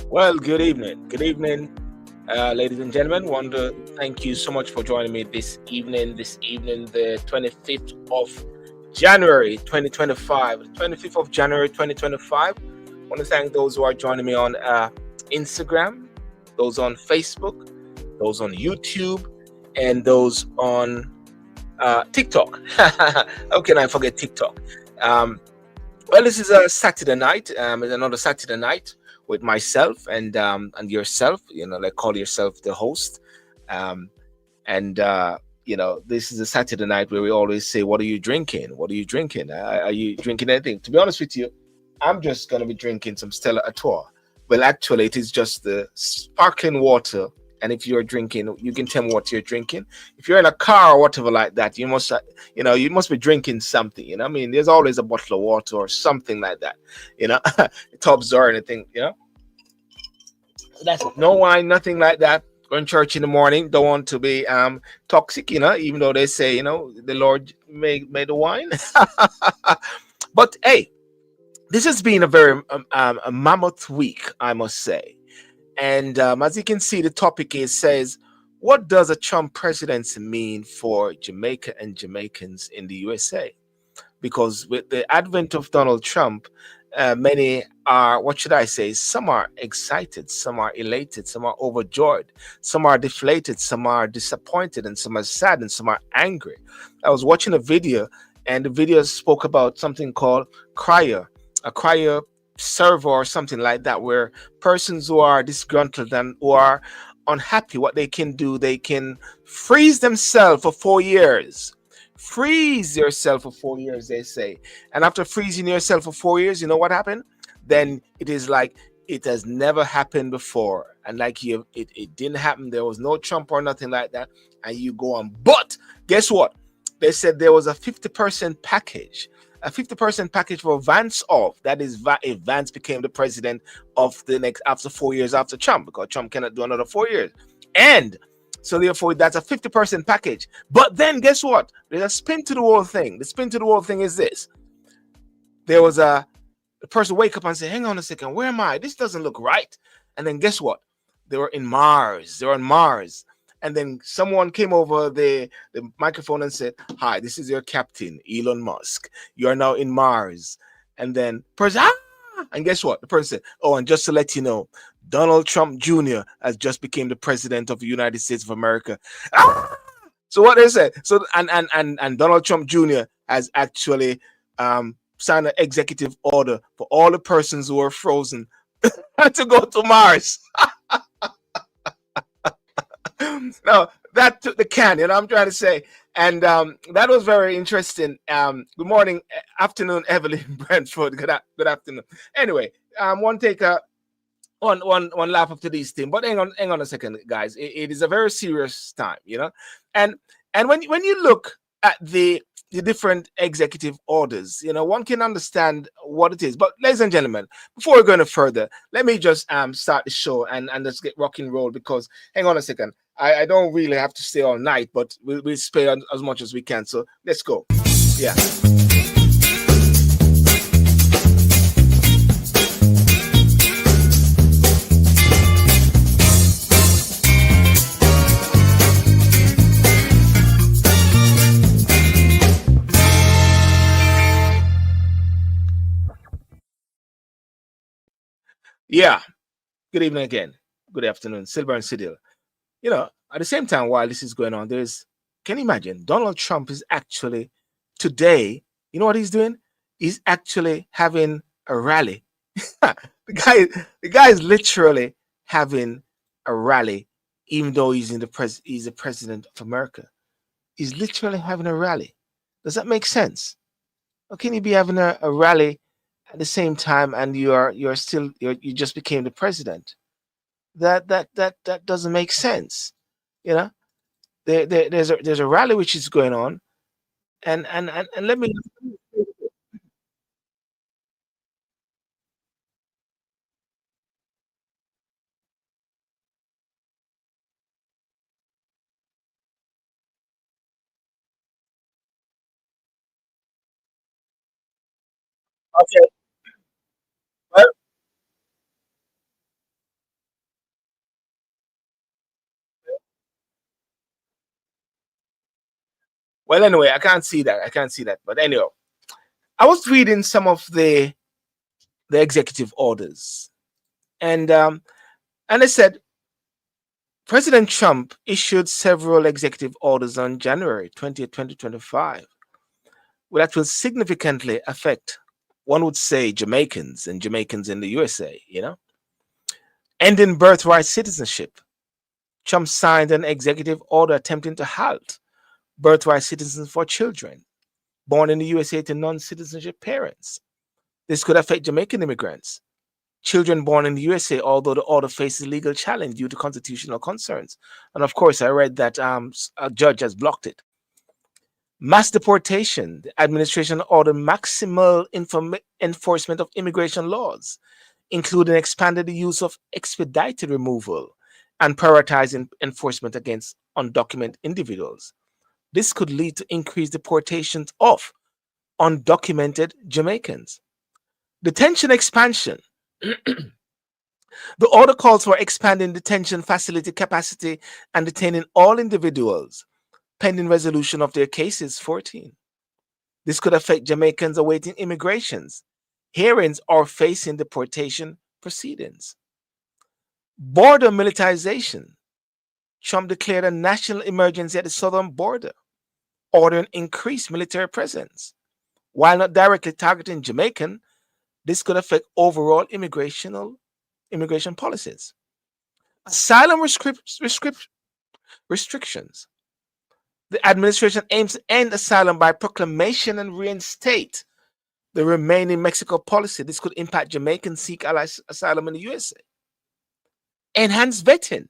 Well, good evening. Good evening, ladies and gentlemen. Want to thank you so much for joining me this evening. This evening, the 25th of January 2025. The 25th of January 2025. Want to thank those who are joining me on Instagram, those on Facebook, those on YouTube, and those on TikTok. How can I forget TikTok? Um, well, this is a Saturday night. It's another Saturday night with myself and yourself. Like call yourself the host. Um, and this is a Saturday night where we always say, "What are you drinking? What are you drinking? Are you drinking anything?" To be honest with you, I'm just gonna be drinking some Stella Artois. Well, actually, it is just the sparkling water. And if you're drinking, you can tell me what you're drinking. If you're in a car or whatever like that, you must be drinking something. I mean, there's always a bottle of water or something like that. You know, tubs or anything. That's no wine, nothing like that. Going to church in the morning, don't want to be toxic, even though they say, the Lord made the wine. But hey, this has been a very a mammoth week, I must say. And as you can see, the topic is says, what does a Trump presidency mean for Jamaica and Jamaicans in the USA? Because with the advent of Donald Trump, many are, what should I say, some are excited, some are elated, some are overjoyed, some are deflated, some are disappointed, and some are sad, and some are angry. I was watching a video, and the video spoke about something called a crier server or something like that, where persons who are disgruntled and who are unhappy, what they can do, they can freeze themselves for 4 years. Freeze yourself for 4 years, they say. And after freezing yourself for 4 years, you know what happened? Then it is like it has never happened before. And like it didn't happen. There was no Trump or nothing like that. And you go on. But guess what? They said there was a 50% package. A 50% package for Vance off. That is, if Vance became the president of the next after 4 years after Trump, because Trump cannot do another 4 years. And so therefore, that's a 50% package. But then guess what? There's a spin to the whole thing. The spin to the whole thing is this. There was the person wake up and say, hang on a second, where am I? This doesn't look right. And then guess what? They were in Mars. They were on Mars. And then someone came over the microphone and said, hi, this is your captain, Elon Musk. You are now in Mars. And then person, and guess what? The person said, oh, and just to let you know, Donald Trump Jr. has just became the president of the United States of America. Ah! So what they said, so and Donald Trump Jr. has actually signed an executive order for all the persons who are frozen to go to Mars. No, that took the can, I'm trying to say. And that was very interesting. Good morning, afternoon, Evelyn Brentford. Good afternoon. Anyway, one take one laugh after these things. But hang on a second, guys. It is a very serious time. And when you look at the different executive orders, one can understand what it is. But ladies and gentlemen, before we go any further, let me just start the show and let's get rock and roll, because hang on a second. I don't really have to stay all night, but we'll stay on as much as we can. So let's go. Yeah. Yeah. Good evening again. Good afternoon, Silver and Cyril. At the same time, while this is going on, can you imagine? Donald Trump is actually today, you know what he's doing? He's actually having a rally. The guy is literally having a rally, even though he's the president of America. He's literally having a rally. Does that make sense? How can you be having a rally at the same time and you just became the president? That doesn't make sense. You know, there's a rally which is going on, and let me. Okay, well, Well, anyway, I can't see that. I can't see that. But anyway, I was reading some of the executive orders, and they said President Trump issued several executive orders on January 20th, 2025, that will significantly affect, one would say, Jamaicans and Jamaicans in the USA. Ending birthright citizenship. Trump signed an executive order attempting to halt birthright citizens for children born in the USA to non-citizenship parents. This could affect Jamaican immigrants, children born in the USA, although the order faces legal challenge due to constitutional concerns. And of course, I read that a judge has blocked it. Mass deportation. The administration ordered maximal enforcement of immigration laws, including expanded the use of expedited removal and prioritizing enforcement against undocumented individuals. This could lead to increased deportations of undocumented Jamaicans. Detention expansion. The order calls for expanding detention facility capacity and detaining all individuals pending resolution of their cases 14. This could affect Jamaicans awaiting immigrations, hearings, or facing deportation proceedings. Border militarization. Trump declared a national emergency at the southern border, ordering increased military presence. While not directly targeting Jamaican, this could affect overall immigration policies. Asylum restrictions. The administration aims to end asylum by proclamation and reinstate the remaining Mexico policy. This could impact Jamaicans seek asylum in the USA. Enhanced vetting.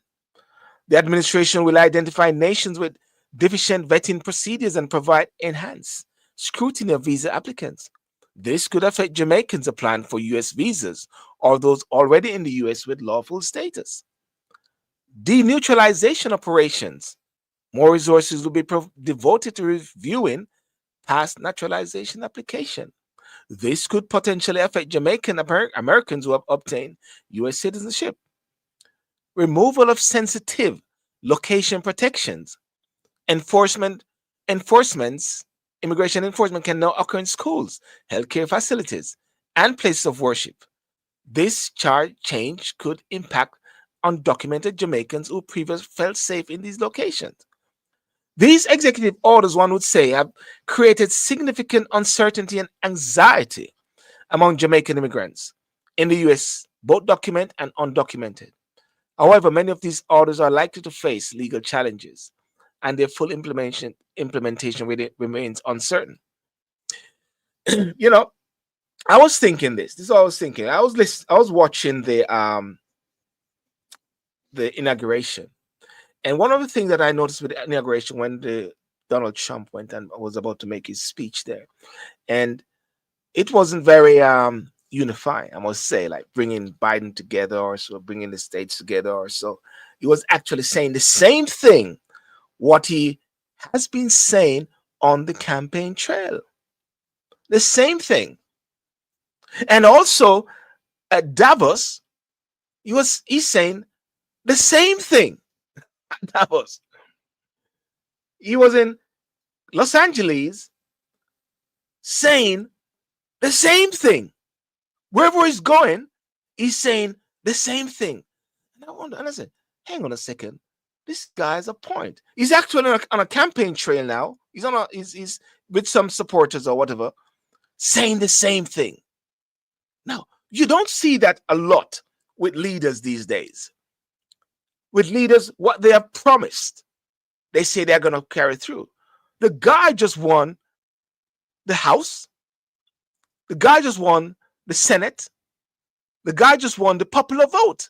The administration will identify nations with deficient vetting procedures and provide enhanced scrutiny of visa applicants. This could affect Jamaicans applying for US visas or those already in the US with lawful status. Denuclearization operations. More resources will be devoted to reviewing past naturalization application. This could potentially affect Jamaican Americans who have obtained US citizenship. Removal of sensitive location protections. Immigration enforcement can now occur in schools, healthcare facilities, and places of worship. This change could impact undocumented Jamaicans who previously felt safe in these locations. These executive orders, one would say, have created significant uncertainty and anxiety among Jamaican immigrants in the US, both documented and undocumented. However, many of these orders are likely to face legal challenges, and their full implementation remains uncertain. I was thinking this. This is what I was thinking. I was watching the inauguration, and one of the things that I noticed with the inauguration when Donald Trump went and was about to make his speech there, and it wasn't very unifying, I must say, like bringing Biden together or so, bringing the states together or so. He was actually saying the same thing what he has been saying on the campaign trail. The same thing. And also at Davos, he's saying the same thing. At Davos. He was in Los Angeles saying the same thing. Wherever he's going, he's saying the same thing. And I said, hang on a second. This guy's a point. He's actually on a campaign trail now. He's with some supporters or whatever, saying the same thing. Now, you don't see that a lot with leaders these days. With leaders, what they have promised, they say they're going to carry through. The guy just won the House. The guy just won the Senate. The guy just won the popular vote.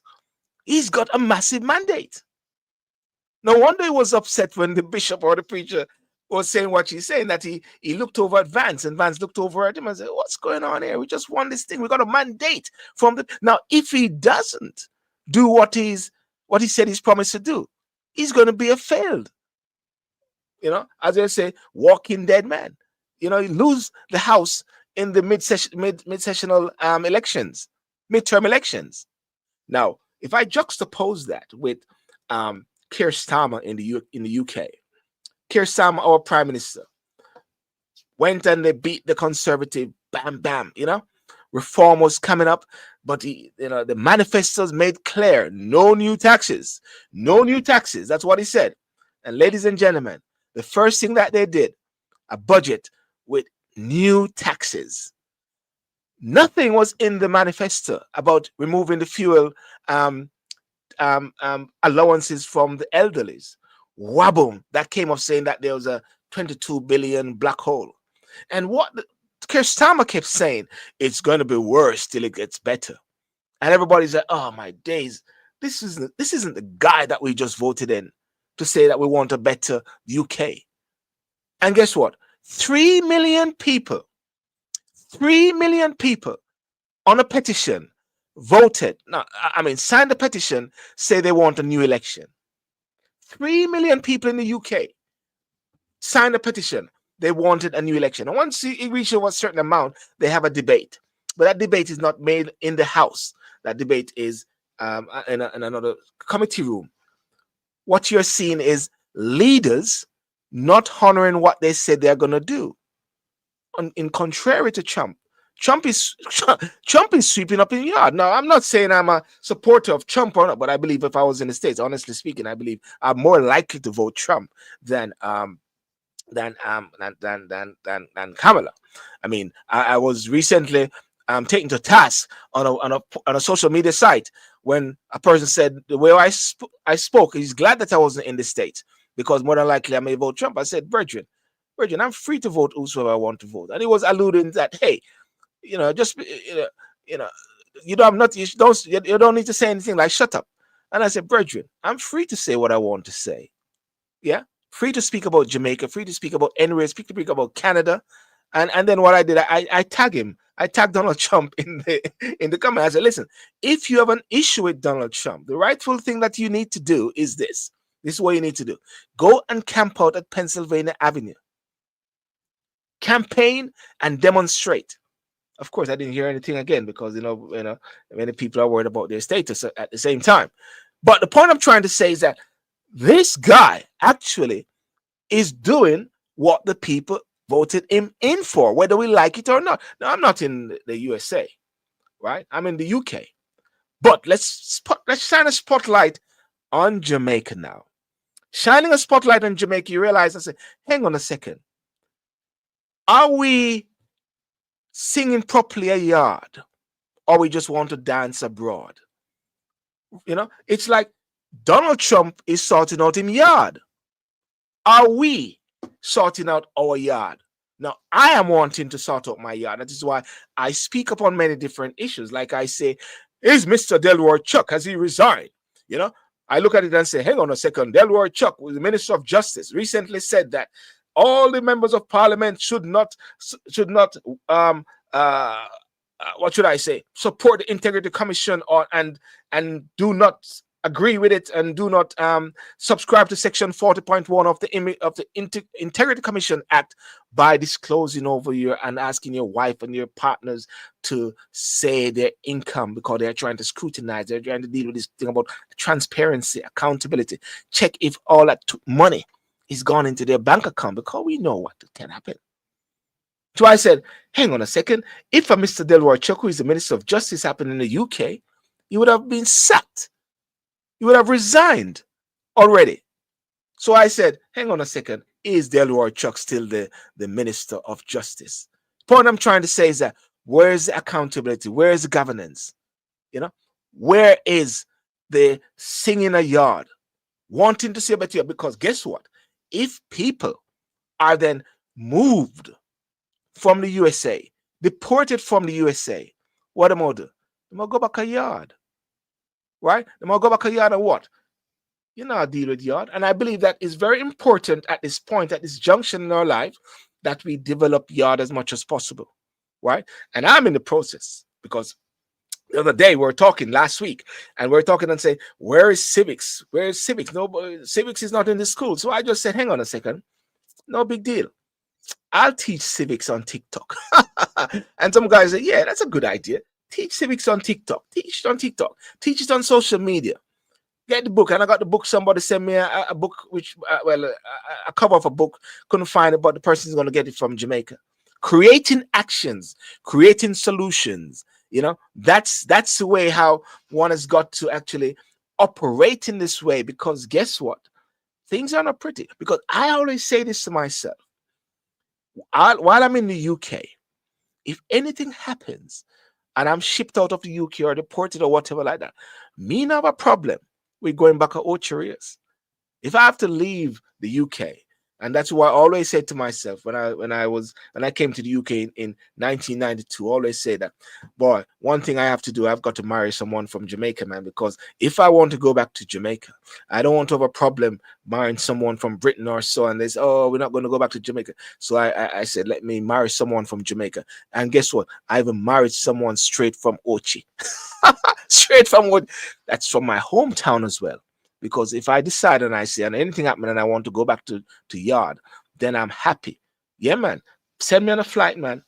He's got a massive mandate. No wonder he was upset when the bishop or the preacher was saying what he's saying, that he looked over at Vance, and Vance looked over at him and said, what's going on here? We just won this thing. We got a mandate from the... Now, if he doesn't do what he said he's promised to do, he's going to be a failed, as they say, walking dead man. He lose the House in the mid-sessional elections, midterm elections. Now, if I juxtapose that with Keir Starmer in the UK, Keir Starmer, our Prime Minister, went and they beat the conservative, bam, bam, reform was coming up, but the manifestos made clear no new taxes, no new taxes. That's what he said. And ladies and gentlemen, the first thing that they did, a budget with new taxes. Nothing was in the manifesto about removing the fuel allowances from the elderlies. Waboom, that came up saying that there was a 22 billion black hole. And what Keir Starmer kept saying, it's going to be worse till it gets better. And everybody's like, oh my days, this isn't the guy that we just voted in to say that we want a better UK. And guess what? 3 million people on a petition voted. Now, signed a petition, say they want a new election. 3 million people in the UK signed a petition. They wanted a new election. And once you reach a certain amount, they have a debate. But that debate is not made in the House. That debate is in another committee room. What you're seeing is leaders not honoring what they said they're going to do. In contrary to Trump. Trump is sweeping up in the yard. Now, I'm not saying I'm a supporter of Trump or not, but I believe if I was in the States, honestly speaking, I believe I'm more likely to vote Trump than Kamala. I was recently taken to task on a social media site when a person said the way I spoke, he's glad that I wasn't in the States because more than likely I may vote Trump. I said, Virgin, I'm free to vote whosoever I want to vote. And he was alluding that, hey, you don't need to say anything like shut up. And I said, Virgin, I'm free to say what I want to say. Yeah. Free to speak about Jamaica, free to speak about anywhere, free to speak about Canada. And then what I did, I tag him. I tagged Donald Trump in the comment. I said, listen, if you have an issue with Donald Trump, the rightful thing that you need to do is this. This is what you need to do. Go and camp out at Pennsylvania Avenue. Campaign and demonstrate. Of course, I didn't hear anything again because many people are worried about their status at the same time. But the point I'm trying to say is that this guy actually is doing what the people voted him in for, whether we like it or not. Now, I'm not in the USA, right? I'm in the UK. But let's shine a spotlight on Jamaica now. Shining a spotlight on Jamaica, you realize, I say, hang on a second. Are we singing properly a yard, or we just want to dance abroad? It's like Donald Trump is sorting out him yard. Are we sorting out our yard? Now, I am wanting to sort out my yard. That is why I speak upon many different issues. Like I say, is Mr. Delroy Chuck, has he resigned? I look at it and say, hang on a second. Delroy Chuck, the Minister of Justice, recently said that all the members of Parliament should not what should I say, support the Integrity Commission and do not agree with it and do not subscribe to Section 40.1 of the Integrity Commission Act by disclosing over you and asking your wife and your partners to say their income because they're trying to scrutinize, they're trying to deal with this thing about transparency, accountability, check if all that money is gone into their bank account because we know what can happen. So I said, hang on a second. If a Mr. Delroy Chuck, who is the Minister of Justice, happened in the UK, he would have been sacked. He would have resigned already. So I said, hang on a second. Is Delroy Chuck still the Minister of Justice? The point I'm trying to say is that where is the accountability? Where is the governance? Where is the singing a yard? Wanting to see a better yard? Because guess what? If people are then moved from the USA, deported from the USA, what am I do? They might go back a yard. Right? They might go back a yard and what? Deal with yard. And I believe that is very important at this point, at this junction in our life, that we develop yard as much as possible. Right? And I'm in the process because the other day we were talking last week and we we're talking and say, where is civics? Where is civics? No, civics is not in the school. So I just said, hang on a second. No big deal. I'll teach civics on TikTok. And some guys say, yeah, that's a good idea. Teach civics on TikTok. Teach it on TikTok. Teach it on social media. Get the book. And I got the book. Somebody sent me a book, which, a cover of a book. Couldn't find it, but the person's going to get it from Jamaica. creating actions, creating solutions. That's the way how one has got to actually operate in this way. Because guess what? Things are not pretty. Because I always say this to myself, while I'm in the UK, if anything happens and I'm shipped out of the UK or deported or whatever like that, me not have a problem with going back to Ocho. If I have to leave the UK, and that's why I always said to myself when I came to the UK in 1992, I always say that, boy, one thing I have to do, I've got to marry someone from Jamaica, man, because if I want to go back to Jamaica, I don't want to have a problem marrying someone from Britain or so, and they say, oh, we're not going to go back to Jamaica. So I said, let me marry someone from Jamaica. And guess what? I even married someone straight from Ochi. Straight from what? That's from my hometown as well. Because if I decide and I say and anything happen and I want to go back to yard, then I'm happy. Yeah, man. Send me on a flight, man.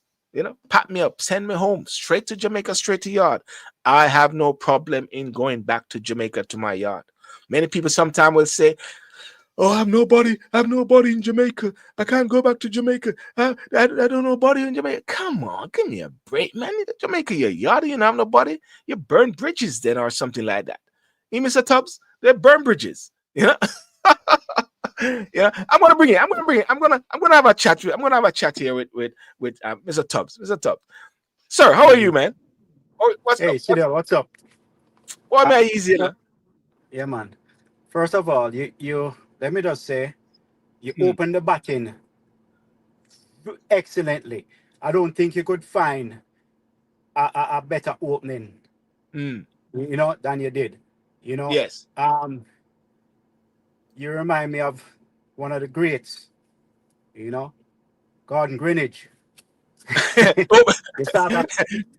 Pack me up, send me home, straight to Jamaica, straight to yard. I have no problem in going back to Jamaica to my yard. Many people sometimes will say, oh, I have nobody in Jamaica. I can't go back to Jamaica. I don't know nobody in Jamaica. Come on, give me a break, man. Jamaica, your yard, you don't have nobody. You burn bridges then or something like that. You, Mr. Tubbs, they burn bridges. Yeah. I'm gonna have a chat with. I'm gonna have a chat here with Mr. Tubbs. Mr. Tubbs, sir, how are you, Mhm. man? Oh, what's up? Hey, Sidel, what's up? What Uh, may I easy? fir- yeah, man. First of all, you let me just say you Hmm. opened the batting excellently. I don't think you could find a better opening, Hmm. than you did. You know, Yes. um, you remind me of one of the greats. You know, Gordon Greenwich. Oh, you start at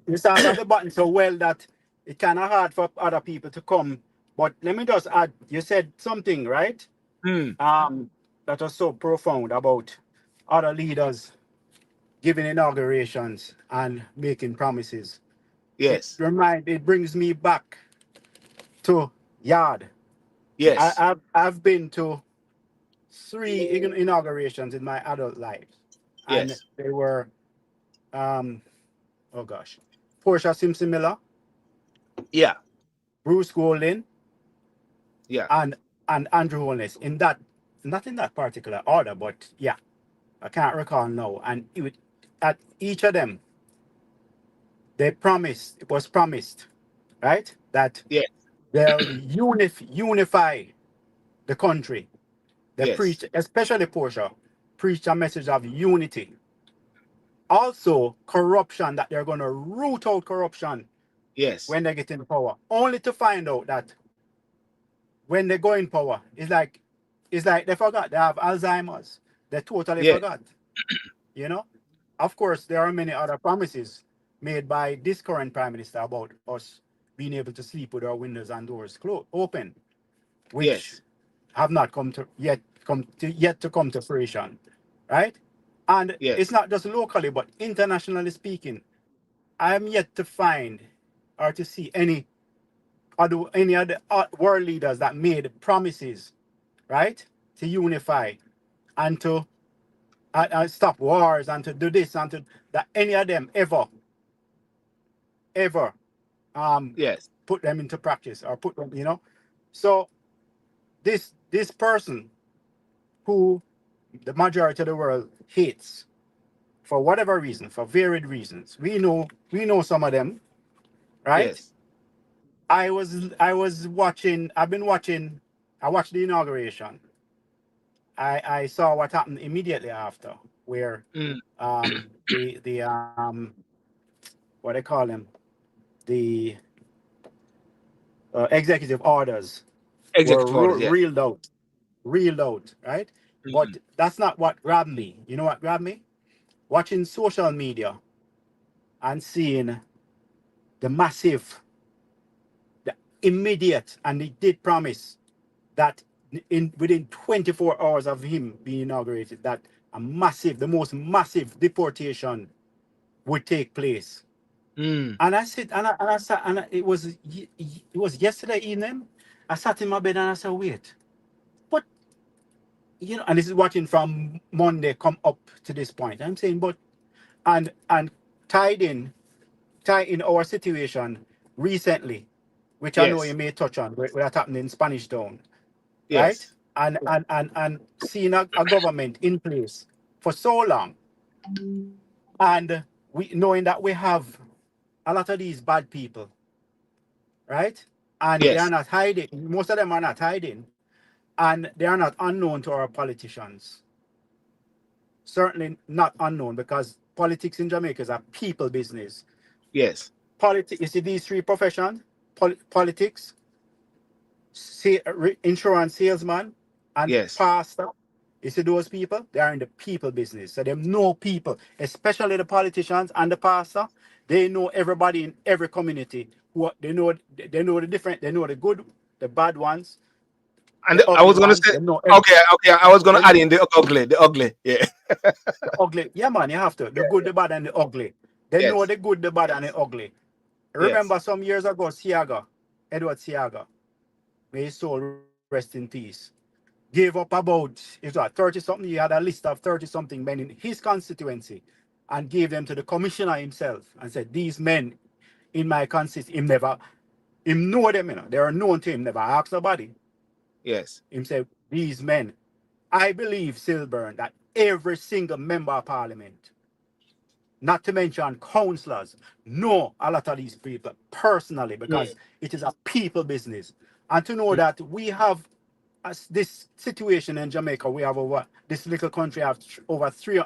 you start at the button so well that it's kind of hard for other people to come. But let me just add, you said something, right? hmm. That was so profound about other leaders giving inaugurations and making promises. Yes. It brings me back to Yard. Yes. I've been to three inaugurations in my adult life, and Yes. they were um oh gosh, Portia Simpson Miller, Yeah. Bruce Golding, Yeah. and Andrew Holness. In that, not in that particular order, but yeah, I can't recall now. And at each of them, it was promised, right, that Yeah. they'll unify the country. They Yes. preached, especially Portia, preached a message of unity. Also, corruption, that they're going to root out corruption Yes. when they get in power, only to find out that when they go in power, it's like they forgot they have Alzheimer's. They totally Yes. forgot. You know, of course, there are many other promises made by this current prime minister about us being able to sleep with our windows and doors closed, open, which Yes. have not come to fruition, right? And it's Yes. not just locally, but internationally speaking, I am yet to find or to see any other world leaders that made promises, right, to unify and to stop wars and to do this and to that any of them ever um Yes. put them into practice or put them, so this person who the majority of the world hates for whatever reason, for varied reasons, we know some of them, right? Yes. I was watching, I've been watching, I watched the inauguration. I saw what happened immediately after, where Mm. the what they call them, the executive orders were Executive orders. Yes. reeled out, right? Mm. But that's not what grabbed me. You know what grabbed me? Watching social media and seeing the massive, the immediate, and he did promise that in within 24 hours of him being inaugurated, that the most massive deportation would take place. Mm. And I said, and I sat, and it was yesterday evening. I sat in my bed and I said, wait, but and this is watching from Monday come up to this point. I'm saying, but And tied in tie in our situation recently, which I know you Yes. may touch on, what happened in Spanish Town, right? Yes. And seeing a government in place for so long, and we knowing that we have a lot of these bad people, right? And they are Yes. not hiding. Most of them are not hiding, and they are not unknown to our politicians. Certainly not unknown, because politics in Jamaica is a people business. Yes. Politics, you see these three professions: politics, insurance salesman, and Yes. pastor. You see those people? They are in the people business. So they know people, especially the politicians and the pastor. They know everybody in every community. They know the different. They know the good, the bad ones, And the I ugly was gonna ones. say, They know okay, okay, I was gonna they add know in the ugly, the ugly. Yeah. the ugly. Yeah, man, you have to. The good, the bad, and the ugly. They know Yes. the good, the bad, and the ugly. Yes. Remember some years ago, Edward Siaga, may his soul rest in peace, gave up about, it was 30 something. He had a list of 30 something men in his constituency and gave them to the commissioner himself and said, these men in my constituency, him know them, they are known to him, never asked nobody. Yes. Him said, these men, I believe, Silburn, that every single member of parliament, not to mention councillors, know a lot of these people personally, Mm, because it is a people business. And to know mm. that we have, as this situation in Jamaica, we have over, this little country have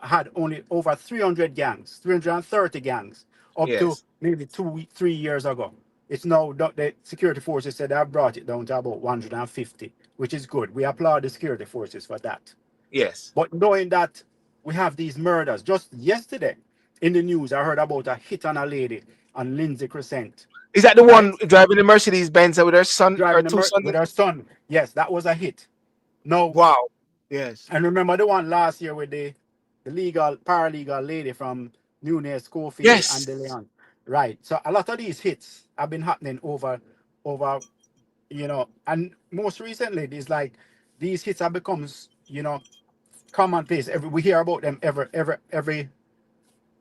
had only over 300 gangs, 330 gangs, up to Yes. maybe 3 years ago. It's now, the security forces said they have brought it down to about 150, which is good. We applaud the security forces for that. Yes. But knowing that we have these murders, just yesterday in the news, I heard about a hit on a lady on Lindsay Crescent, Is that the one right? driving the Mercedes Benz with her son or Driving two sons? with her son. Yes, that was a hit. No, Wow. Yes. and remember the one last year with the legal paralegal lady from Nunez, Schofield, and De Yes. Leon. Right. So a lot of these hits have been happening over, and most recently, it's like these hits have become, commonplace. We hear about them every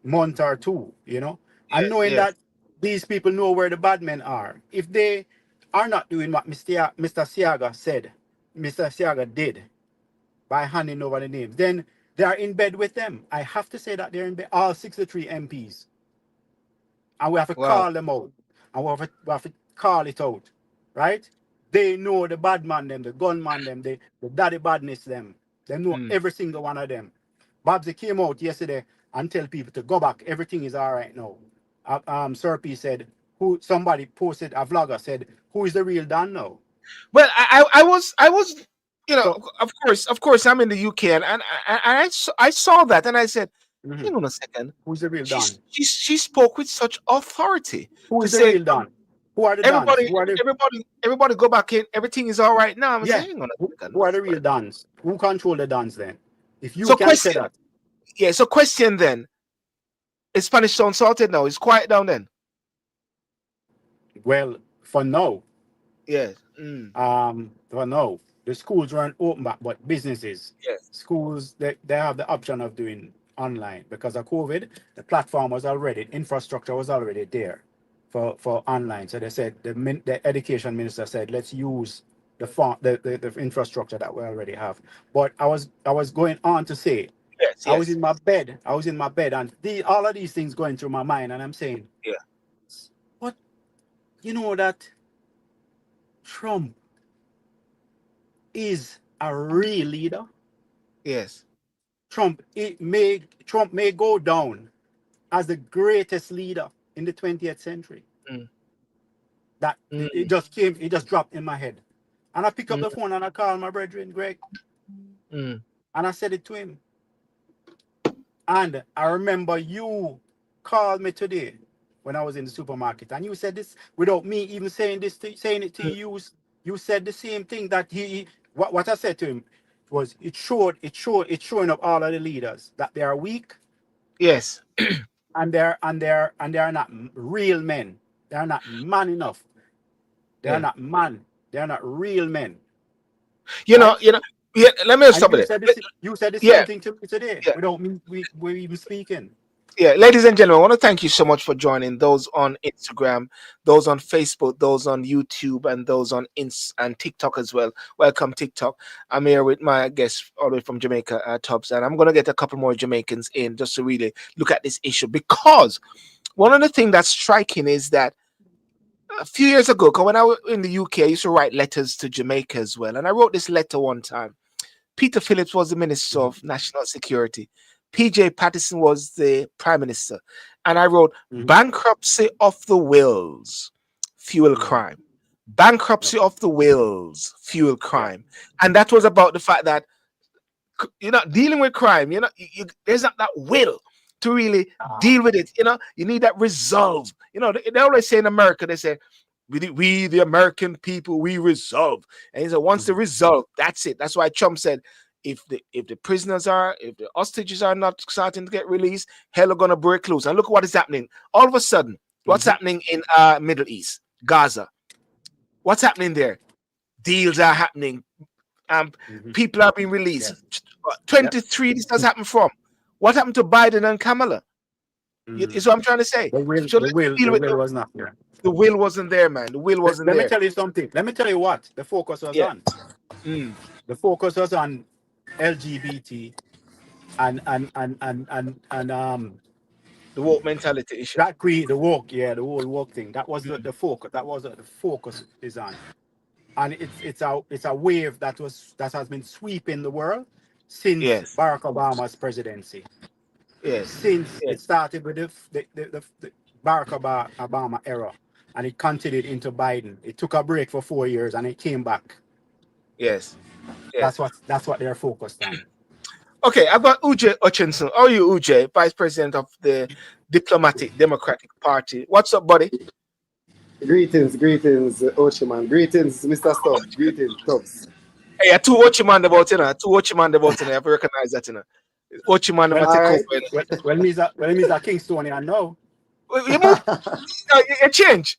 month or two. And Yes. knowing Yes. that these people know where the bad men are. If they are not doing what Mr. Siaga said, Mr. Siaga did by handing over the names, then they are in bed with them. I have to say that they're in bed, all 63 MPs. And we have to Wow. call them out. And we have to call it out. Right? They know the bad man them, the gunman them, the daddy badness them. They know Mm. every single one of them. Babsy came out yesterday and tell people to go back. Everything is all right now. Sir P said, who somebody posted, a vlogger said, who is the real Dan now? Well, I was, So, of course, I'm in the UK, and I saw that, and I said, mhm, hang on a second. who's the real Dan? She spoke with such authority Who to is the say, real Dan? Who are the Dans? everybody, Who are the everybody, go back in. Everything is all right now. I'm Yeah? saying, hang on a second. Who are the real Dans? Who control the Dans then? If you So can say question, that, yeah. So question then: is Spanish Town sorted now? It's quiet down then. well, for now, Yes. Mm. for now, the schools weren't open back, but businesses, Yes. schools, they have the option of doing online because of COVID. The platform was already, infrastructure was already there for online. So they said the education minister said, let's use the infrastructure that we already have. But I was going on to say, Yes. I was Yes. in my bed. I was in my bed, and all of these things going through my mind, and I'm saying, Yeah. what, that Trump is a real leader. Yes. Trump may go down as the greatest leader in the 20th century. Mm. That it Mm. just came, it just dropped in my head. And I pick up Mm. the phone and I call my brethren, Greg, Mm. and I said it to him. And I remember you called me today when I was in the supermarket, and you said this without me even saying it to Mm. you. You said the same thing that what I said to him was it's showing up all of the leaders that they are weak, Yes. and they're not real men. They are not man enough. They are Yeah. not man. They are not real men, You know. right? You know. Yeah. Let me And stop it. you said the Yeah. same thing to me today Yeah. without me we even speaking. Yeah, ladies and gentlemen, I want to thank you so much for joining. Those on Instagram, those on Facebook, those on YouTube, and those on and TikTok as well. Welcome, TikTok. I'm here with my guest all the way from Jamaica, Tubbs, and I'm going to get a couple more Jamaicans in just to really look at this issue, because one of the things that's striking is that a few years ago, 'cause when I was in the UK, I used to write letters to Jamaica as well, and I wrote this letter one time. Peter Phillips was the Minister Mhm, of National Security. PJ Patterson was the Prime Minister. And I wrote, mhm, bankruptcy of the wills, fuel mhm. crime. Bankruptcy Okay. of the wills, fuel Yeah. crime. And that was about the fact that you're not dealing with crime. There's not that will to really Ah. deal with it. You need that resolve. They always say in America, they say, we the American people, we resolve. And he said, once the Mhm, resolve, that's it. That's why Trump said, if the hostages are not starting to get released, hell are gonna break loose. And look what is happening. All of a sudden, what's mhm, happening in Middle East, Gaza? What's happening there? Deals are happening. um, mhm. People are being released. Yes. Yep. 23, this does happen from. What happened to Biden and Kamala? Is Mm. what I'm trying to say. The will, So the let's will, deal the with will was not there. the will wasn't there, man. The will wasn't Let me there. tell you something. Let me tell you what the focus was Yeah. on. Mm. The focus was on LGBT and The woke mentality issue. that create the woke, yeah, the whole woke thing. That was the focus. That was the focus is on. And it's a wave that has been sweeping the world since Yes. Barack Obama's presidency. Yes. Since Yes. it started with the Barack Obama era, and it continued into Biden. It took a break for 4 years, and it came back. Yes. That's Yes. what they're focused on. Okay, I've got Uche Hutchinson. How are you, Uche, Vice President of the Diplomatic Democratic Party? What's up, buddy? Greetings, Ochiman. Greetings, Mr. Stubbs. Greetings, Tubbs. Hey, I two Ochiman about two Ochiman about I have to recognize that Ochiman Well, I All take over. right. me's a Kingstonian, no, You move, you change.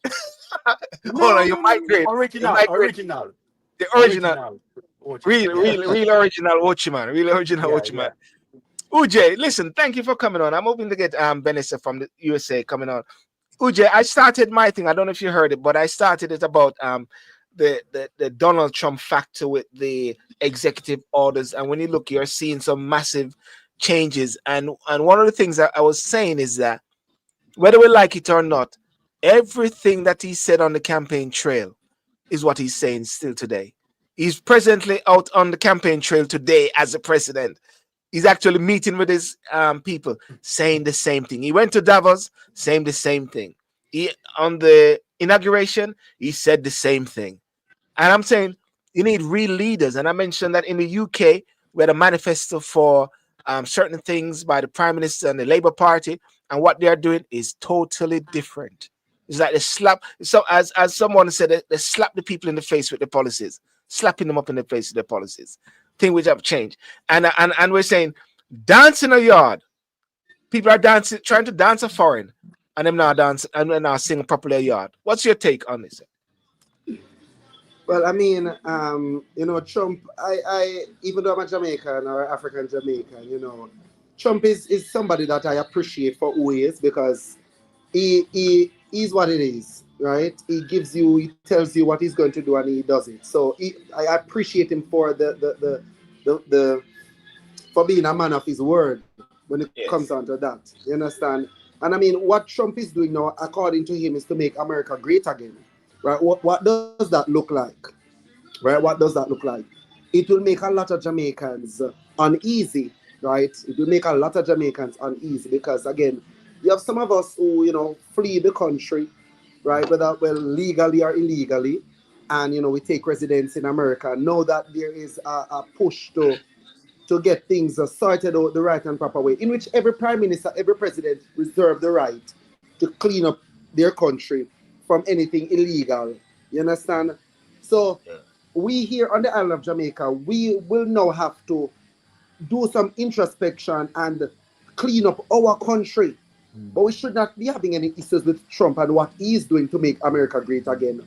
Hold on, no, you no, no, no. migrate. You Original, migrate. original, The original, original. Ochiman, yeah, real original Ochiman. Real original yeah, Ochiman. yeah. Uj, listen, thank you for coming on. I'm hoping to get Benessa from the USA coming on. Uj, I started my thing. I don't know if you heard it, but I started it about the Donald Trump factor with the executive orders. And when you look, you're seeing some massive changes. And one of the things that I was saying is that whether we like it or not, everything that he said on the campaign trail is what he's saying still today. He's presently out on the campaign trail today as a president. He's actually meeting with his people, saying the same thing. He went to Davos, saying the same thing. He on the inauguration, he said the same thing. And I'm saying you need real leaders. And I mentioned that in the UK, we had a manifesto for certain things by the Prime Minister and the Labour Party, and what they're doing is totally different. It's like they slap. So as someone said, they slap the people in the face with their policies, slapping them up in the face with their policies. Thing which have changed, and we're saying dance in a yard. People are dancing, trying to dance a foreign, and them now dance and they're now sing properly a yard. What's your take on this? Well, I mean, Trump, even though I'm a Jamaican or African Jamaican, Trump is somebody that I appreciate for who he is, because he is what it is, right? He tells you what he's going to do, and he does it. So I appreciate him for the for being a man of his word when it comes Yes, down to that. You understand? And I mean, what Trump is doing now, according to him, is to make America great again. Right? What does that look like? Right? What does that look like? It will make a lot of Jamaicans uneasy, right? It will make a lot of Jamaicans uneasy because, again, you have some of us who, flee the country, right, whether legally or illegally, and we take residence in America. Know that there is a push to get things sorted out the right and proper way, in which every prime minister, every president reserve the right to clean up their country from anything illegal. You understand? So we here on the island of Jamaica, we will now have to do some introspection and clean up our country. Mm. But we should not be having any issues with Trump and what he is doing to make America great again.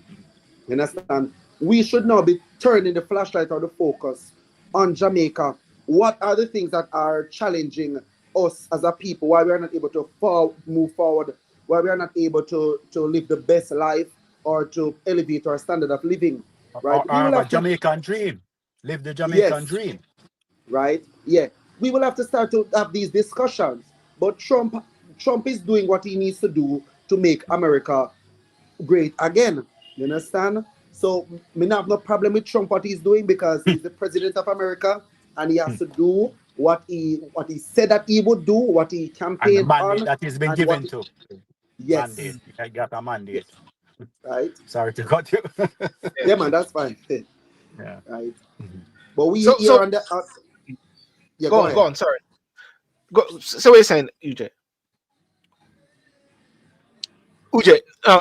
You understand? We should now be turning the flashlight or the focus on Jamaica. What are the things that are challenging us as a people, why we are not able to move forward, why we are not able to live the best life or to elevate our standard of living, right? Or We will have a have to, Jamaican dream. Live the Jamaican yes, dream. right? Yeah, we will have to start to have these discussions. But Trump is doing what he needs to do to make America great again. You understand? So me not have no problem with Trump what he's doing because he's the president of America and he has to do what he said that he would do, what he And the campaigned mandate on, that he's been and what given to. Mandate. yes, I got a yes, mandate. right? Sorry to cut you. Yeah, man, that's fine. Yeah. Right. But we So here on the yeah, go go ahead. on. Sorry. Go. So what are you saying, UJ? UJ.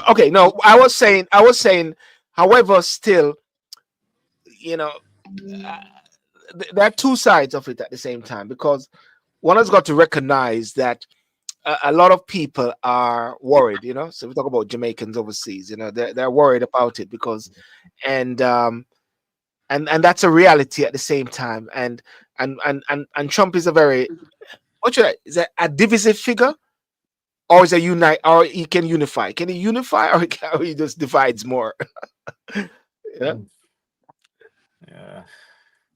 Okay. No, I was saying. However, still, you know, uh, there are two sides of it at the same time because one has got to recognize that a lot of people are worried. So we talk about Jamaicans overseas. They're worried about it because, and and that's a reality at the same time. And Trump is a very is a divisive figure, or is a unite, or he can unify? Can he unify, or he just divides more? Yeah, Yeah.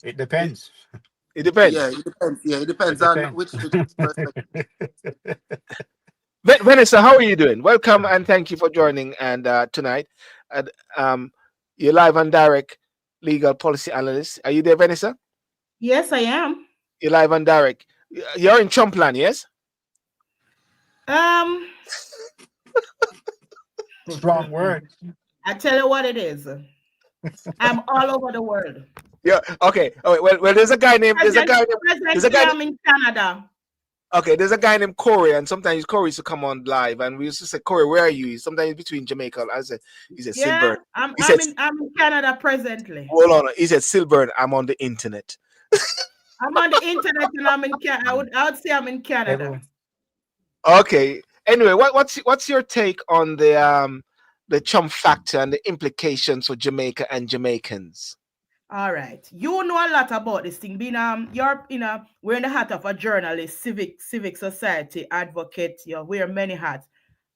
It it, depends. it Yeah, depends. it depends. Yeah, it It depends on depends. which perspective. Vanessa, how are you doing? Welcome and thank you for joining. And tonight, and you're live on direct legal policy analyst. Are you there, Vanessa? Yes, I am. You're live on direct. You're in Trumpland, yes? Um, Strong word. I tell you what it is. I'm all over the world. Yeah. Okay. Oh, well, there's a guy named there's a Presently, guy. I'm in Canada. Okay, there's a guy named Corey, and sometimes Corey used to come on live, and we used to say, Corey, where are you? Sometimes between Jamaica. I said, he said, Yeah, Silburn. I'm He I'm said, in I'm in Canada presently. hold on. He said, Silburn, I'm on the internet. I'm on the internet and I'm in Canada. I would say I'm in Canada. Everyone. Okay. Anyway, what's your take on the Trump factor and the implications for Jamaica and Jamaicans? All right. You know a lot about this thing. Being you're we're in the hat of a journalist, civic society advocate. You wear many hats.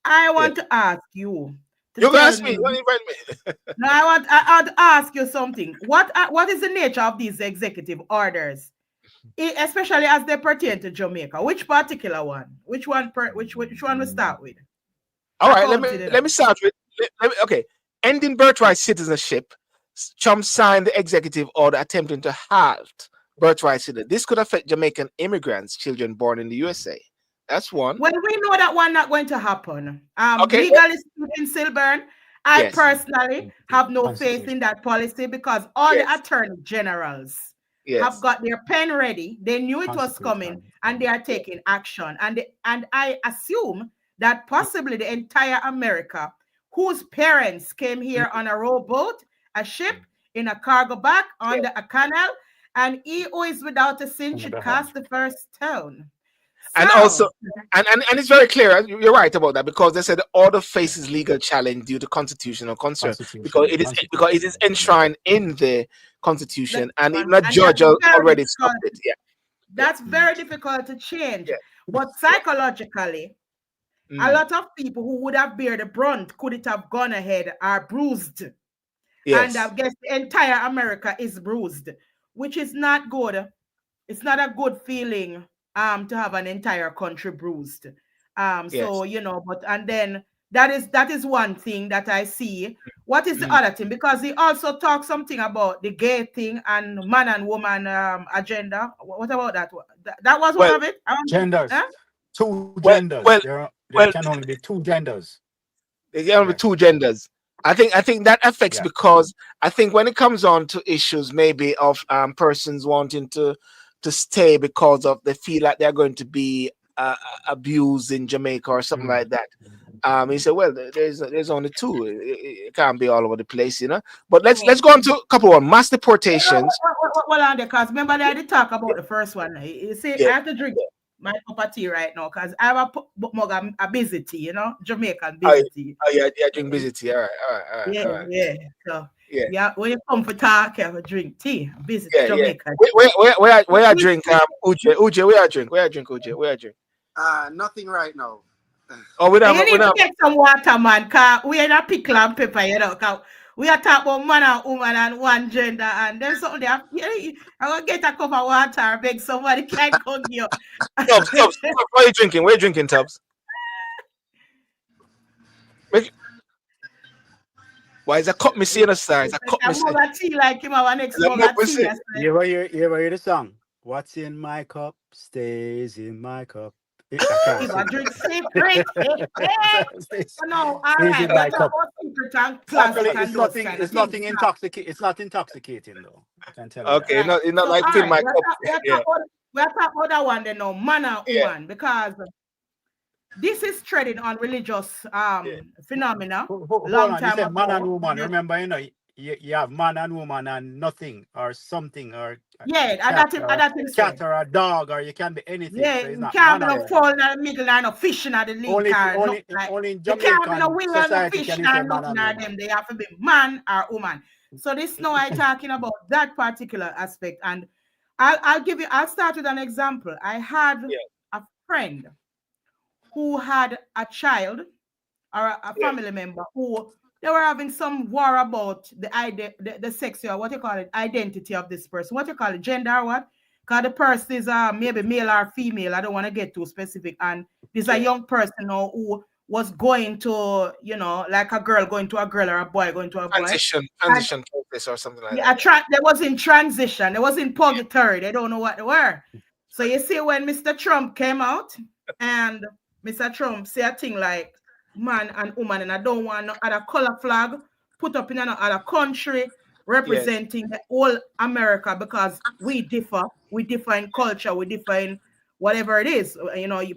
I Yeah. want to ask you to You can tell ask me. me. You want to invite me? No, I want to ask you something. What is the nature of these executive orders, especially as they pertain to Jamaica? Which particular one? Which one? Which one we start with? All I right. Let counted me it let up. me start with okay. Ending birthright citizenship. Trump signed the executive order attempting to halt birthright citizenship. This could affect Jamaican immigrants, children born in the USA. That's one. Well, we know that one not going to happen. Okay. Legally speaking, Silburn, I Yes. personally have no faith in Constitution. that policy because all the Yes. attorney generals have Yes. got their pen ready. They knew it was coming Constitution. and they are taking action. And I assume that possibly the entire America, whose parents came here on a rowboat, a ship, in a cargo bag, under a canal, and he who is without a sin should cast the first stone. And So, also, and it's very clear. You're right about that because they said the order faces legal challenge due to constitutional concern because Constitution. it is enshrined in the constitution and even a and judge that's very already difficult. stopped it. Yeah, That's very difficult to change. yeah, But psychologically, yeah. a lot of people who would have bear the brunt could it have gone ahead are bruised. Yes. And I guess the entire America is bruised, which is not good. It's not a good feeling to have an entire country bruised. Yes. So but and then that is one thing that I see. What is the other thing? Because he also talks something about the gay thing and man and woman agenda. What about that? That was one Well, of it. Genders. Huh? Two well, genders. well, There well. can only be two genders. There can be Yeah. two genders. I think that affects Yeah. because I think when it comes on to issues maybe of persons wanting to stay because of they feel like they're going to be abused in Jamaica or something like that. He said, well, there's only two. It can't be all over the place, But let's go on to a couple one mass deportations. Well, on there, because remember I did talk about the first one. You see, Yeah. I have to drink my cup of tea right now because I have a busy tea, Jamaican Oh, busy tea. yeah, drink busy tea. All right. Yeah. So Yeah. Yeah, when you come for talk, you have a drink tea. Visit Yeah, yeah. Jamaica. Where I drink Uche, where I drink? Where I drink Uche? Where I drink? Nothing right now. Oh, we And don't you have we need to don't get some water, man, cause we ain't a pickle and pepper, you know. Cause we are talking about man and woman and one gender, and then something they have, I will get a cup of water or beg somebody can go give you. Tubbs. What are you drinking? Where are you drinking, Tubbs? Where- Why is a cup me see on the side? It's a cup A me see. mug of tea like him, our next It's a mug mug of me tea. see. I said. You ever hear the song? What's in my cup stays in my cup. I can't If I sing. drink secret, Stays no, all stays right. in We're my talking cup. about secret and Actually, closet and those kind of it's things. nothing intoxicating. It's not intoxicating though. I can tell you that. Okay, Right. not it's not So, like all fill right, my we're cup. Yeah, talking about that one then now, man and yeah, woman, because this is treading on religious yeah. phenomena Hold long on. You time said man and ago. woman. Remember, you have man and woman and nothing or something or a Yeah, cat that him say. or a dog or you can be anything. Yeah, So it's you not can't man be or no woman. fall in the middle and no fishing at the lake or nothing like. Only in You can't be no Jamaican wheel and no society can fishing you say or man nothing and or woman. them. They have to be man or woman. So this now I talking about that particular aspect. And I'll start with an example. I had Yeah. a friend who had a child or a Yeah. family member who they were having some war about the sexual, what you call it, identity of this person. What you call it, gender or what? Because the person is maybe male or female. I don't want to get too specific. And this is a Yeah. young person now who was going to, like a girl going to a girl or a boy going to a boy. And Transition process or something like yeah, that. they was in transition. They was in purgatory. They don't know what they were. So you see when Mr. Trump came out and Mr. Trump say a thing like man and woman, and I don't want no other color flag put up in another country Yes. representing the whole America because we differ. We differ in culture. We differ in whatever it is.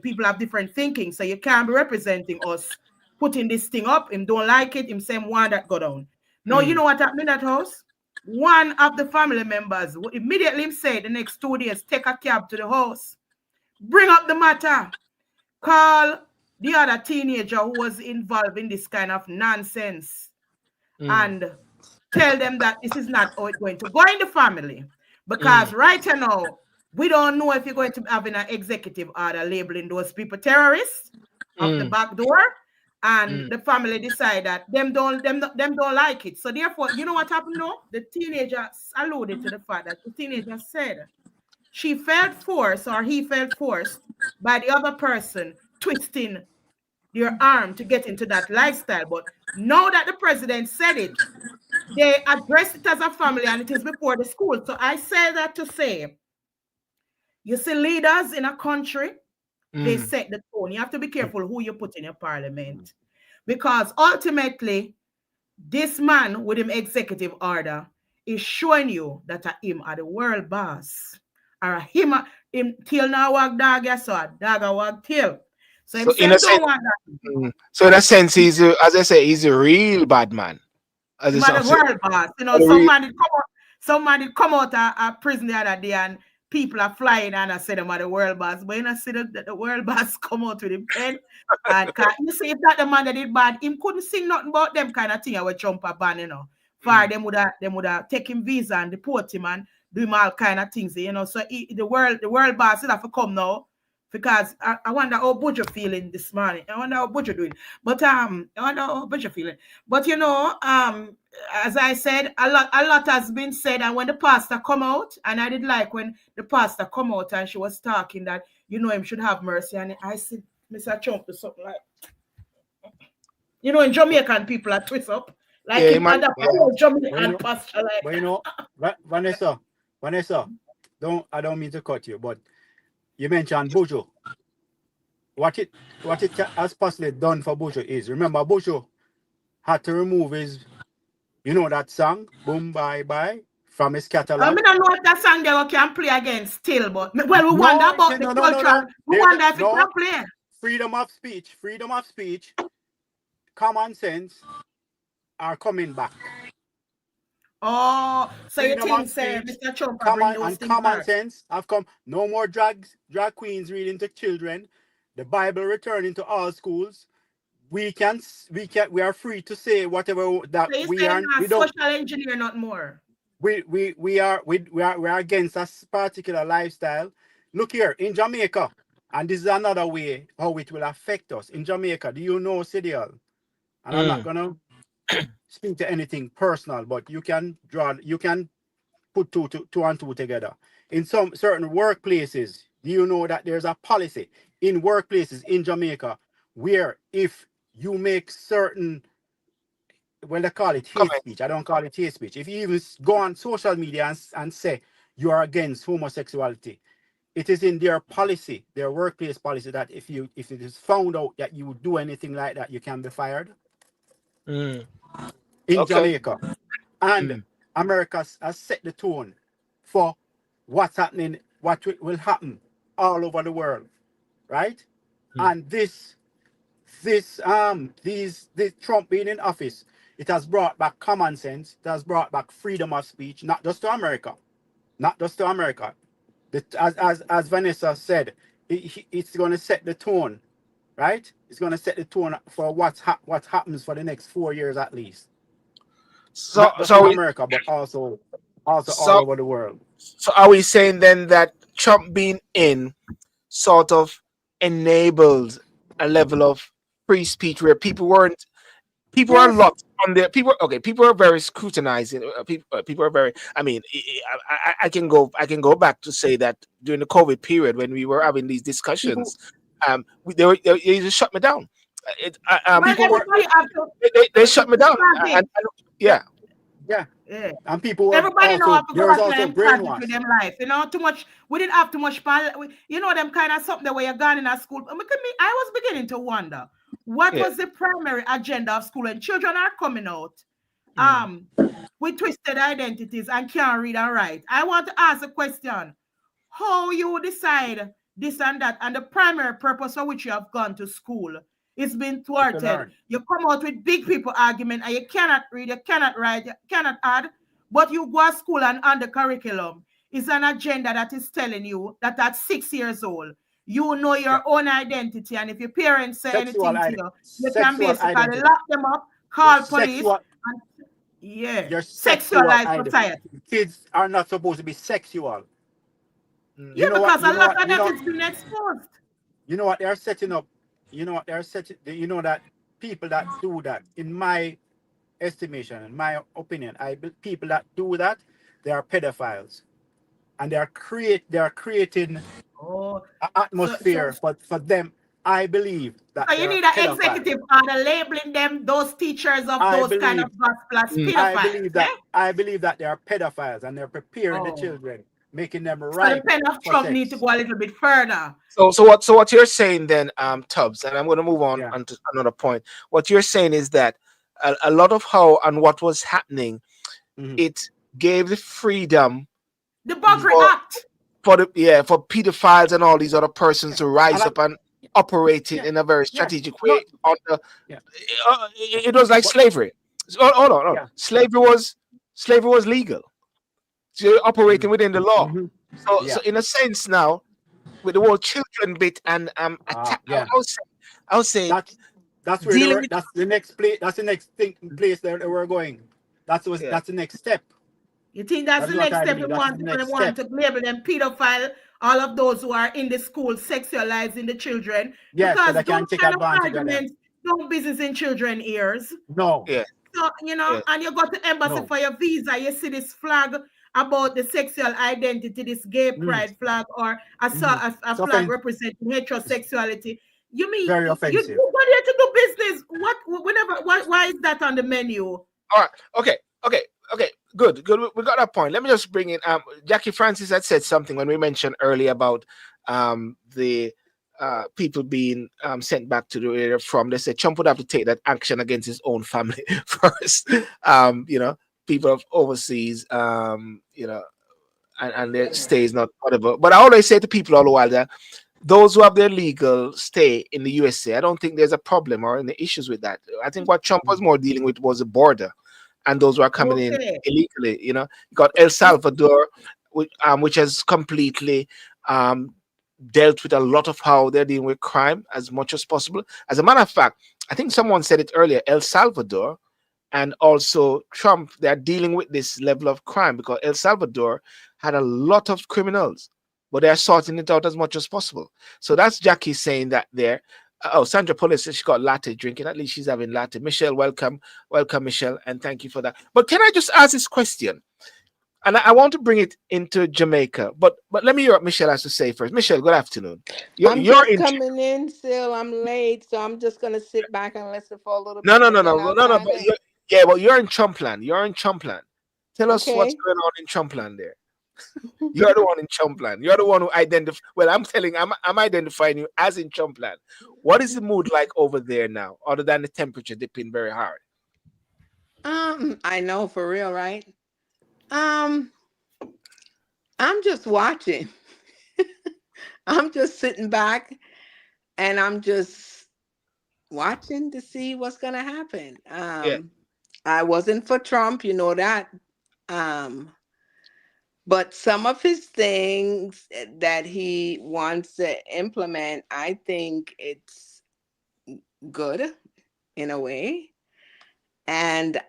People have different thinking. So you can't be representing us putting this thing up. Him don't like it. Him saying one that go down. No, you know what happened in that house? One of the family members immediately said the next 2 days, take a cab to the house, bring up the matter, call the other teenager who was involved in this kind of nonsense and tell them that this is not how it's going to go in the family. Because right now, we don't know if you're going to be having an executive order labeling those people terrorists of the back door. And the family decide that them don't like it. So therefore, you know what happened now? The teenager alluded to the fact that the teenager said she felt forced or he felt forced by the other person twisting their arm to get into that lifestyle. But now that the president said it, they address it as a family and it is before the school. So I say that to say, you see leaders in a country, they set the tone. You have to be careful who you put in your parliament. Because ultimately, this man with him executive order is showing you that him are the world boss. Or him till now walk dog, yes, so dog walk till. So him So in say a sense, don't want that. so in a sense, as I say, he's a real bad man. As Him I are the say, world boss. a real, Somebody come out of prison the other day and people are flying and I said them are the world boss. But you know, see the world boss come out with him pen. And you see, if that the man that did bad, him couldn't sing nothing about them kind of thing. I would Trump a ban, For them would have take him visa and deport him and do him all kind of things, So the world boss will have to come now. Because I wonder how Bujo feeling this morning. I wonder how Bujo doing. But I wonder how Bujo feeling. But as I said, a lot has been said. And when the pastor come out, and I did like when the pastor come out and she was talking that him should have mercy. And I said, Mr. Trump do something like, in Jamaican people are twist up. Like yeah, him man. and the Yeah. whole Jamaican pastor like. Vanessa, I don't mean to cut you, but you mentioned Bujo. What it has possibly done for Bujo is, remember Bujo had to remove his, that song, Boom Bye Bye, from his catalog. I don't know what that song they can play again still, but we wonder about the culture. We wonder if it can play. Freedom of speech, common sense are coming back. Oh, so you Freedom of think, say, speech, Mr. Trump bring those things common back? sense have come. No more drag queens reading to children. The Bible returning to all schools. we are free to say whatever that So you we saying are. We don't. social engineer, not more. We are against a particular lifestyle. Look here in Jamaica, and this is another way how it will affect us in Jamaica. Do you know Sidial? And I'm not Mm. gonna speak to anything personal, but you can put two and two together. In some certain workplaces, do you know that there's a policy in workplaces in Jamaica where if you make certain, well, they call it hate Comment. speech. I don't call it hate speech. If you even go on social media and say you are against homosexuality, it is in their policy, their workplace policy, that if it is found out that you do anything like that, you can be fired Mm. in Okay. Jamaica. And Mm. America has set the tone for what's happening, will happen all over the world, right? Mm. And this Trump being in office, it has brought back common sense. It has brought back freedom of speech, not just to America, not just to America. As Vanessa said, it's going to set the tone, right? It's going to set the tone for what happens for the next 4 years at least, So not just in so we America, but also all so over the world. so are we saying then that Trump being in sort of enabled a level of free speech where people are Yes. locked on their people are very scrutinizing people are very, I mean, I can go back to say that during the COVID period when we were having these People, discussions, they just shut me down. Well, People were, everybody have to. they shut me down, Francis, yeah. yeah, yeah. and people were Everybody know also, how to go there's back to also them project with brainwashed. them life. You know, too much. We didn't have too much. You know, them kind of something that where you're gone in a school. I was beginning to wonder what Yeah. was the primary agenda of school, and children are coming out Mm. um with twisted identities and can't read and write. I want to ask a question: how you decide this and that, and the primary purpose for which you have gone to school is being It's to thwarted. learn. You come out with big people argument and you cannot read, you cannot write, you cannot add, but you go to school and on the curriculum is an agenda that is telling you that at 6 years old, you know Yeah. your own identity. And if your parents say anything to you, you can Sexual basically identity. lock them up, Your call police, sexual and yeah, your sexual sexualize identity. society. Kids are not supposed to be sexual. Mm. You Yeah, know what? because You a know lot what? of that is being exposed. You know what they're setting up. You know what they're setting. You know that people that do that, in my estimation, in my opinion, people that do that, they are pedophiles, and they are creating Oh, an so so atmosphere for them. I believe that so they you are need an pedophiles. executive order labeling them those teachers of I those kind of believe gospel as Mm. pedophiles. Eh? I believe that they are pedophiles, and they're preparing the Oh, children, making them so the ripe pen of for Trump need to sex. go a little bit further. So what you're saying then, Tubbs, and I'm going to move on Yeah. onto another point. What you're saying is that a lot of how and what was happening, Mhm. it gave the freedom The Buggery for Act. for pedophiles and all these other persons Yeah. to And rise up and operate it yeah, in a very yeah. strategic No, way. On the, yeah. it was like But slavery. Hold on, hold on. yeah. Slavery was legal. So you're operating Mhm. within the law. Mhm. So Yeah. in a sense now, with the whole children bit and attack, Yeah. I was saying That's that's where they dealing were. with, That's the next place. That's the next thing place that they were going. yeah. That's the next step. You think that's That the is what next I step? believe. You That is want the people next to want step. to label them pedophile, all of those who are in the school sexualizing the children, Yes, so because they those can take kind of advantage of them. arguments don't business in children ears. No, Yeah, So, yeah. and you go to embassy no. for your visa, you see this flag about the sexual identity, this gay Mm, pride flag, or mhm. a It's flag offensive. representing It's heterosexuality. You mean very offensive. you go there to do business? Why is that on the menu? All right. Okay. Okay. Okay. Good. Good. We got that point. Let me just bring in. Jackie Francis had said something when we mentioned earlier about the people being sent back to the area from. They said Trump would have to take that action against his own family first. People of overseas. And their stay is not whatever. But I always say to people all the while that those who have their legal stay in the USA, I don't think there's a problem or any issues with that. I think what Trump was more dealing with was the border and those who are coming in Okay. illegally. You got El Salvador, which has completely dealt with a lot of how they're dealing with crime as much as possible. As a matter of fact, I think someone said it earlier, El Salvador and also Trump, they're dealing with this level of crime because El Salvador had a lot of criminals, but they're sorting it out as much as possible. So that's Jackie saying that there. Oh, Sandra Police says she got latte drinking. At least she's having latte. Michelle, welcome. Welcome, Michelle, and thank you for that. But can I just ask this question? And I want to bring it into Jamaica, but let me hear what Michelle has to say first. Michelle, good afternoon. I'm You're just in. coming in still. I'm late, so I'm just gonna sit back and listen for a little No, bit, no, no, and no, then no, I'll no, no. chime But in. yeah, well, you're in Chumpland. You're in Chumpland. Tell us what's Okay. going on in Chumpland there. You're the one in Chumpland. You're the one who identify. Well, I'm identifying you as in Chumpland. What is the mood like over there now, other than the temperature dipping very hard? I know for real, right? Um, I'm just watching. I'm just sitting back and I'm just watching to see what's gonna happen. Yeah. I wasn't for Trump, you know that. Um, but some of his things that he wants to implement, I think it's good in a way. And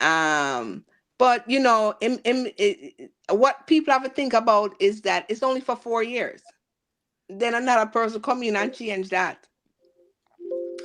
but you know, what people have to think about is that it's only for 4 years. Then another person come in and change that.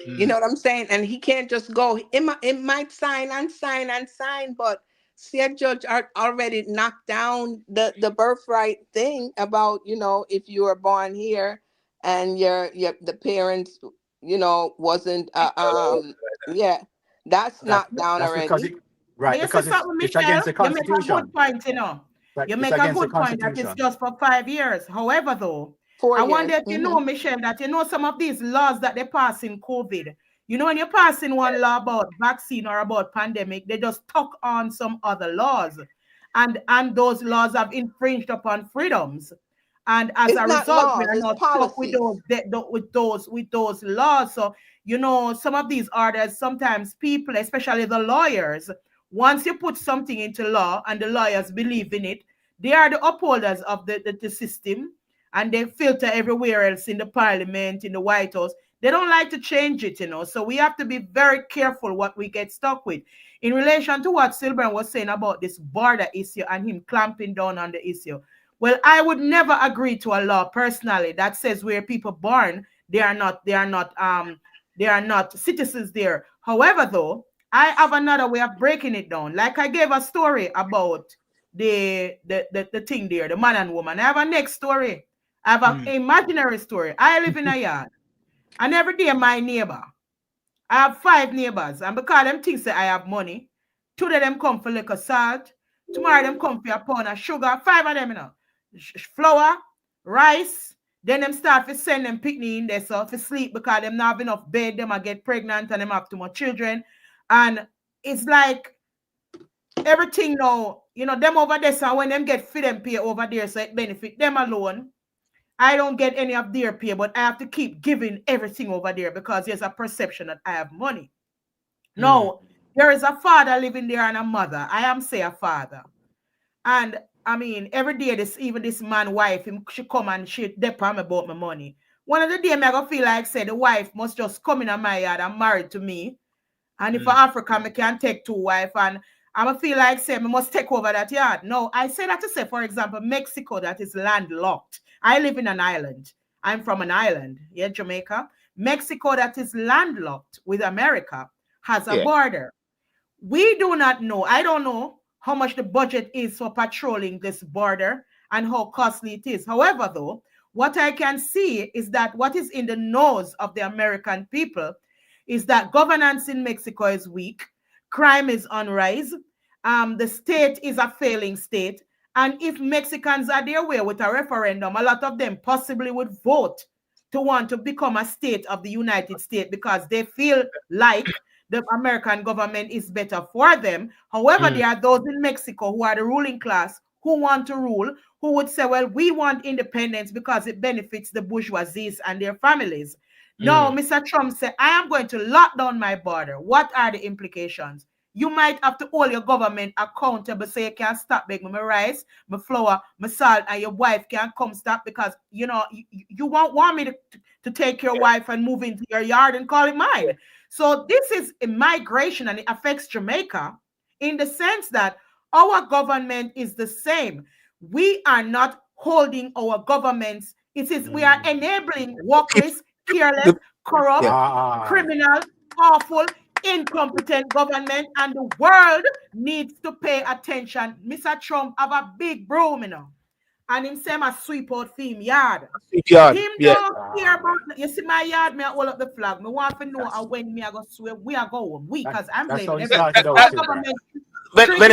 You know what I'm saying? And he can't just go. It might sign and sign and sign, but see, a judge already knocked down the birthright thing about, you know, if you were born here and your the parents, you know, wasn't yeah, that's That knocked down that's because already. it right, But you see because something, it's against Michelle? the You make a good Constitution. point, you know. Right, You it's make a against the good point that it's Constitution. just for 5 years. However, though, four I wonder years. if you know, Michelle, that you know some of these laws that they pass in COVID. You know, when you're passing one law about vaccine or about pandemic, they just tuck on some other laws. And those laws have infringed upon freedoms. And as It's a not result, we laws, are it's not stuck with policies. those laws. So, you know, some of these orders, sometimes people, especially the lawyers, once you put something into law and the lawyers believe in it, they are the upholders of the system, and they filter everywhere else in the parliament, in the White House. They don't like to change it, you know. So we have to be very careful what we get stuck with. In relation to what Silburn was saying about this border issue and him clamping down on the issue, well, I would never agree to a law personally that says where people born, they are not citizens there. However, though, I have another way of breaking it down. Like I gave a story about the thing there, the man and woman. I have a next story. I have an imaginary story. I live in a yard, and every day my neighbor, I have 5 neighbors, and because them thinks that I have money, 2 of them come for liquor salt, tomorrow them come for a pound of sugar, 5 of them, you know, flour, rice. Then them start to send them picnic in there so to sleep because them not have enough bed, them a get pregnant and them have too much children. And it's like everything now, you know, them over there, so when them get fit and pay over there, so it benefit them alone. I don't get any of their pay, but I have to keep giving everything over there because there's a perception that I have money. No, there is a father living there and a mother. I am say a father. And I mean, every day this man wife, she come and she depend about my money. One of the day I go feel like say the wife must just come in on my yard and married to me. And if for Africa, I can take 2 wives and I'm feel like say I must take over that yard. No, I say that to say, for example, Mexico that is landlocked. I live in an island. I'm from an island, yeah, Jamaica. Mexico that is landlocked with America has a Yeah. border. We do not know. I don't know how much the budget is for patrolling this border and how costly it is. However, though, what I can see is that what is in the nose of the American people is that governance in Mexico is weak, crime is on rise, the state is a failing state, and if Mexicans are their way with a referendum, a lot of them possibly would vote to want to become a state of the United States because they feel like the American government is better for them. However, there are those in Mexico who are the ruling class who want to rule, who would say, well, we want independence because it benefits the bourgeoisies and their families. No, Mr. Trump said, I am going to lock down my border. What are the implications? you might have to hold your government accountable so you can stop making my rice, my flour, my salt, and your wife can come stop because, you know, you won't want me to take your wife and move into your yard and call it mine. So this is a migration and it affects Jamaica in the sense that our government is the same. We are not holding our governments. We are enabling workless, careless, corrupt, criminal, awful, incompetent government, and the world needs to pay attention. Mr. Trump have a big broom, you know, and him say a sweep out theme yard. Him don't care about, you see my yard, me I hold up the flag. Me want to know when me I go sweep, we are going. We, because I'm blaming everybody. Vanessa, When we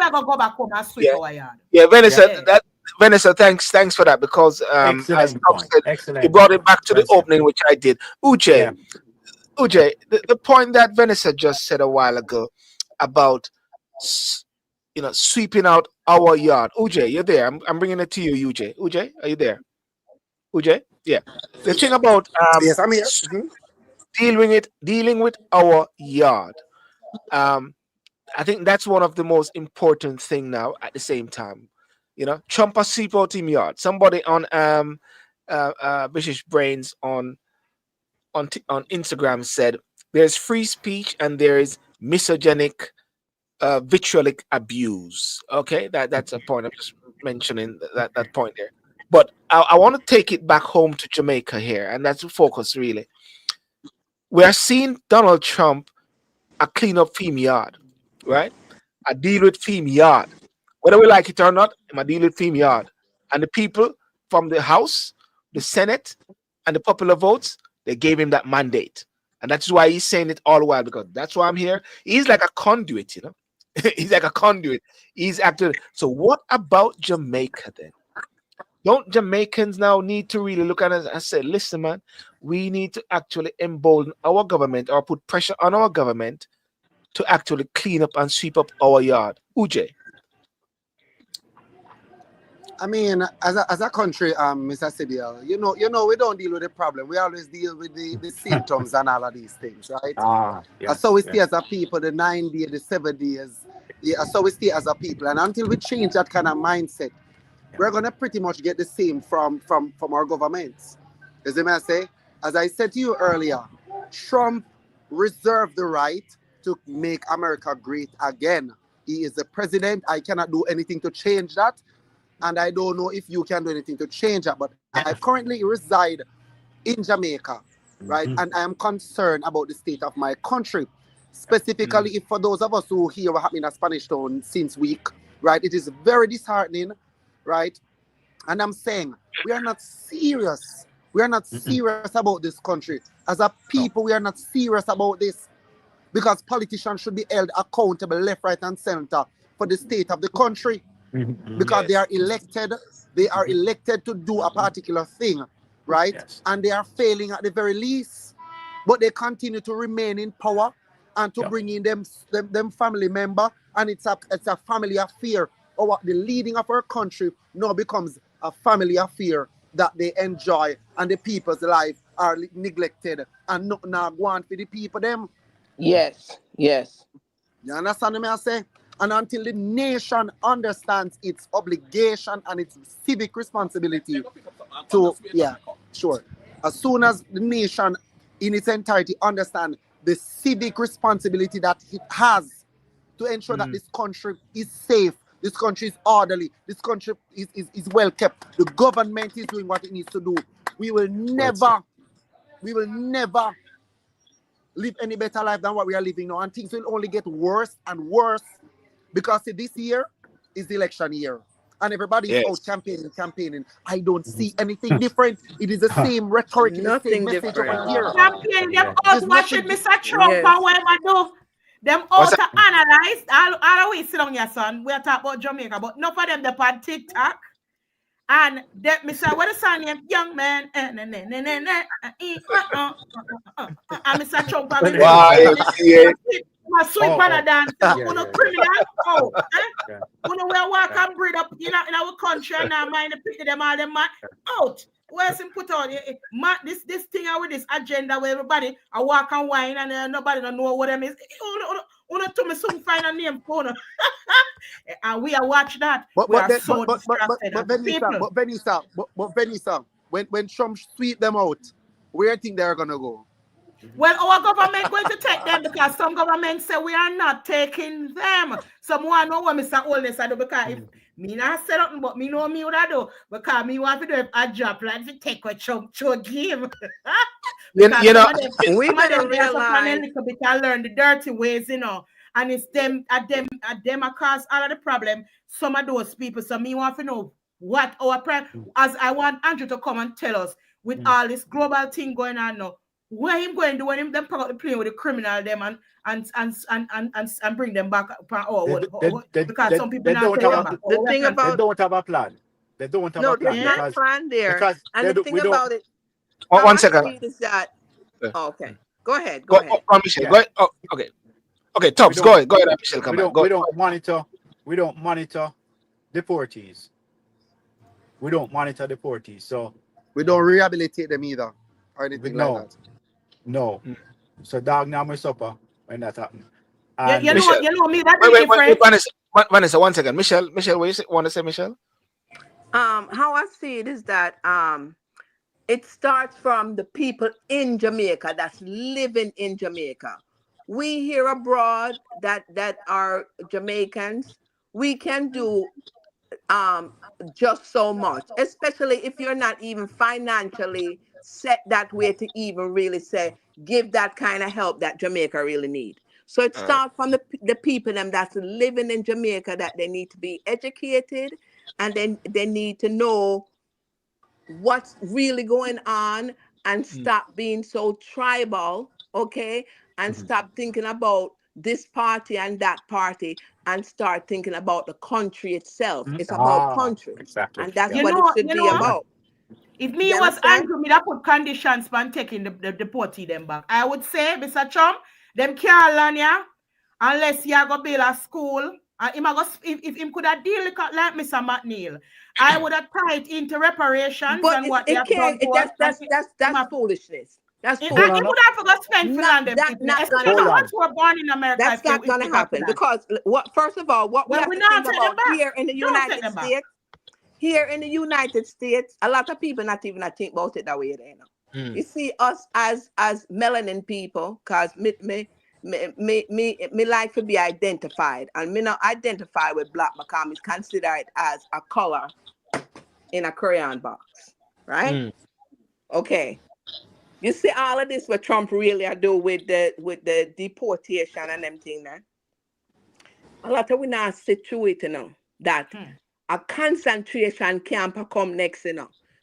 are going to go back home and sweep our yard. Yeah, Vanessa, thanks for that, because as Tom said, you brought it back to the opening, which I did. Uche, the point that Vanessa just said a while ago about sweeping out our yard. Uche, you're there. I'm bringing it to you, Uche. Uche, are you there? Uche, yeah. The thing about yes, I'm here. dealing with our yard. I think that's one of the most important thing now. At the same time, Trump has sweep out him yard. Somebody on British Brains on Instagram said there's free speech and there is misogynic, vitriolic abuse. Okay, that's a point. I'm just mentioning that point there. But I want to take it back home to Jamaica here, and that's the focus really. We are seeing Donald Trump a clean up theme yard, right? I deal with theme yard. Whether we like it or not, I deal with theme yard. And the people from the House, the Senate, and the popular votes, they gave him that mandate. And that's why he's saying it all the while, because that's why I'm here. He's like a conduit, He's like a conduit. He's acting. So what about Jamaica then? Don't Jamaicans now need to really look at us and say, listen, man, we need to actually embolden our government or put pressure on our government to actually clean up and sweep up our yard? Uche. I mean, as a country, Mr. Sidiel, we don't deal with the problem. We always deal with the symptoms and all of these things, right? So we stay as a people, the 9 days, the 7 days. Yeah, so we stay as a people. And until we change that kind of mindset, we're going to pretty much get the same from our governments. As I say, as I said to you earlier, Trump reserved the right to make America great again. He is the president. I cannot do anything to change that. And I don't know if you can do anything to change that. But I currently reside in Jamaica, right? And I am concerned about the state of my country. Specifically, if for those of us who hear what happened in Spanish Town since week, right? It is very disheartening, right? And I'm saying, we are not serious. We are not serious about this country. As a people, we are not serious about this. Because politicians should be held accountable left, right, and center for the state of the country. Because they are elected to do a particular thing, right? And they are failing at the very least. But they continue to remain in power and to bring in them family member, and it's a family affair. Or the leading of our country now becomes a family affair that they enjoy, and the people's life are neglected and not now going for the people them. Yes. You understand what I say? And until the nation understands its obligation and its civic responsibility to, as soon as the nation in its entirety understand the civic responsibility that it has to ensure that this country is safe, this country is orderly, this country is well kept, the government is doing what it needs to do, we will never live any better life than what we are living now, and things will only get worse and worse, because this year is the election year and everybody is out campaigning. I don't see anything different. It is the same rhetoric, the same message over here. Campaigning, them out watching Mr. Trump and whatever do. Them out to analyze. I'll always sit on your son. We're talking about Jamaica, but enough of them they're on TikTok. And Mr. What is his name? Young man. And Mr. Trump. Sweet banana dance. Criminal. We walk and breed up in our country and now mind the pity them all them man out. where's him put on this thing out with this agenda where everybody I walk and wine and nobody don't know what them is. Una to me soon find a name for no. And we are watch that. We are so distracted. Venisa, when Trump sweep them out, where do you think they're gonna go? Well, our government going to take them because some governments say we are not taking them. Someone know what Mr. Oldness I do because if me not say nothing, but me know me what I do because me want to do a job like to take what Trump should give. we better realize a little bit and learn the dirty ways, you know. And it's them cause all of the problem. Some of those people. So me want to know what our as I want Andrew to come and tell us with all this global thing going on now. Where him going to do when him them pack up the plane with the criminal them and bring them back because some people not the thing about they don't have a plan. They don't have a plan. No, there's not a plan there. And the thing about it, 1 second. Is that, okay. Go ahead. Michelle. Go ahead. Okay, Tubbs, go ahead, Michelle. Come on. We don't monitor deportees. We don't monitor deportees. So we don't rehabilitate them either. Or anything like that. No. So dog now my supper when that happened. You know me, that's wait, Vanessa, 1 second. Michelle, what you want to say, Michelle? How I see it is that it starts from the people in Jamaica that's living in Jamaica. We here abroad that are Jamaicans, we can do just so much, especially if you're not even financially set that way to even really say give that kind of help that Jamaica really need. So it starts from the people them that's living in Jamaica that they need to be educated and then they need to know what's really going on and stop being so tribal, okay, and stop thinking about this party and that party and start thinking about the country itself. It's about country. Exactly. And that's what it should be about. If me was Andrew, me that put conditions for taking the deportee them back. I would say, Mr. Trump, them can't learn ya unless you go build a school. And if him could have deal like Mr. McNeil, I would have tied into reparations and what they have done. That's foolishness. That's he would have to go spend for them people. Especially the ones who are born in America. That's not going to happen because first of all, what we have to think about here in the United States. Here in the United States, a lot of people not even think about it that way. You see us as melanin people, cause me like to be identified, and me not identify with black because it's considered as a color in a crayon box, right? Okay. You see all of this what Trump really do with the deportation and them thing there. A lot of we not situated now that. A concentration camp come next,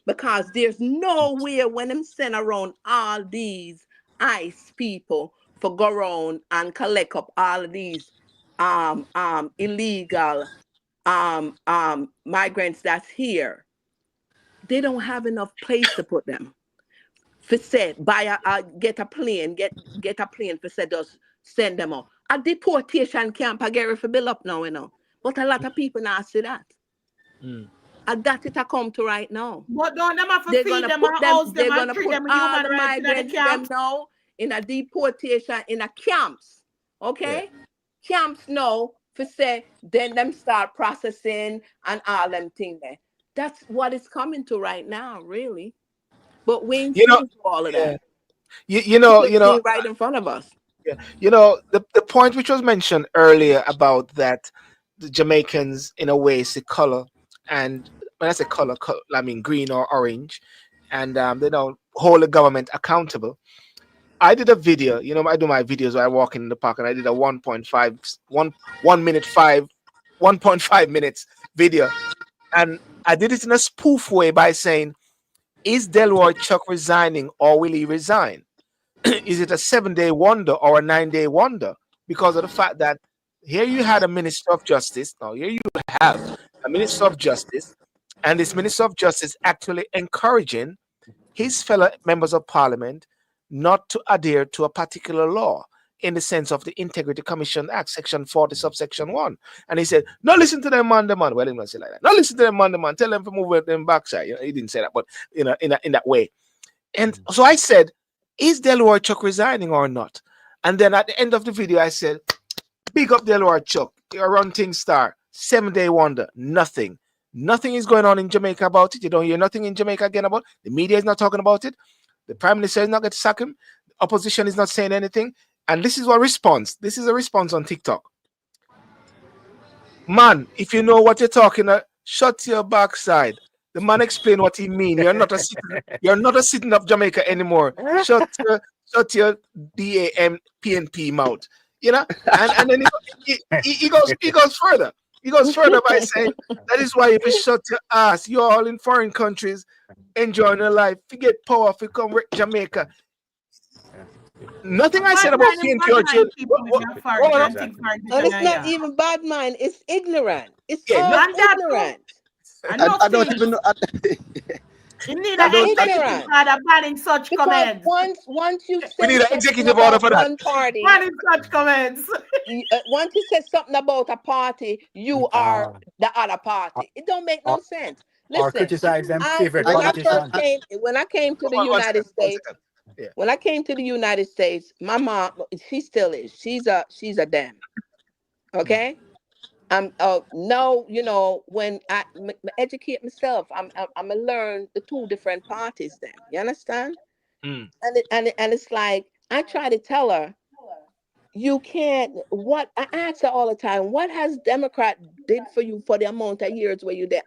because there's nowhere when them send around all these ICE people for go around and collect up all of these illegal migrants that's here. They don't have enough place to put them. For say, get a plane for say just send them out. A deportation camp I get for build up now, but a lot of people not see that. And that it come to right now. But don't them have to feed them and house them and treat them human rights in the camps now in a deportation in a camps. Okay? Camps now for say then them start processing and all them things there. That's what it's coming to right now, really. But we ain't seeing all of that. You know, right in front of us. Yeah. The point which was mentioned earlier about that the Jamaicans in a way see color. And when I say color, I mean green or orange, and they don't hold the government accountable. I did a video, I do my videos where I walk in the park, and I did a 1.5 minutes video, and I did it in a spoof way by saying, "Is Delroy Chuck resigning, or will he resign? Is it a 7-day wonder or a 9-day wonder?" Because of the fact that here you had a Minister of Justice, now here you have a Minister of Justice, and this Minister of Justice actually encouraging his fellow members of Parliament not to adhere to a particular law. in the sense of the Integrity Commission Act, Section 40, subsection 1. And he said, no, listen to them, man, the man. Well, he didn't say like that. No, listen to them, man, the man. Tell them to move with them backside. You know, he didn't say that, but in that way. And so I said, is Delroy Chuck resigning or not? And then at the end of the video, I said, big up Delroy Chuck. You're a running star. 7-day wonder. Nothing. Nothing is going on in Jamaica about it. You don't hear nothing in Jamaica again about it. The media is not talking about it. The Prime Minister is not going to sack him. The opposition is not saying anything. And this is what response. This is a response on TikTok. Man, if you know what you're talking about, shut your backside. The man explained what he mean. You're not a citizen of Jamaica anymore. Shut your DAM PNP mouth. You know, and then he goes further. He goes further by saying that is why if you shut your ass, you're all in foreign countries enjoying your life. Forget power if you come with Jamaica. Nothing I said about PNP or and it's not even bad mind, it's ignorant. It's ignorant. I don't even know. You need an executive order banning such comments. Once you we need an executive order for that. One party, banning such comments. Once you say something about a party, you are the other party. It don't make no sense. Listen, or criticize them favorite politicians. When I came to the United States, when I came to the United States, my mom, she still is. She's a Dem. Okay. No, you know, when I educate myself, I'm gonna learn the two different parties. Then you understand? And it's like I try to tell her, you can't. What I ask her all the time, what has Democrat did for you for the amount of years where you there?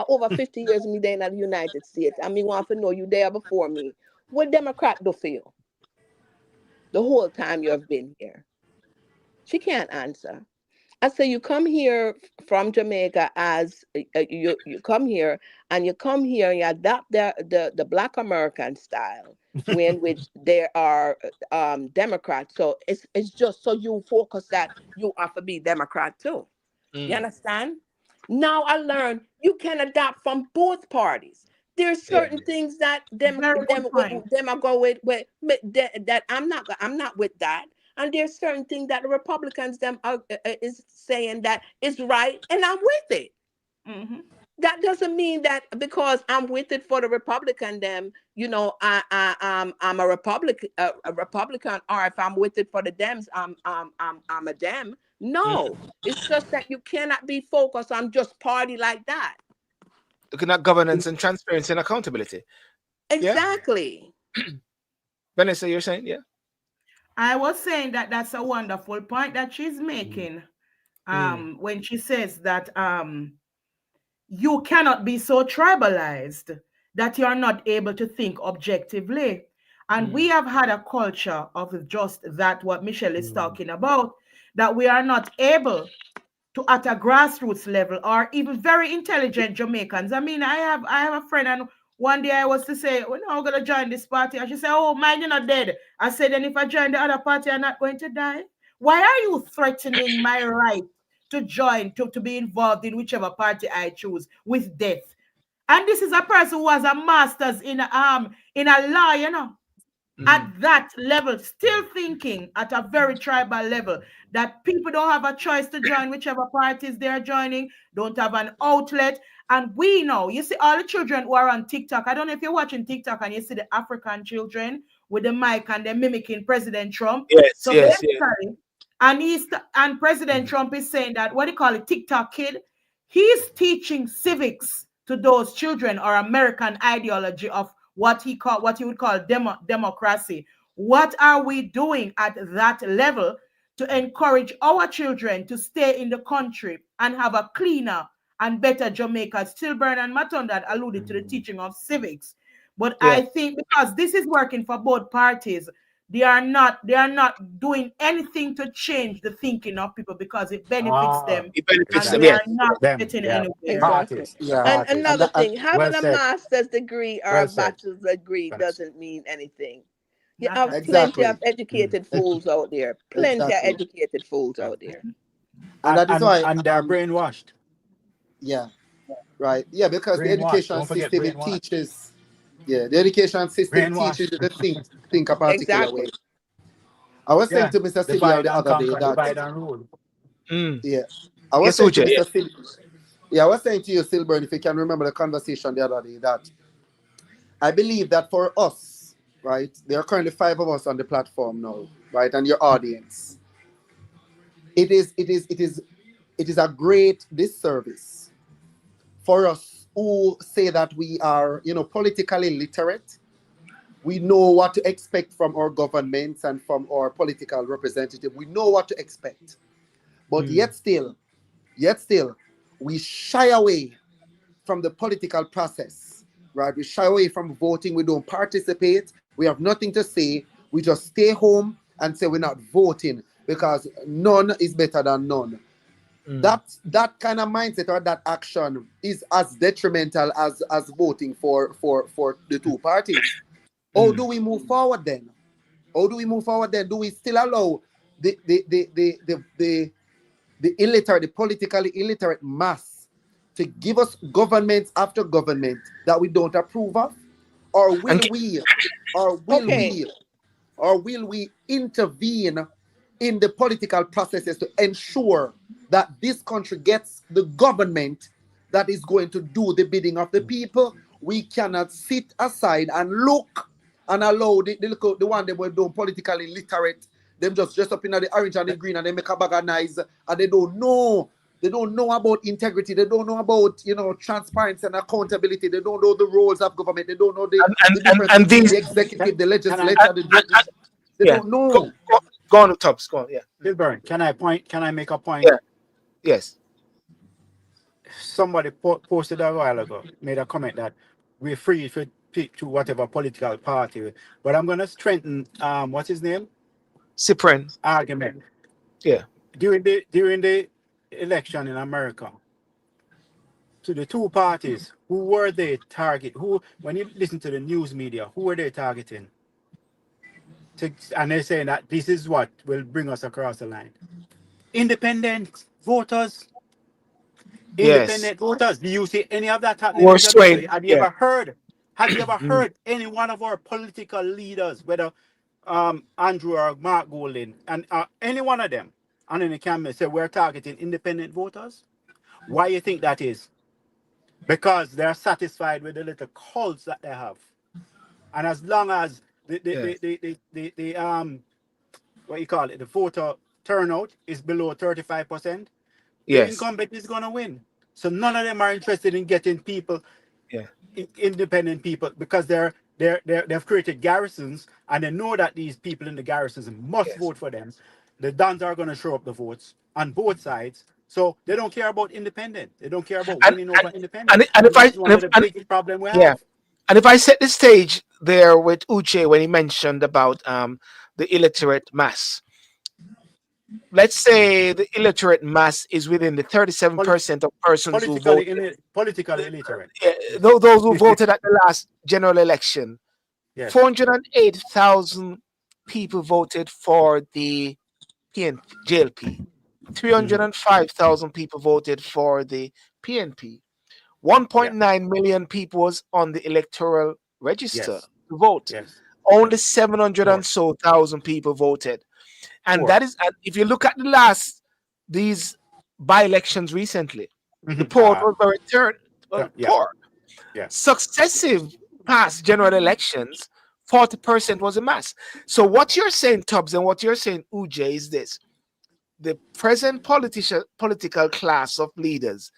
Over 50 years me there in the United States. I mean, want to know you there before me. What Democrat do for you? The whole time you have been here. She can't answer. I say you come here from Jamaica as you come here and you adopt the Black American style, in which there are Democrats. So it's just so you focus that you have to be Democrat too. You understand? Now I learned you can adopt from both parties. There's certain things that them are go with that I'm not with that. And there's certain things that the Republicans is saying that is right, and I'm with it. That doesn't mean that because I'm with it for the Republican, you know, I'm a Republican, or if I'm with it for the Dems, I'm a Dem. No, it's just that you cannot be focused on just party like that. Looking at governance and transparency and accountability. Exactly. Yeah. Vanessa, you're saying, yeah? I was saying that that's a wonderful point that she's making when she says that you cannot be so tribalized that you're not able to think objectively. And we have had a culture of just that, what Michelle is talking about, that we are not able to, at a grassroots level, or even very intelligent Jamaicans. I mean, I have a friend, and one day I was to say, well, no, I'm going to join this party. And she said, oh, mine, you're not dead. I said, and if I join the other party, I'm not going to die. Why are you threatening my right to join, to be involved in whichever party I choose with death? And this is a person who has a master's in a law, you know, at that level, still thinking at a very tribal level that people don't have a choice to join whichever parties they're joining, don't have an outlet. And we know, you see all the children who are on TikTok. I don't know if you're watching TikTok and you see the African children with the mic and they're mimicking President Trump. And President Trump is saying that, what do you call it, TikTok kid? He's teaching civics to those children, or American ideology of what he would call democracy. What are we doing at that level to encourage our children to stay in the country and have a cleaner and better Jamaica? Stilburn and Matunda alluded to the teaching of civics. But I think because this is working for both parties, they are not doing anything to change the thinking of people because it benefits them. It benefits them. They are not getting anywhere. Exactly. And another thing, having a master's degree or a bachelor's degree doesn't mean anything. You have plenty of educated fools out there. Plenty of educated fools out there. And that is why. And they're brainwashed. Yeah. Right. Yeah, because the education system teaches. Yeah, the education system teaches you to think a particular way. I was saying Yeah. to Mr. Sylvia Divide the and other day conquer, that, divide and rule. Mm. yeah, I was Yes, saying to OJ. Yeah. Mr. Sil, yeah, I was saying to you, Silburn, if you can remember the conversation the other day, that I believe that for us, right, there are currently 5 of us on the platform now, right, and your audience. It is a great disservice for us who say that we are, politically literate. We know what to expect from our governments and from our political representative. We know what to expect. But yet still, we shy away from the political process, right? We shy away from voting. We don't participate. We have nothing to say. We just stay home and say we're not voting because none is better than none. Mm. That kind of mindset or that action is as detrimental as voting for the two parties. How Mm. do we move forward then? How do we move forward then? Do we still allow the illiterate, the politically illiterate mass to give us government after government that we don't approve of? Or And will we, or will Okay. we, or will we intervene in the political processes to ensure that this country gets the government that is going to do the bidding of the people? We cannot sit aside and look and allow the one that were doing politically literate, them just dress up in the orange and the green and they make a bag of nice and they don't know. They don't know about integrity. They don't know about transparency and accountability. They don't know the roles of government. They don't know the difference and between these the executive, the Can I, and, legislature, the and judicial. They yeah. don't Go, know. go, go on the tops. Go on. Yeah. Silburn, can I make a point? Yeah. Yes. Somebody posted a while ago, made a comment that we're free to pick to whatever political party. But I'm gonna strengthen what's his name? Cyprian. Argument. Yeah. During the election in America, to the two parties, who were they target? Who, when you listen to the news media, who were they targeting? And they're saying that this is what will bring us across the line. Independent voters. Yes. Independent voters. Do you see any of that happening We're in Jamaica? swaying. Have you Yeah. ever heard? Have you ever Mm. heard any one of our political leaders, whether Andrew or Mark Golding, and any one of them, on any camera say we're targeting independent voters? Why you think that is? Because they're satisfied with the little cults that they have, and as long as Yeah. the what you call it, the voter turnout is below 35%, the Yes. incumbent is going to win. So none of them are interested in getting people, Yeah. independent people, because they've created garrisons and they know that these people in the garrisons must Yes. vote for them. The Dons are going to show up the votes on both sides. So they don't care about independent. They don't care about And winning and over independent. and And if I that's one of the biggest problem we yeah, have. and if I set the stage there with Uche when he mentioned about the illiterate mass, let's say the illiterate mass is within the Polit- 37% of persons who politically, voted. politically illiterate. Those who voted at the last general election, Yes. 408,000 people voted for the PNP, JLP. Mhm. 305,000 people voted for the PNP. Yeah. 1.9 million people was on the electoral register Yes. to vote. Yes. Only Yes. 700 and Poor. so thousand people voted. And Poor. that is, and if you look at the last, these by elections recently, the Mhm. poll was very Yeah. poor. Yeah. Successive past general elections, 40% was a mass. So what you're saying, Tubbs, and what you're saying, Uj, is this: the present political class of leaders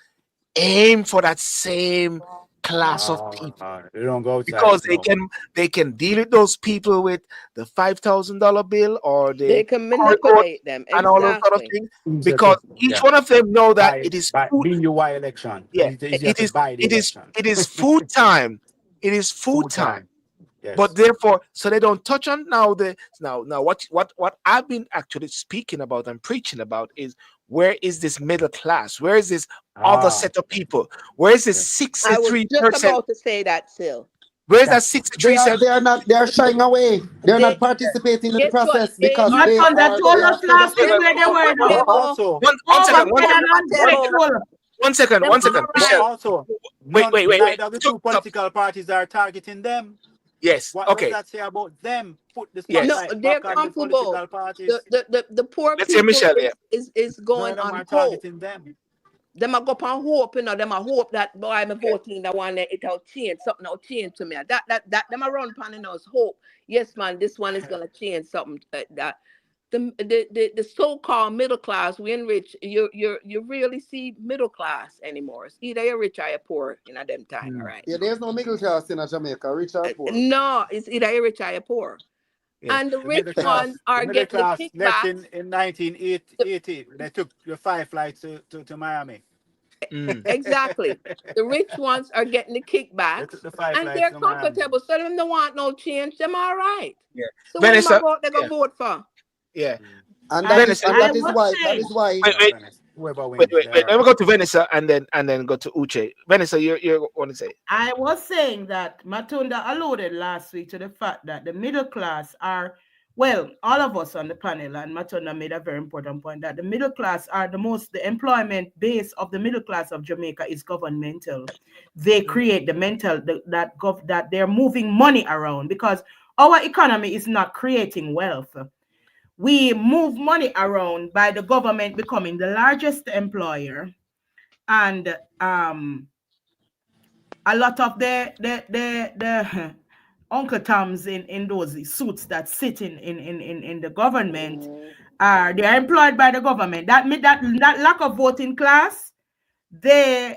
aim for that same class of people They don't go outside. because No. they can deal with those people with the $5,000 bill or They the can QR code manipulate them. and all those sort of Exactly. things, Easier because to, each yeah. one of them know that Buy, it is buy, food. BUY election. Yeah, It's easier to buy the election. it is food time. It is food Full time. time. Yes. But therefore, so they don't touch on now what I've been actually speaking about and preaching about is, where is this middle class? Where is this other Ah. set of people? Where is this Yeah. I was just 63%? about to say that, Sil. Where is that That, 63 cent? They are shying away. They're not They participating in the guess what? process They because are they Nathan, they are told they us are fed up last week with them where they come were from now. but whatever. also, One second, Them one Overfed come second, and from whatever. ungrateful. Them one come second, from Michelle. also, Wait. neither of the two Stop. political parties are targeting them. Yes. What does Okay. that say about them? Put the No, Yes. spotlight they're back on the talking about political parties. the poor Let's hear people Michelle. Yeah. is None going of them on are hope. targeting them. Them a go on hope, them a hope that boy I'm voting the one that it'll change, something will change to me. That them a run pan in us hope. Yes, man, this one is gonna change something. That the so-called middle class, we enrich, you really see middle class anymore. It's either you're rich or you're poor in a them time, all Hmm. right. Yeah, there's no middle class in Jamaica, rich or poor. No, it's either you're rich or you're poor. Yeah. And the rich ones The are middle getting the class left kickbacks. in 1980. They took the 5 flights to Miami. Mm. Exactly. The rich ones are getting the They took kickbacks the five and flights they're to Miami. comfortable. So them don't want no change. Them all right. Yeah. So what am I Vanessa. vote? They Yeah. gonna vote for? Yeah. Mm. And that is Vanessa. and I that is was why saying, Wait. Yeah, Wait. Venice. Whoever Wait. wins, Wait. they Wait. are Let me right. go to Vanessa and then go to Uche. Vanessa, you want to say? I was saying that Matunda alluded last week to the fact that the middle class are, well, all of us on the panel, and Matunda made a very important point that the middle class are the employment base of the middle class of Jamaica is governmental. They create the mental, that they're moving money around because our economy is not creating wealth. We move money around by the government becoming the largest employer, and a lot of the Uncle Toms in those suits that sit in the government they're employed by the government. That lack of voting class, they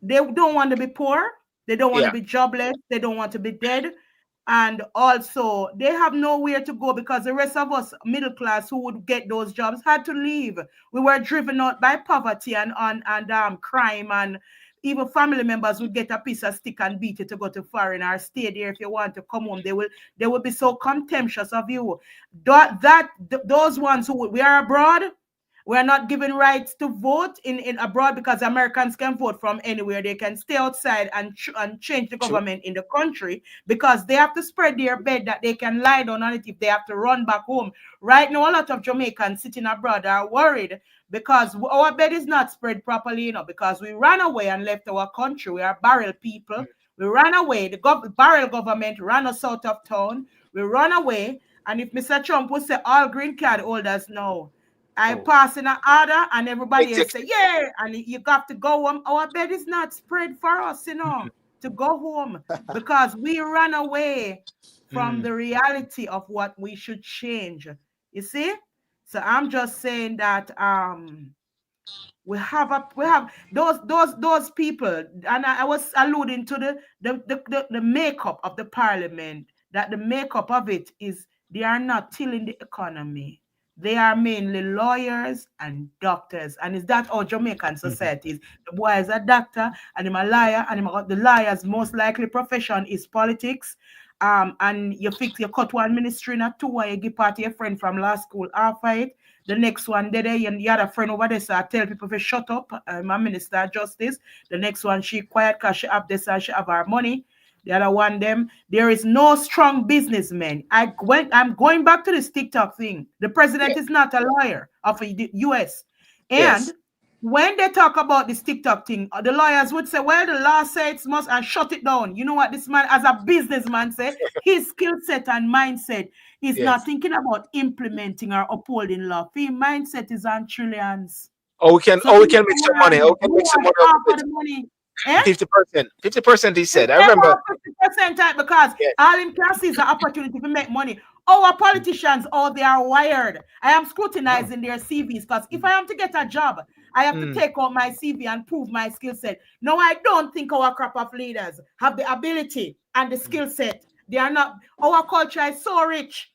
they don't want to be poor, they don't want to Yeah. be jobless, they don't want to be dead. And also they have nowhere to go because the rest of us middle class who would get those jobs had to leave. We were driven out by poverty and crime, and even family members would get a piece of stick and beat you to go to foreign or stay there. If you want to come home, they will be so contemptuous of you. Those ones we are abroad, we're not given rights to vote in abroad because Americans can vote from anywhere. They can stay outside and change the True. government in the country because they have to spread their bed that they can lie down on it if they have to run back home. Right now, a lot of Jamaicans sitting abroad are worried because our bed is not spread properly, because we ran away and left our country. We are barrel people. We ran away. The barrel government ran us out of town. We run away. And if Mr. Trump would say all green card holders now, I Oh. pass in an order and everybody else say, Exactly. yeah, and you got to go home. Our bed is not spread for us, to go home because we ran away from Mm. the reality of what we should change. You see? So I'm just saying that we have those people, and I was alluding to the makeup of the parliament, that the makeup of it is they are not tilling the economy. They are mainly lawyers and doctors, and is that how Jamaican society is? The boy is a doctor, and him a liar, and the liar's most likely profession is politics. And you cut one ministry in a two, and you give part to your friend from last school after it. The next one, you had a friend over there, so I tell people to shut up. My minister of justice. The next one, she quiet because she have this and she have her money. The other one, there is no strong businessman. I'm going back to this TikTok thing. The Yeah. president is not a lawyer of the US. Yes. And when they talk about this TikTok thing, the lawyers would say, well, the law says it must, and shut it down. You know what this man, as a businessman, say? His skill set and mindset is not Yes. thinking about implementing or upholding law. His mindset is on trillions. Or we can So or we he can make some money. Or we can who make some wants money out half of of it. the money. Eh? 50%. 50%, he It's said. I never remember. 50% type because Yeah. all in class is an opportunity to make money. Our politicians, oh, they are wired. I am scrutinizing their CVs because if I am to get a job, I have to Mm. take out my CV and prove my skill set. No, I don't think our crop of leaders have the ability and the skill set. They are not. Our culture is so rich.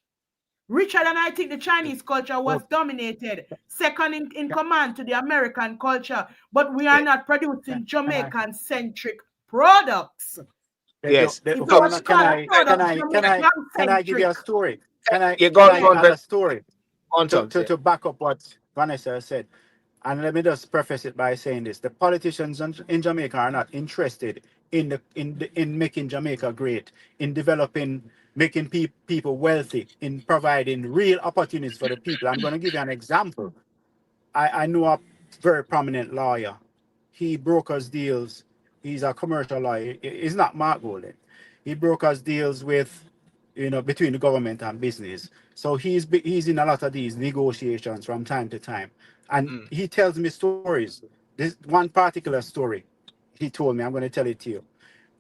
Richer than I think the Chinese culture was Well, dominated, second in command to the American culture, but we are Yeah. not producing can I? Jamaican centric products. Yes. If you So, want to Can call a I? product Jamaican Can I give you centric, a story? Can I? yeah, Can I go yeah. on, add Ben. a story On Tom. Yeah. to back up what Vanessa said? And let me just preface it by saying this: the politicians in Jamaica are not interested in making Jamaica great, in developing, making people wealthy, in providing real opportunities for the people. I'm going to give you an example. I know a very prominent lawyer. He brokers deals. He's a commercial lawyer. He's not Mark Golden. he brokers deals with, between the government and business. So he's in a lot of these negotiations from time to time, and Mm. he tells me stories. This one particular story, he told me. I'm going to tell it to you,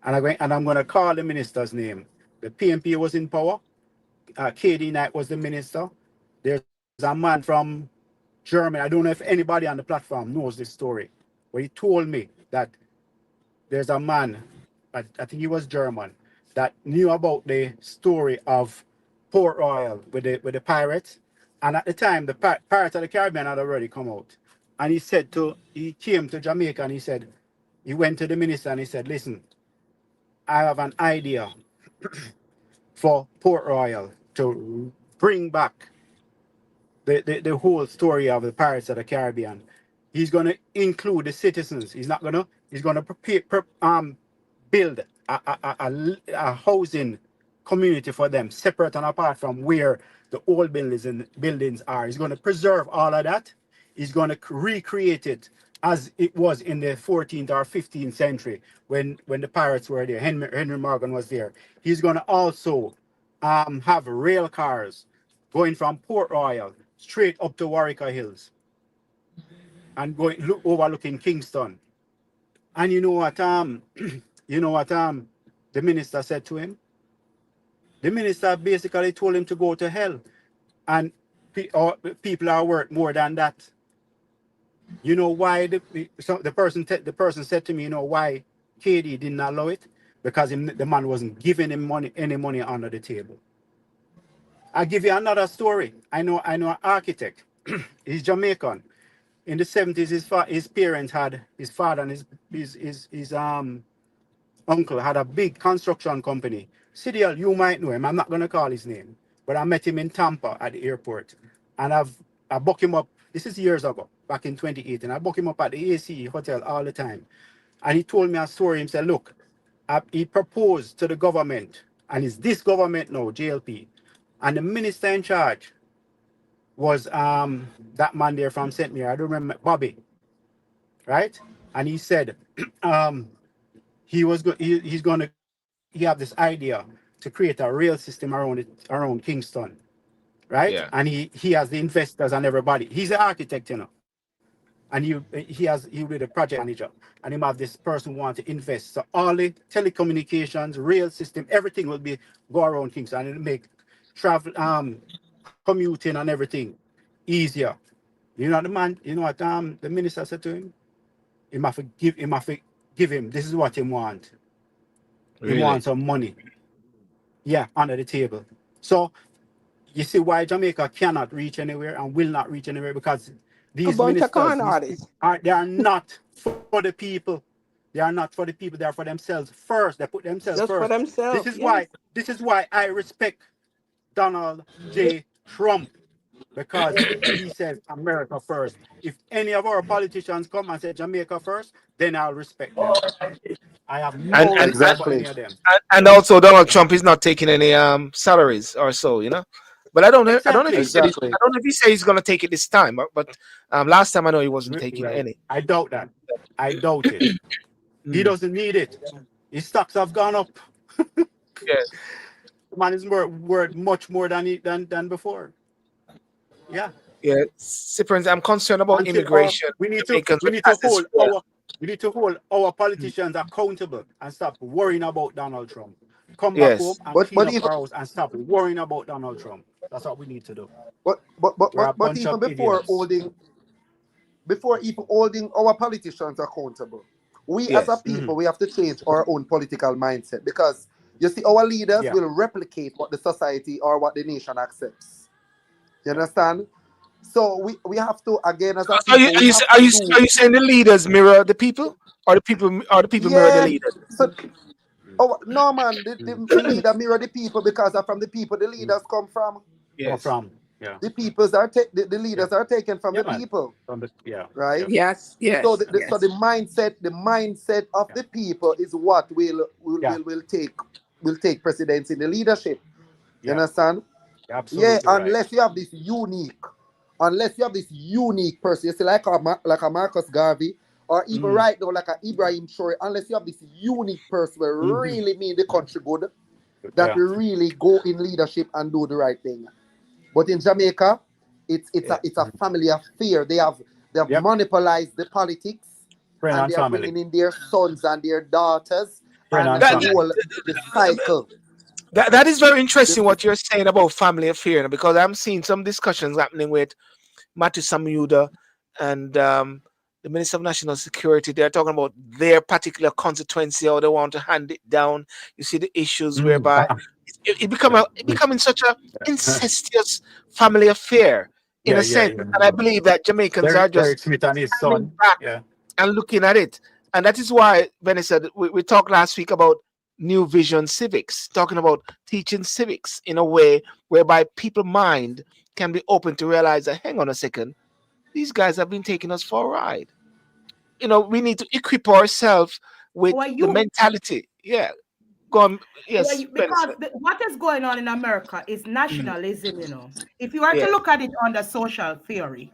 and I'm going to call the minister's name. The PMP was in power. KD Knight was the minister. There's a man from Germany. I don't know if anybody on the platform knows this story, but he told me that there's a man, I think he was German, that knew about the story of Port Royal with the pirates. And at the time, the Pirates of the Caribbean had already come out. And he came to Jamaica and he went to the minister and he said, listen, I have an idea for Port Royal to bring back the whole story of the Pirates of the Caribbean. He's going to include the citizens. He's going to build a housing community for them, separate and apart from where the old buildings are. He's going to preserve all of that. He's going to recreate it as it was in the 14th or 15th century when the pirates were there. Henry Morgan was there. He's going to also have rail cars going from Port Royal straight up to Warwick Hills and overlooking Kingston. And you know what the minister said to him? The minister basically told him to go to hell, and people are worth more than that. You know why the person said to me, you know why KD didn't allow it? Because the man wasn't giving him any money under the table. I'll give you another story. I know an architect. He's Jamaican. In the 70s, his parents had, his father and his uncle had a big construction company. CDL, you might know him. I'm not going to call his name, but I met him in Tampa at the airport, and I booked him up. This is years ago, back in 2018. I booked him up at the AC hotel all the time, and he told me a story. He said, "Look, he proposed to the government, and it's this government now, JLP, and the minister in charge was that man there from St. Mary. I don't remember, Bobby, right? And he said, he have this idea to create a rail system around Kingston, right? Yeah. And he has the investors and everybody. He's an architect, and he will be the project manager, and him have this person who want to invest. So all the telecommunications, rail system, everything will be go around Kingston, and it'll make travel, commuting and everything easier. You know the man. You know what the minister said to him? Him have to give him. This is what he want. He Really? wants some money. Yeah, under the table. So you see why Jamaica cannot reach anywhere and will not reach anywhere, because A these bunch of ministers, con artists. they are not for the people. They are not for the people. They are for themselves first. They put themselves Just for first. This themselves, is yes. why. This is why I respect Donald J. Trump, because he says America first. If any of our politicians come and say Jamaica first, then I'll respect them. I have And no and respect and for Exactly. any of them. and also Donald Trump is not taking any salaries or so, But I don't know if he Exactly. said Exactly. I don't know if he said he's gonna take it this time, but last time I know he wasn't taking Right. any. I doubt that. I doubt it. He Mm. doesn't need it. His stocks have gone up. Yeah, Man is worth much more than before. Yeah. yeah. Cyprians, I'm concerned about Until immigration. Jamaicans we will need to pass this hold well. our politicians accountable and stop worrying about Donald Trump. Come back home Yes. and But clean but up even our house and stop worrying about Donald Trump. That's what we need to do. We're a but bunch even of idiots. before even holding our politicians accountable, we as a Yes. Mhm. people, we have to change our own political mindset, because you see our leaders Yeah. will replicate what the society or what the nation accepts. You Yeah. understand? So we have to, again, as a Are you people, are we you have are to you do. are you saying the leaders mirror the people, or the people mirror the Yeah. leaders? So Mm. oh no, man, Mm. the leader mirror the people, because from the people the Mm. leaders come from. Or Yes. from. Yeah. The Yeah. leaders are taken from Yeah, the man. people, From the yeah. right? Yeah. Yes, So yes, so the yes. mindset of Yeah. the people is what Yeah. will take precedence in the leadership. You Yeah. understand? Yeah, Absolutely right. unless you have this unique person, you see, like a Marcus Garvey or even right now, like a Ibrahim Traore, unless you have this unique person who really mean the country good, that will really go in leadership and do the right thing. But in Jamaica, it's a family affair. They have monopolized the politics, Friend and and they are family. bringing in their sons and their daughters, Friend and and That, the family. whole the cycle. that is very The, interesting what you're saying about family affair, because I'm seeing some discussions happening with Matthew Samuda and the Minister of National Security. They're talking about their particular constituency, how they want to hand it down. You see the issues whereby it becoming such a incestuous family affair in a sense. And I believe that Jamaicans are Derek just Smith and his standing son. back Yeah. and looking at it. And that is why, Benny said, we talked last week about New Vision Civics, talking about teaching civics in a way whereby people mind can be open to realize that, hang on a second, these guys have been taking us for a ride. We need to equip ourselves with Our the youth, mentality. Yeah. Go on. Yes, Benny because said. what is going on in America is Mm, nationalism, If you were to yeah. look at it under social theory,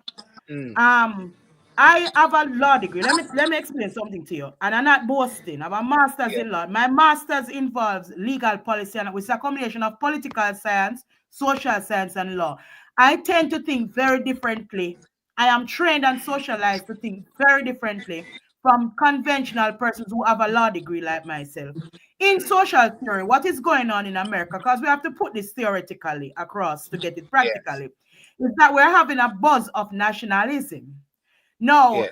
Mm, um, I have a law degree. Let me explain something to you. And I'm not boasting. I have a master's yeah. in law. My master's involves legal policy, and which is a combination of political science, social science, and law. I tend to think very differently. I am trained and socialized to think very differently from conventional persons who have a law degree like myself. In Mm, social theory, what is going on in America, because we have to put this theoretically across to get it yes. practically, is that we're having a buzz of nationalism. Yeah. No,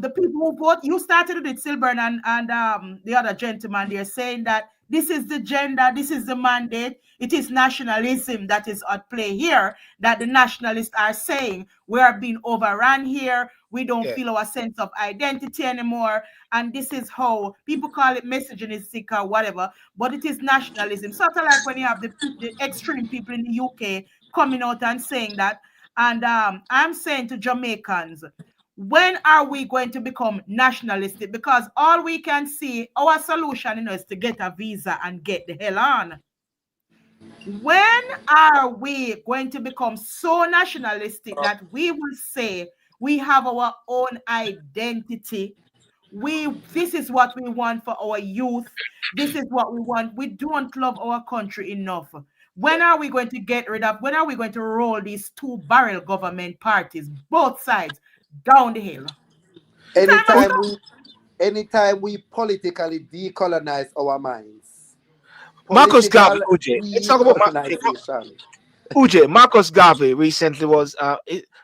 the people who vote, you started with Silburn and the other gentleman, they're saying that this is the gender, this is the mandate, it is nationalism that is at play here, that the nationalists are saying we are being overrun here, we don't Yeah. feel our sense of identity anymore, and this is how people call it misogynistic or whatever, but it is nationalism. Sort of like when you have the extreme people in the UK coming out and saying that, and I'm saying to Jamaicans, when are we going to become nationalistic? Because all we can see, our solution, is to get a visa and get the hell on. When are we going to become so nationalistic that we will say we have our own identity? This is what we want for our youth. This is what we want. We don't love our country enough. When are we going to when are we going to roll these two barrel government parties, both sides, down the hill? The time has anytime come. we anytime we politically decolonize our minds, Marcus Garvey, political OJ. Let's talk about decolonization. OJ. Marcus Garvey recently was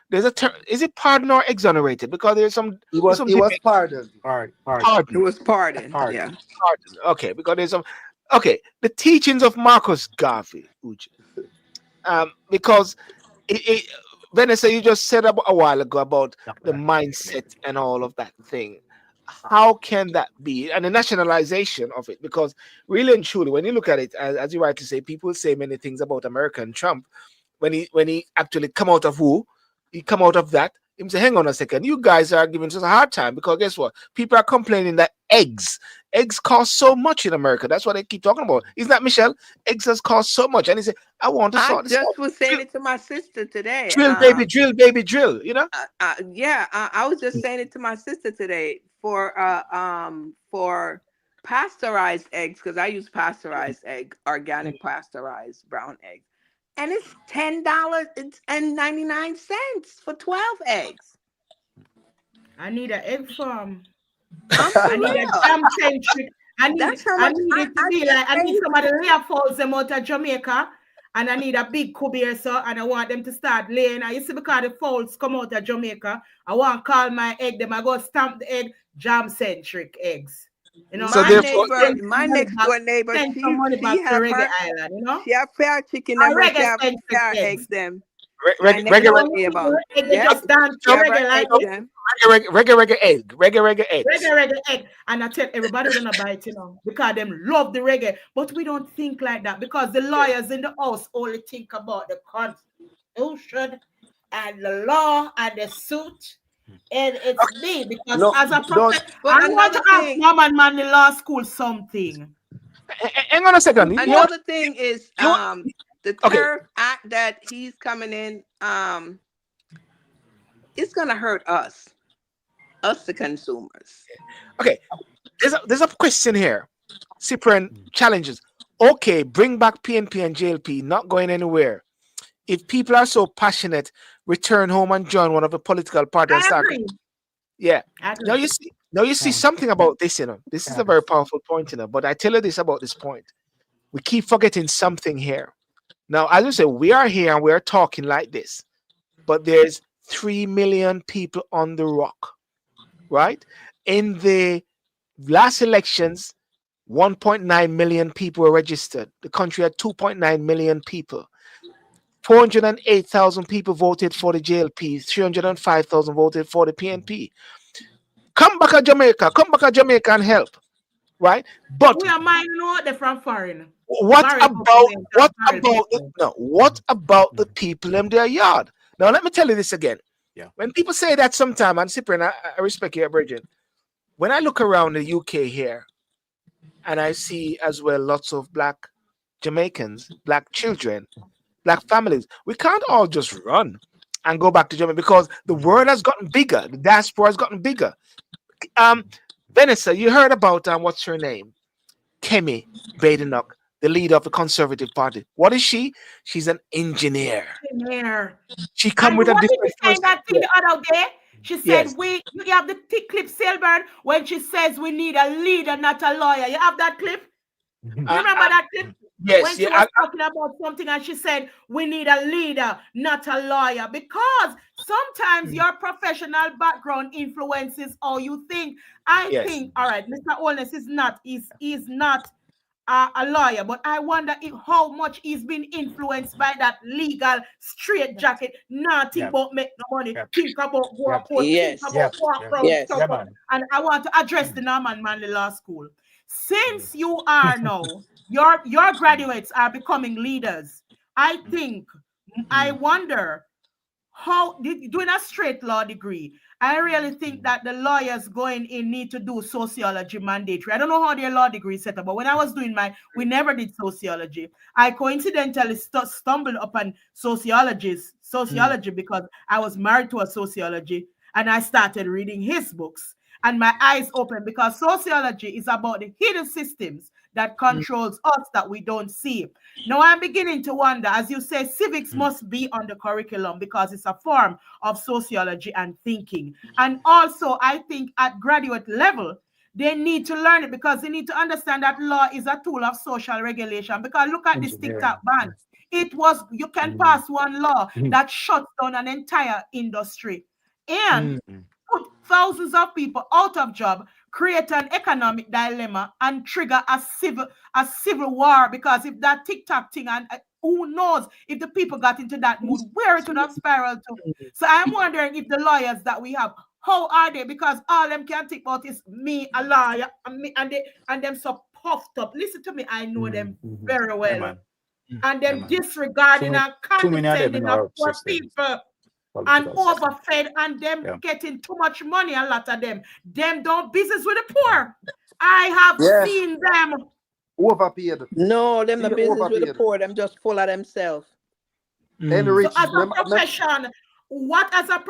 there's a term, is it pardon or exonerated? Because He there's was some he was debate. pardoned. Pardon. It Pardon. was pardon. Pardon. Yeah. Pardon. Okay, because there's some the teachings of Marcus Garvey, OJ. Because it Vanessa, you just said a while ago about the mindset and all of that thing. How can that be? And the nationalization of it, because really and truly, when you look at it, as you rightly say, people say many things about America and Trump. When he actually come out of he come out of that. Him say, hang on a second, you guys are giving us a hard time because guess what? People are complaining that eggs cost so much in America. That's what they keep talking about. Isn't that Michelle? Eggs has cost so much, and he said, I want to I sort this out. just was saying it to my sister today. Drill, baby, drill, baby, drill. Yeah, I was just saying it to my sister today for pasteurized eggs, because I use pasteurized egg, organic pasteurized brown eggs, and it's $10.99 for 12 eggs. I need an egg farm. I'm for I need a real. jam centric. That's how I much need it to be just like, I need paid. some of the layer falls them out of Jamaica, and I need a big cubby so, and I want them to start laying. I see because the fowls come out of Jamaica, I want to call my egg them. I go stamp the egg jam centric eggs. So My therefore, neighbor, my next door neighbor, Send some money she back to have Reggae her, Island. she have fair chicken them, and she Reggae have centric fair eggs. eggs them. My next reggae, door reggae, neighbor, Egg they yeah, just dance she to have her reggae like eggs them. reggae eggs. reggae egg. And I tell everybody gonna buy it, because them love the reggae. But we don't think like that because the lawyers in the house only think about the constitution and the law and the suit. And it's me because No, as a don't. professor, But I want to ask Mom Man in law school something. Hang on a second. another thing is You want, the okay. tariff act that he's coming in, it's gonna hurt us. us the consumers. Okay, there's a question here. Cyprian challenges. Okay, bring back PNP and JLP, not going anywhere. If people are so passionate, return home and join one of the political parties and I start. agree. Yeah. I Now agree. you see something about this, This is a very powerful point, But I tell you this about this point. We keep forgetting something here. Now, as you say, we are here and we are talking like this, but there's 3 million people on the rock, right? In the last elections, 1.9 million people were registered. The country had 2.9 million people. 408,000 people voted for the JLP. 305,000 voted for the PNP. Come back to Jamaica. Come back to Jamaica and help, right? But We are mine, they're from foreign. what Married about government what and married about people. no? What about the people in their yard? Now let me tell you this again. Yeah. When people say that sometime, and Cyprian, I respect you, Bridget. When I look around the UK here, and I see as well lots of black Jamaicans, black children, black families, we can't all just run and go back to Jamaica because the world has gotten bigger. The diaspora has gotten bigger. Vanessa, you heard about what's her name? Kemi Badenoch, the leader of the Conservative Party. What is she? She's an engineer. Engineer. She come And with a what did she different say person. that thing the other day? She said, Yes. you have the clip, Sailbird, when she says we need a leader, not a lawyer. You have that clip? You remember that clip? Yes. When she was talking about something and she said, we need a leader, not a lawyer. Because sometimes your professional background influences how you think. I Yes. think, all right, Mr. Olness is not a lawyer, but I wonder how much he's been influenced by that legal straight jacket. Nothing about make no money. Think about go court. Think Yes. about walk around Yes. stuff. And I want to address the Norman Manley Law School. Since you are now, your graduates are becoming leaders. I think, I wonder how doing a straight law degree. I really think that the lawyers going in need to do sociology mandatory. I don't know how their law degree is set up, but when I was doing we never did sociology. I coincidentally stumbled upon sociology because I was married to a sociology and I started reading his books and my eyes opened because sociology is about the hidden systems that controls us that we don't see. Now I'm beginning to wonder, as you say, civics must be on the curriculum because it's a form of sociology and thinking. And also, I think at graduate level, they need to learn it because they need to understand that law is a tool of social regulation. Because look at this TikTok ban. It was, you can pass one law that shuts down an entire industry and put thousands of people out of job, create an economic dilemma, and trigger a civil war. Because if that TikTok thing, and who knows if the people got into that mood, where it would have spiraled to. So I'm wondering if the lawyers that we have, how are they? Because all them can think about is me, a lawyer, and me, and them so puffed up. Listen to me, I know them very well. And them disregarding and condescending of poor people. And overfed and them getting too much money, a lot of them don't business with the poor. I have seen them overpaid. No, them the business with the poor, them just full of themselves. Rich, so as a profession, what as a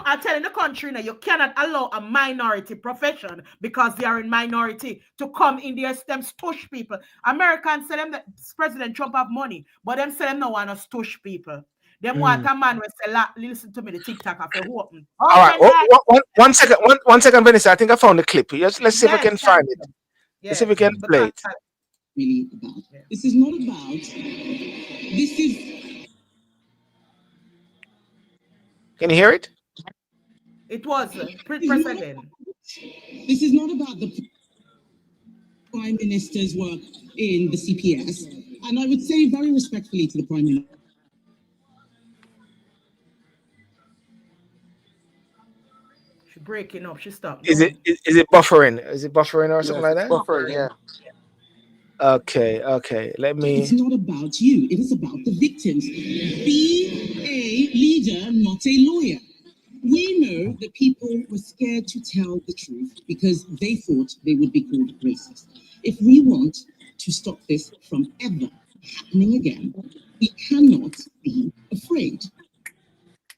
I tell in the country now, you cannot allow a minority profession because they are in minority to come in there, them stush people. Americans say them that President Trump have money, but them say them no want to stush people. Them want a man will say, listen to me, the TikTok of the open. All right, one second, Vanessa. I think I found the clip. Let's see if I can find it. Let's see if we can play it. Really about. This is not about. This is. Can you hear it? It was president. This is not about the Prime Minister's work in the CPS, and I would say very respectfully to the Prime Minister. She's breaking up. She stopped. Is it buffering? Is it buffering or something like that? Buffering, yeah. Okay. Let me. It's not about you. It is about the victims. Be a leader, not a lawyer. We know that people were scared to tell the truth because they thought they would be called racist. If we want to stop this from ever happening again, we cannot be afraid.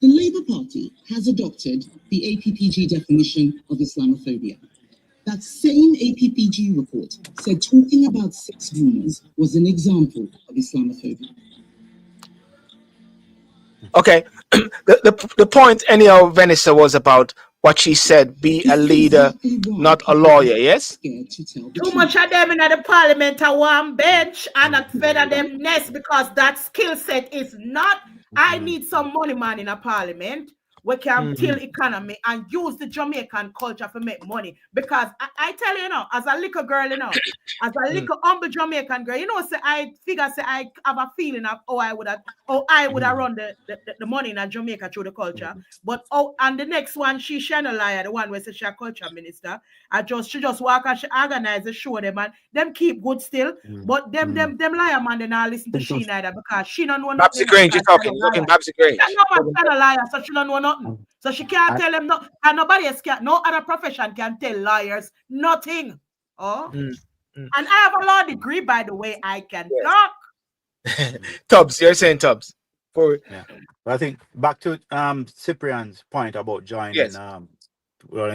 The Labour Party has adopted the APPG definition of Islamophobia. That same APPG report said talking about sex rumours was an example of Islamophobia. Okay. The point anyhow, Vanessa, was about what she said, be a leader, not a lawyer, yes? Too much of them in the parliament are one bench and not feather them nest because that skill set is not. I need some money man in a parliament. We can till economy and use the Jamaican culture to make money. Because I tell you, as a little girl, as a little humble Jamaican girl, say I figure say I have a feeling of I would have run the money in Jamaica through the culture. But and the next one, she a liar, the one where she a culture minister. She just walk and she organize the show them and them keep good still. But them liar man they not listen to she neither because she don't know Babsy nothing. Grange, you're talking Babsy Grange. She know a liar, so she don't know nothing. So she can't tell them no, and nobody else can. No other profession can tell lawyers nothing. And I have a law degree, by the way. I can talk. Tubbs, you're saying Tubbs. But I think back to Cyprian's point about joining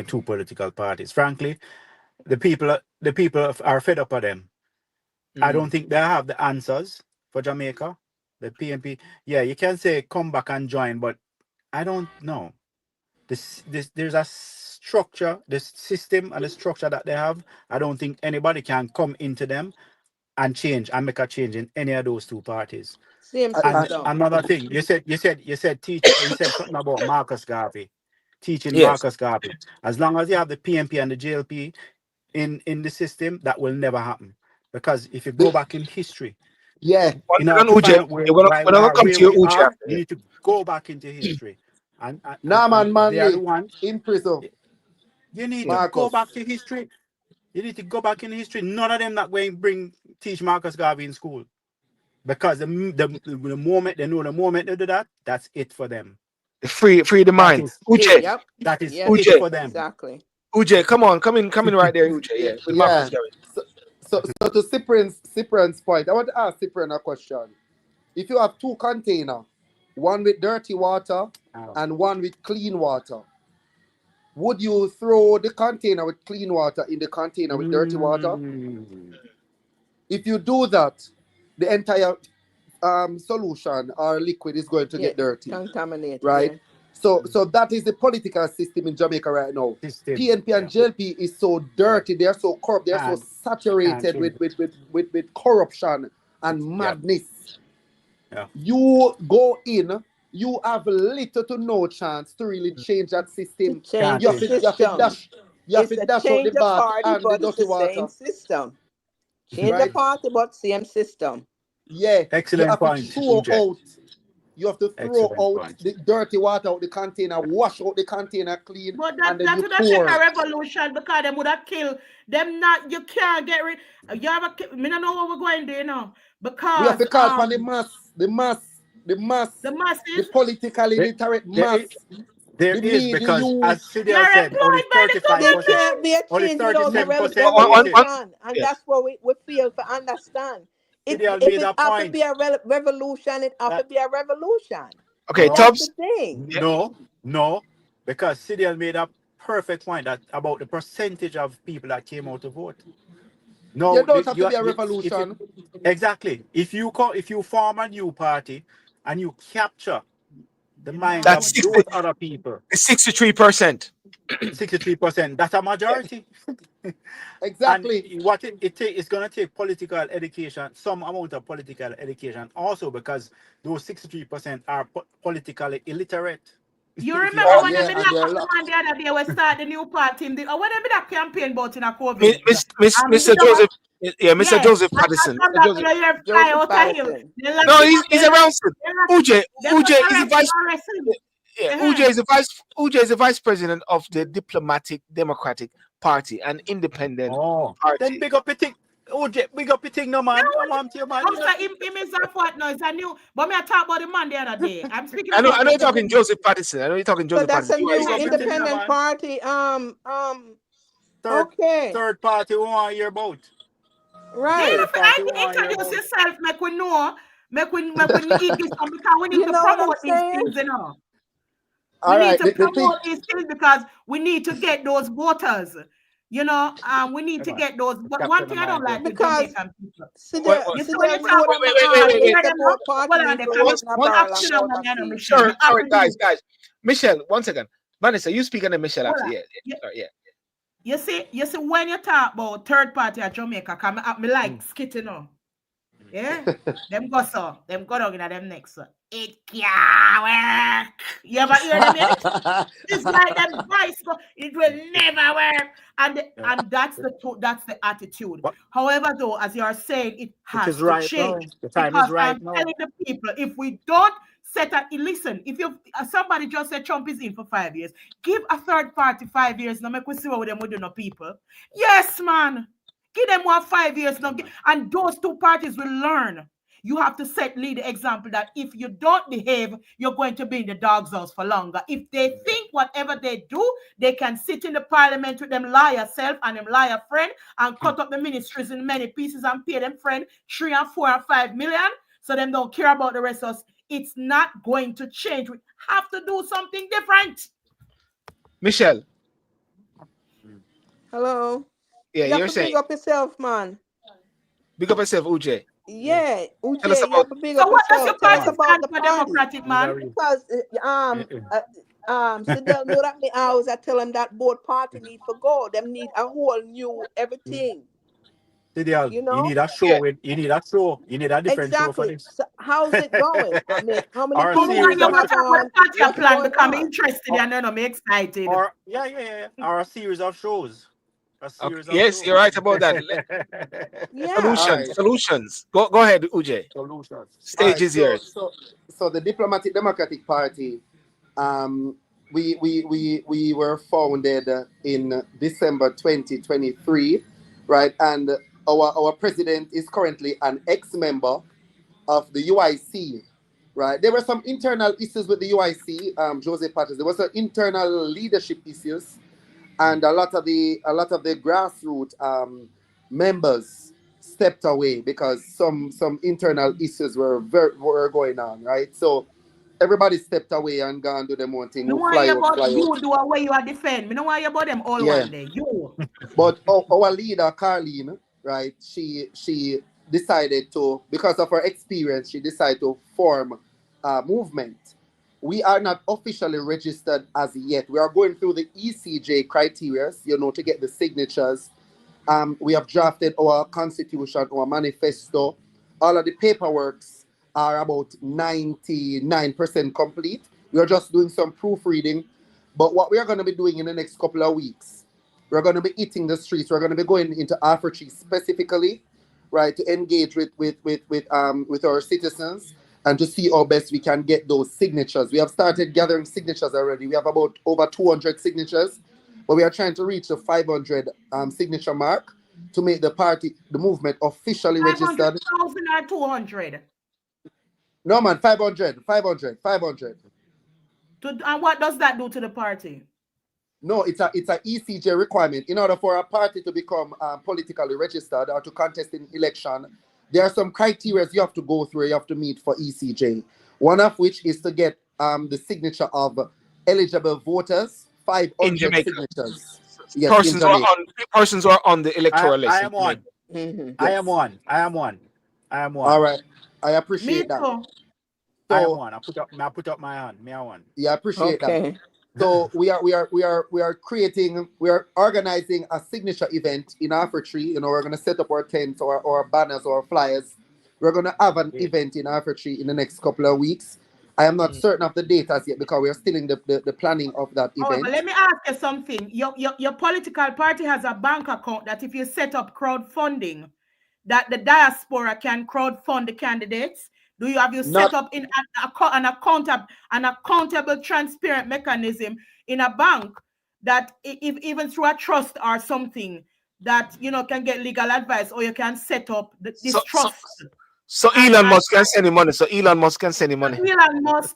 two political parties. Frankly, the people are fed up of them. I don't think they have the answers for Jamaica. The PNP, you can say come back and join, but I don't know. There's a structure, this system and the structure that they have. I don't think anybody can come into them and make a change in any of those two parties. Same And system. another thing, you said something about Marcus Garvey, teaching Marcus Garvey. As long as you have the PNP and the JLP in the system, that will never happen. Because if you go back in history, you need to go back into history. And man, they are the ones in prison. You need to go back to history. You need to go back in history. None of them not going to teach Marcus Garvey in school. Because the moment they know the moment they do that, that's it for them. Free the mind. Uche. That is it for them. Exactly. Uche, come in right there, Uche. So to Cyprian's point, I want to ask Cyprian a question. If you have two containers, one with dirty water and one with clean water, would you throw the container with clean water in the container with dirty water? If you do that, the entire solution or liquid is going to get dirty. Contaminated. Right? Yeah. So that is the political system in Jamaica right now. PNP and JLP is so dirty, they're so corrupt, they're so saturated with corruption and madness. You go in, you have little to no chance to really change that system. You have to dash out the bath and the dirty water. Same system. Change the party, but same system. Yeah. Excellent point. You have to throw out the dirty water out the container, wash out the container clean. But that would have taken a revolution because they would have killed them. You can't get rid. I don't know what we're going to do now. Because we have to call for the politically literate mass. There is, because as Sidiel said, only 35%. There can't be a change without a revolution. And that's what we feel to understand. If it has to be a revolution, it has to be a revolution. Okay, Tubbs. No, because Sidiel made a perfect point about the percentage of people that came out to vote. No, you don't have to be a revolution. Exactly. If you form a new party and you capture the mind of those other people, it's 63%. 63%. That's a majority. Exactly. And what it's going to take political education, some amount of political education, also because those 63% are politically illiterate. You remember when they locked up the man the other day, we start the new party in the when they that campaign about in a COVID. Mr. Joseph. Mr. Joseph Patterson. No, he's around. Uche is the vice. Uche is the vice president of the Diplomatic Democratic Party, an independent party. Then big up a thing. Uche, big up a thing, no man. I want your man. Him is a what now? It's a new. But me I talk about the man the other day. I'm speaking. I know you're talking Joseph Patterson. I know you're talking Joseph Patterson. But that's a new independent party. Third party we want to hear about. Right. Introduce yourself, make we know. Make we need this because we need to promote these things, you know. All We need right. to The thing. promote these things because we need to get those voters. You know, we need to Come on. get those. But one Captain thing I don't America. like with Because Jamaican people. Wait, Sidel, wait, You see when you Sidel, you talk, know that wait, my wait, wait, aunt, wait, they wait. hear them now? support party Hold on, me they for come. voting a You have barrel to of sit down on water me, I know, see. Michelle. Sorry, You have sorry, to guys, do. guys. Michelle, one second. Vanessa, you speak and then Michelle Hold after. on. Yeah, yeah, sorry, yeah. You see, when you talk about third party at Jamaica, me like skitting on. Yeah, them go so, them go down in them next. So. It can't work. You ever hear them yet? It's like them voice go, it will never work. And that's the attitude. But However, though, as you are saying, it it has is to right now. change. The time Because is right I'm now. telling the people, if we don't listen, if you somebody just said Trump is in for 5 years, give a third party 5 years. Now make we see what them will do no people. Yes, man. Give them 5 years now. And those two parties will learn. You have to lead the example that if you don't behave, you're going to be in the dog's house for longer. If they think whatever they do, they can sit in the parliament with them liar self and them liar friend and cut up the ministries in many pieces and pay them friend 3 and 4 and 5 million. So them don't care about the rest of us. It's not going to change. We have to do something different. Michelle, Hello. yeah, You have you're to saying, big up yourself, man. big up yourself, Uj. Yeah, Tell us Uche, you about, have to big So up what does yourself. your Tell Come us party on. about stand the for, party. Democratic man? Because Sidel know that me always I tell them that both party need for go. Them need a whole new everything. Sidel, You you know? need a show yeah. with you need a show. You need a different show for Exactly. this. So how's it going? I mean, how many Or a Come people on, we series you of want have to talk about on? the party What's plan going become on? interested or, and then I'm excited. yeah. Or a series of shows. A Okay. series of Yes, you're shows. right about that. Yeah. All Solutions, right. solutions. Go ahead, Uj. Solutions. All Stage right. is yours. So the Diplomatic Democratic Party, um, we were founded in December 2023, right? And our president is currently an ex-member of the UIC, right? There were some internal issues with the UIC, Jose Patterson. There was some internal leadership issues, and a lot of the grassroots members stepped away because some internal issues were going on, right? So everybody stepped away and gone do them own thing. No Who want fly you out, about fly you out. do away you are defend. Me no want you about them all Yeah. one day. You. But our leader, Carlene, right? She decided to, because of her experience, she decided to form a movement. We are not officially registered as yet. We are going through the ECJ criteria, to get the signatures. We have drafted our constitution, our manifesto. All of the paperworks are about 99% complete. We are just doing some proofreading. But what we are going to be doing in the next couple of weeks, we're going to be hitting the streets. We're going to be going into Africa specifically, right, to engage with our citizens and to see how best we can get those signatures. We have started gathering signatures already. We have about over 200 signatures, but we are trying to reach the 500 signature mark to make the movement officially registered. 500,000 or 200. No, man, 500, 500, 500. And what does that do to the party? No, it's a ECJ requirement. In order for a party to become politically registered or to contest in election, there are some criteria you have to go through, you have to meet for ECJ. One of which is to get the signature of eligible voters, In 500 Jamaica. signatures. Yes, in Jamaica. Persons who are on the electoral list. I am one. Mhm. I Yes. am one. I am one. I am one. All right. I Me appreciate that. too. I am So one. I put up my hand. Me I one. yeah, I appreciate that. Okay. So we are organizing a signature event in Africa. We're gonna set up our tents or our banners or flyers. We're gonna have an Yeah. event in Africa in the next couple of weeks. I am not certain of the date as yet because we are still in the planning of that However, event. let me ask you something. Your political party has a bank account that if you set up crowdfunding, that the diaspora can crowdfund the candidates. Have you Not set up in an accountable, transparent mechanism in a bank that if even through a trust or something that can get legal advice, or you can set up this trust. So And Elon Musk can send him money. So Elon Musk can send him money. Elon Musk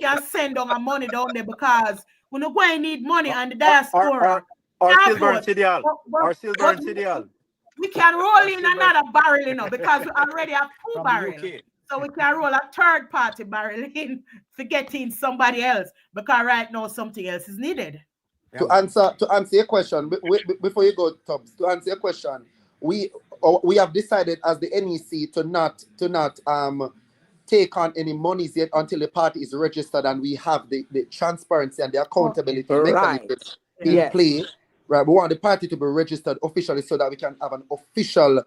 can send on money down there because we no going need money and the diaspora. Or can't silver and afford. CDL. But- Or silver but and CDL. we can roll Or in silver another barrel, because we already have two from the barrels. UK. So we can roll a third party barrel in for getting somebody else because right now something else is needed. Yeah, To man. answer your question, before you go, Tubbs, to answer your question, we have decided as the NEC to not take on any monies yet until the party is registered and we have the transparency and the Okay. accountability Right. mechanism Yeah. in Yes. play. Right, we want the party to be registered officially so that we can have an official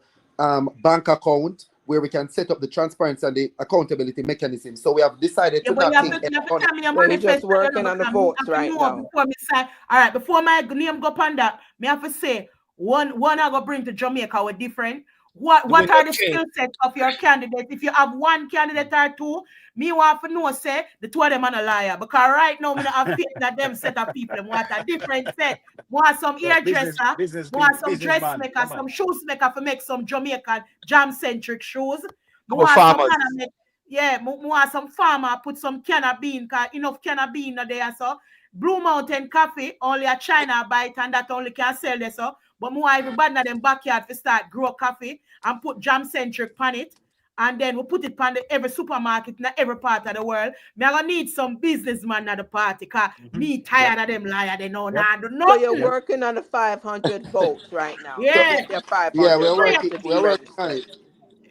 bank account where we can set up the transparency and the accountability mechanism. So we have decided Yeah, to but not take you any have to money. tell me your So you're just manifesto, you know, working on the because me votes have to right know now. before me say, all right, before my name go on that, me have to say one I go bring to Jamaica with different. What Do we are not the change? skill sets of your candidate? If you have one candidate or two, me want to know say the two of them are a liar. Because right now me not have faith that them set of people them want a different set. Want some Yeah, business, hairdresser, business, want some businessman. dressmaker, Yeah, man. some shoesmaker for make some Jamaican jam-centric shoes. Me Our want some farmers. man make yeah, more some farmer put some can of bean, cause enough can of bean there, so Blue Mountain coffee, only a China bite, and that only can sell there, so. But more everybody in them backyard to start grow coffee and put jam centric on it. And then we put it on every supermarket in every part of the world. Me gonna need some businessman at the party, cause me tired of them liar. They know now do So you're nothing. working on the 500 votes right now to Yeah. get your Yeah, 500 we're votes working. to be We're working on registered. it.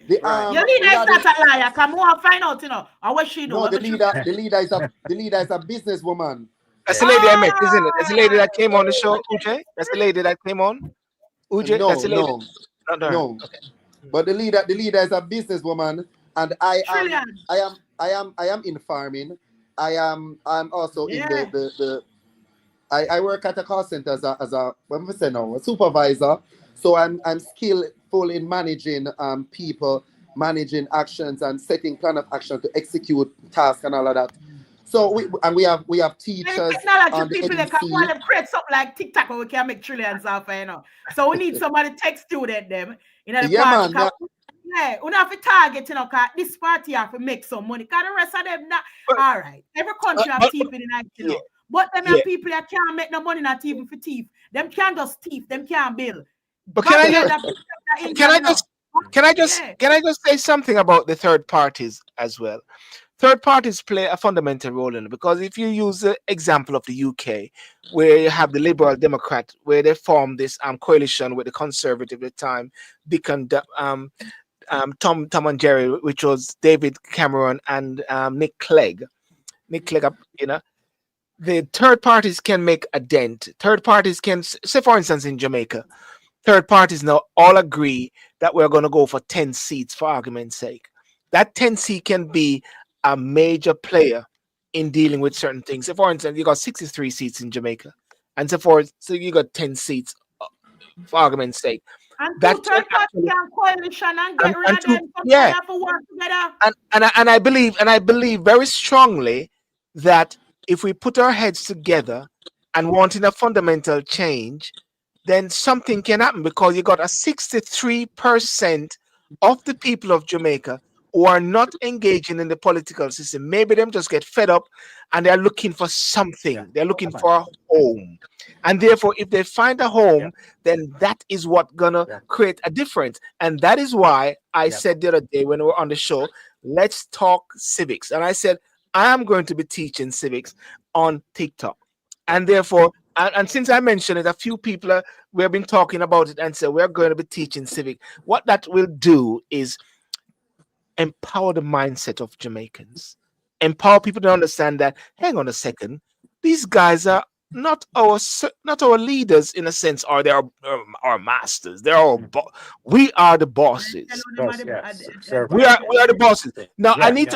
The Right. Your leader is regarding not a liar. Come on, find out, you know. Or what she do? no, What the she leader, the leader is a businesswoman. That's the Yeah. lady I met, isn't it? That's the lady Ah, that came on the show, Uche. That's the lady that came on. Uche, that's No, the lady. no, Not her. no. But the leader is a businesswoman, and trillion. I am in farming. I'm also in Yeah. I work at a call center as a what am I say now, a supervisor. So I'm skillful in managing people, managing actions and setting plan of action to execute tasks and all of that. So we have Many teachers technology on the people they can NEC. want to create something like TikTok where we can make trillions off, you know. So we need somebody tech student them in the Yeah, party. man. Yeah. Yeah, we have to target, you know, cause this party have to make some money. Cause the rest of them not But, all right. Every country have but thief in the night, you yeah, know. But them yeah. are people that can't make no money, not even for thief. Them can't just thief, them can't build. But can I just Babylon, that can income, I you know. just can I just Yeah. can I just say something about the third parties as well? Third parties play a fundamental role in it because if you use the example of the UK, where you have the Liberal Democrat, where they formed this coalition with the Conservative at the time, Dick and Tom and Jerry, which was David Cameron and Nick Clegg. Nick Clegg, you know, the third parties can make a dent. Third parties can say, for instance, in Jamaica, third parties now all agree that we're going to go for 10 seats for argument's sake. That 10 seat can be a major player in dealing with certain things. So for instance, you got 63 seats in Jamaica, and so forth. So you got 10 seats for argument's sake. And That two can third party actually can coalition and get rid and of to them. Sometimes yeah, have to work together. and I believe very strongly that if we put our heads together and wanting a fundamental change, then something can happen because you got a 63% of the people of Jamaica who are not engaging in the political system. Maybe them just get fed up and they're looking for Yeah. something. They're Yeah, looking man. for a home. And therefore, if they find a Yeah. home, then that is what gonna Yeah. create a difference. And that is why I Yeah. said the other day when we were on the show, let's talk civics. And I said, I am going to be teaching civics on TikTok. Yeah. And therefore, and since I mentioned it, a few people we have been talking about it and said we're going to be teaching civic. What that will do is empower the mindset of Jamaicans, empower people to understand that. Hang on a second, these guys are not our leaders in a sense, or they are our masters. They're our we are the bosses. Yes, yes. We are the bosses. Now Yeah. I need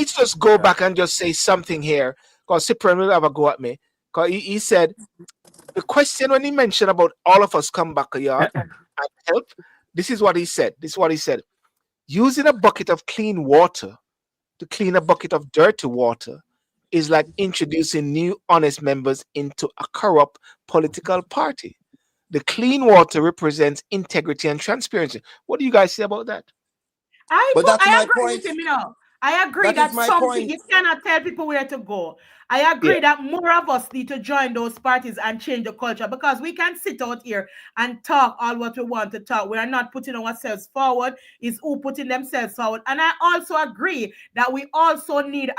to just go back and just say something here because Cyprian will have a go at me because he said the question when he mentioned about all of us come back a yard and help. This is what he said. This is what he said. Using a bucket of clean water to clean a bucket of dirty water is like introducing new honest members into a corrupt political party. The clean water represents integrity and transparency. What do you guys say about that? But that's I my agree point. with him, you know. I agree That is that my something point. you cannot tell people where to go. I Yeah. agree that more of us need to join those parties and change the culture, because we can sit out here and talk all what we want to talk. We are not putting ourselves forward. It's who putting themselves forward. And I also agree that we also need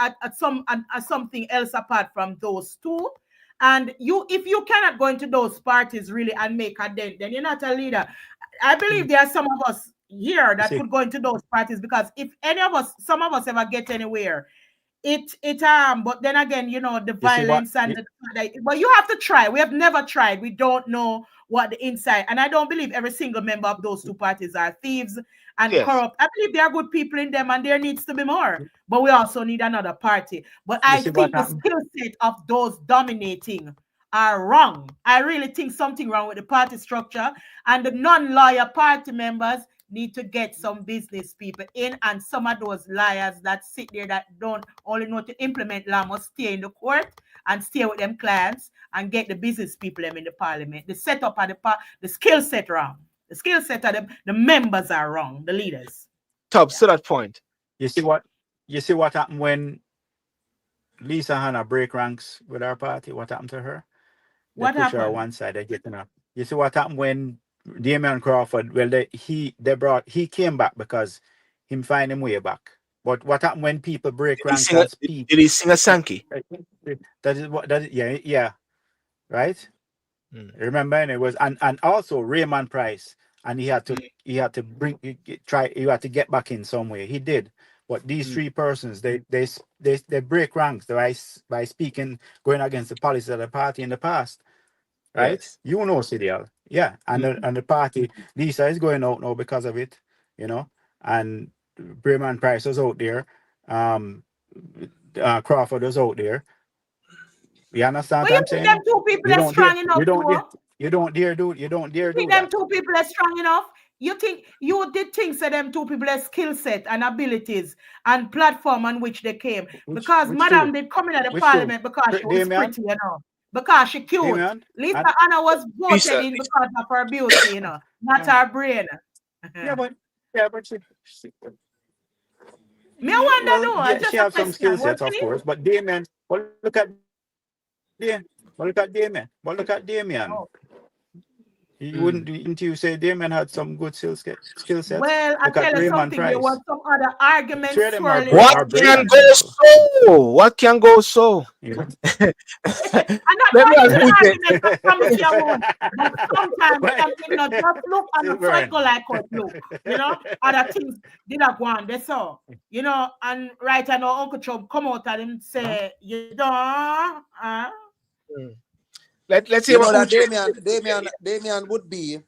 something else apart from those two. And if you cannot go into those parties really and make a dent, then you're not a leader. I believe there are some of us here You that see, could go into those parties, because if any of us, some of us ever get anywhere, but then again, the you see what? violence and but you have to try. We have never tried. We don't know what the inside, and I don't believe every single member of those two parties are thieves and Yes. corrupt. I believe there are good people in them, and there needs to be more, but we also need another party. But You I see what think the happened? skill set of those dominating are wrong. I really think something wrong with the party structure, and the non-lawyer party members need to get some business people in, and some of those liars that sit there that don't only know to implement law must stay in the court and stay with them clients and get the business people them in the parliament. The setup of the skill set wrong. The skill set of the members are wrong, the leaders. Tubbs, Yeah. to that point. You see what? You see what happened when Lisa Hanna break ranks with our party? What happened to her? They What push her on happened? one side. They getting her. You see what happened when Damian Crawford? Well, he came back because him find him way back. But what happened when people break Did he ranks sing a, and speak? did he sing a Sankey? That is what that is. Yeah, right. Mm. Remember, and it was and also Raymond Price, and he had to bring try you had to get back in some way. He did. But these Mm. three persons, they break ranks by speaking, going against the policies of the party in the past, right? Yes. You know, CDL, yeah, and Mm. the party Lisa is going out now because of it, and Raymond Price was out there, Crawford was out there. You understand But what you I'm think saying? them two people You are don't dare, strong enough you don't dare, to? you don't dare Think do them that. two people are strong enough? You think you did think that them two people have skill set and abilities and platform on which they came? Because Which two? Madam did come in at the Which two? parliament because she was Damien? pretty, because she cute. Damien? Lisa And Anna was voted Lisa, in because of her beauty, not yeah, her brain. yeah, but yeah, but Me I wonder well, though, yeah, she just a have some skill question. What sets, of thing? course. But Damien, well, look at Damien. Well, look at Damien. Oh. You mm. wouldn't you say Damien had some good skill sets? Well, I Look at tell you Raymond something, there was Price. some other The three arguments of them swirling What are about can brilliant them. go people. so? What can go so? You know? I'm not Let me going ask into the Uche. argument, I promise you I won't. But sometimes Wait. something not just look on the Silver. cycle like how it look. Other things did not go on. They saw. And right I know Uncle Trump come out and him say, Mm. Let's hear You what know that Uche. Damian would be,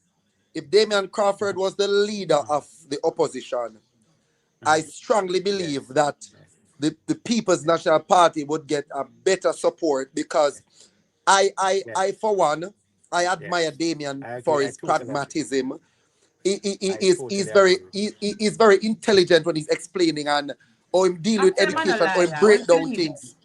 if Damian Crawford was the leader of the opposition, I strongly believe that the People's National Party would get a better support, because I for one, I admire Yes, Damian I for agree. I his totally agree. pragmatism. I He's totally very agree. he's very intelligent when he's explaining, and or him deal I with tell him I'm a education, or him liar. break When tell down him that. things.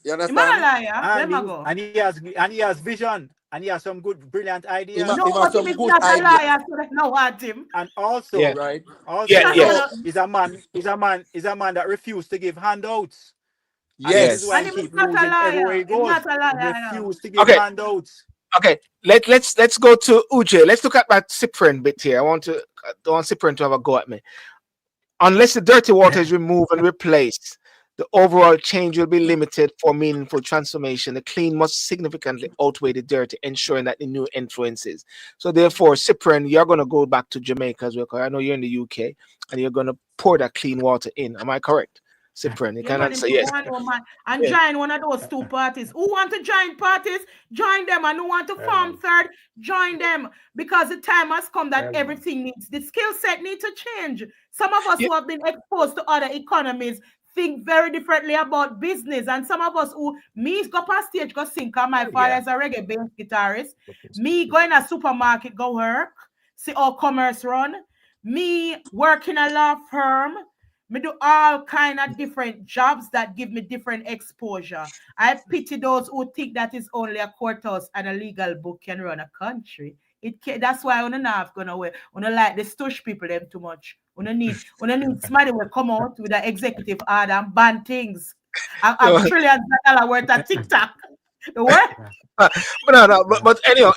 You Him a understand? liar. Let me go. And he has vision, and he has some good brilliant ideas. Him have Nobody some is good not a ideas, liar, so they don't want him. And Yeah, right? yeah, also yes, So is a man that refused to give handouts. And this is yes, why And he yes. him is keep not a losing everywhere liar. he Him goes. not a He liar. refused to give Okay, handouts. okay. Let's go to Uche. Let's look at that Cyprian bit here. I don't want Cyprian to have a go at me. Unless the dirty water is removed and replaced, the overall change will be limited for meaningful transformation. The clean must significantly outweigh the dirty, ensuring that the new influences. So, therefore, Cyprian, you're going to go back to Jamaica as well, 'cause I know you're in the UK, and you're going to pour that clean water in. Am I correct, Cyprian? You You can want him answer to yes. go on woman and Yeah. join one of those two parties. Who want to join parties? Join them. And who want to form third? Join them. Because the time has come that everything needs, the skill set needs to change. Some of us Yeah. who have been exposed to other economies think very differently about business. And some of us who, me go past stage, go sing, because my father Yeah. is a reggae bass guitarist. Me go in a supermarket, go work, see how commerce run. Me work in a law firm. Me do all kind of different jobs that give me different exposure. I pity those who think that is only a courthouse and a legal book can run a country. That's why I'm not gonna wear. I don't like the stush people them too much. We don't need somebody will come out with an executive order and ban things. I'm trillions of dollars worth of TikTok. The what? But anyhow,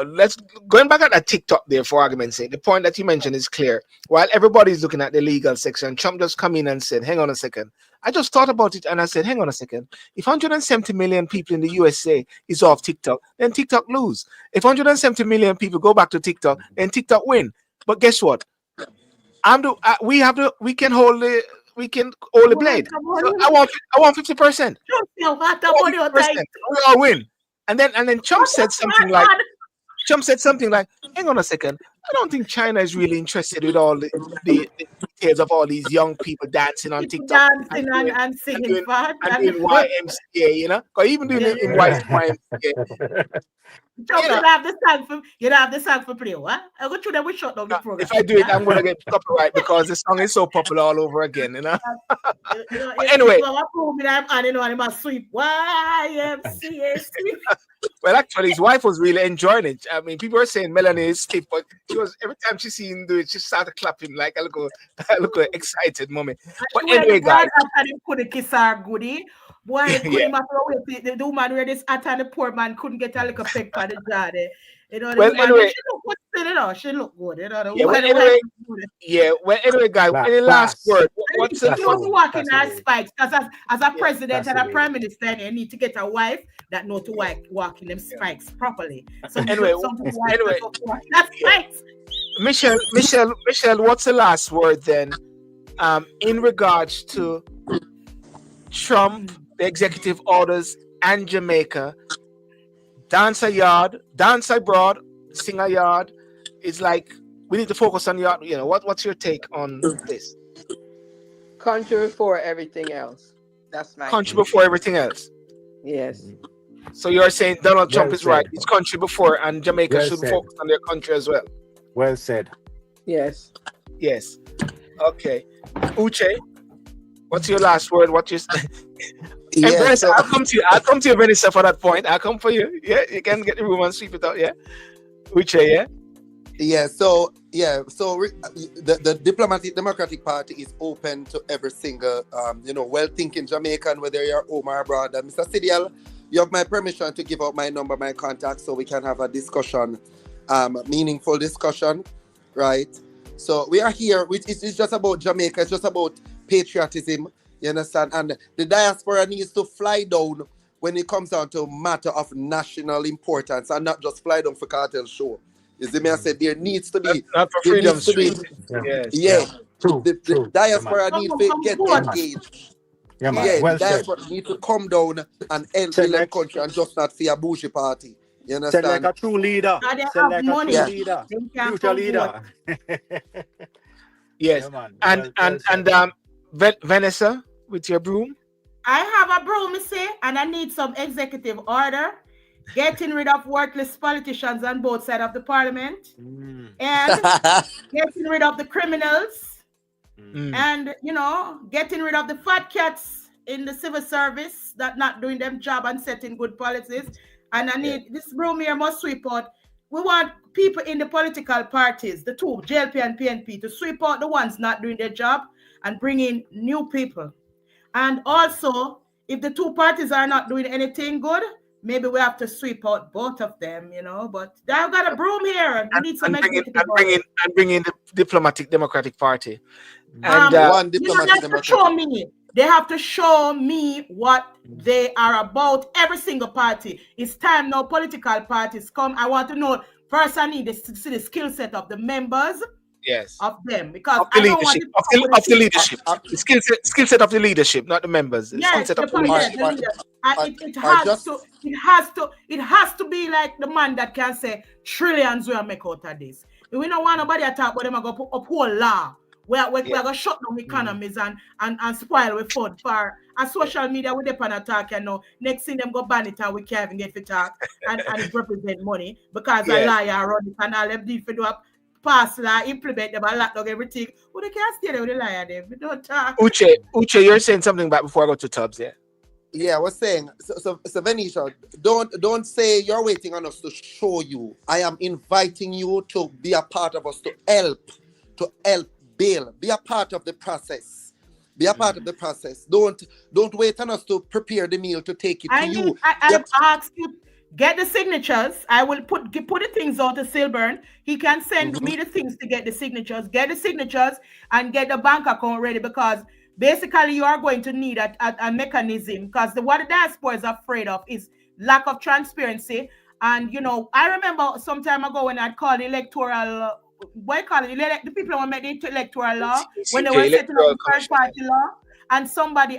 let's going back at that TikTok there for argument's sake. The point that you mentioned is clear. While everybody's looking at the legal section, Trump just come in and said, "Hang on a second." I just thought about it and I said, "Hang on a second. If 170 million people in the USA is off TikTok, then TikTok lose. If 170 million people go back to TikTok, then TikTok win. But guess what? We can hold the blade. So I want 50%. We all win." And then Trump said something like, "Hang on a second. I don't think China is really interested with all the details of all these young people dancing on TikTok, dancing and singing, and doing YMCA, you know, or even doing it in YMCA." Trump, you have the song for play, what? I go through them, we shut down the program. If I do it, I'm gonna get copyright because the song is so popular all over again, you know. But anyway, well, actually, his wife was really enjoying it. I mean, people were saying Melanie is stiff, but she was every time she seen him do it, she started clapping like a little excited moment. But anyway, guys, couldn't kiss her goodie. Boy, the woman where this at and the poor man couldn't get a little peck for the jar. You know, well, anyway, she look good, you know. She look good, you know. Well, anyway, guys, any last word? What's the walking our spikes? Because as a president and a prime minister, you need to get a wife that know to walk in them spikes properly. So anyway, that's spikes. Michelle, what's the last word then? In regards to Trump, the executive orders, and Jamaica, dance a yard, dance abroad, sing a yard. It's like we need to focus on yard. You know, what's your take on this? Country before everything else. That's my country before everything else. Yes. So you're saying Donald Trump is right. It's country before, and Jamaica should focus on their country as well. Well said. Yes. Yes. Okay. Uche, what's your last word? What you Yeah, Vanessa, I'll come to you, Vanessa, for that point. I'll come for you. Yeah, you can get the room and sweep it out. Yeah. Uche, yeah. Yeah, so the Diplomatic Democratic Party is open to every single well-thinking Jamaican, whether you're home or abroad. And Mr. Sidial, you have my permission to give out my number, my contact, so we can have a discussion, meaningful discussion, right? So we are here. It's just about Jamaica. It's just about patriotism. You understand? And the diaspora needs to fly down when it comes down to a matter of national importance and not just fly down for cartel show. You see me? I said there needs to be. Not for Freedom Street. Yes. The diaspora needs to get engaged. Yeah, man. Well the diaspora need to come down and help the country and just not for a bougie party. You understand? Like a true leader. Future leader. Yes. Yeah, and Vanessa, with your broom? I have a broom, you see, and I need some executive order. Getting rid of worthless politicians on both sides of the parliament. And getting rid of the criminals. And, getting rid of the fat cats in the civil service that not doing them job and setting good policies. And I need this broom here must sweep out. We want people in the political parties, the two, JLP and PNP, to sweep out the ones not doing their job and bring in new people. And also, if the two parties are not doing anything good, maybe we have to sweep out both of them, But I've got a broom here. We need some bring in the Diplomatic Democratic Party. And one Diplomatic Democratic. They have to show me what they are about. Every single party. It's time now political parties come. I want to know. First, I need to see the skill set of the members. Yes. Of them. Because of the leadership. Of the leadership. The skill set of the leadership, not the members. Yes, the leadership. It has to be like the man that can say trillions will make out of this. We don't want nobody to talk about them and go uphold law. We're going to shut down economies and spoil with food for a social media with them attack and now next thing them go ban it and we can't even get it talk and it represent money because a liar run it and all them do for do a pass law, implement them and lock down everything. Well, they can't stay there with the liar them. We don't talk. Uche, you're saying something back before I go to Tubbs, yeah? Yeah, I was saying, so Venetia, don't say you're waiting on us to show you. I am inviting you to be a part of us to help Bill, be a part of the process. Be a part of the process. Don't wait on us to prepare the meal to take it to you. I asked you, get the signatures. I will put the things out to Silburn. He can send me the things to get the signatures. Get the signatures and get the bank account ready, because basically you are going to need a mechanism, because what the diaspora is afraid of is lack of transparency. And I remember some time ago when I'd called electoral, the people who made the electoral law, when they were setting up the third party law, and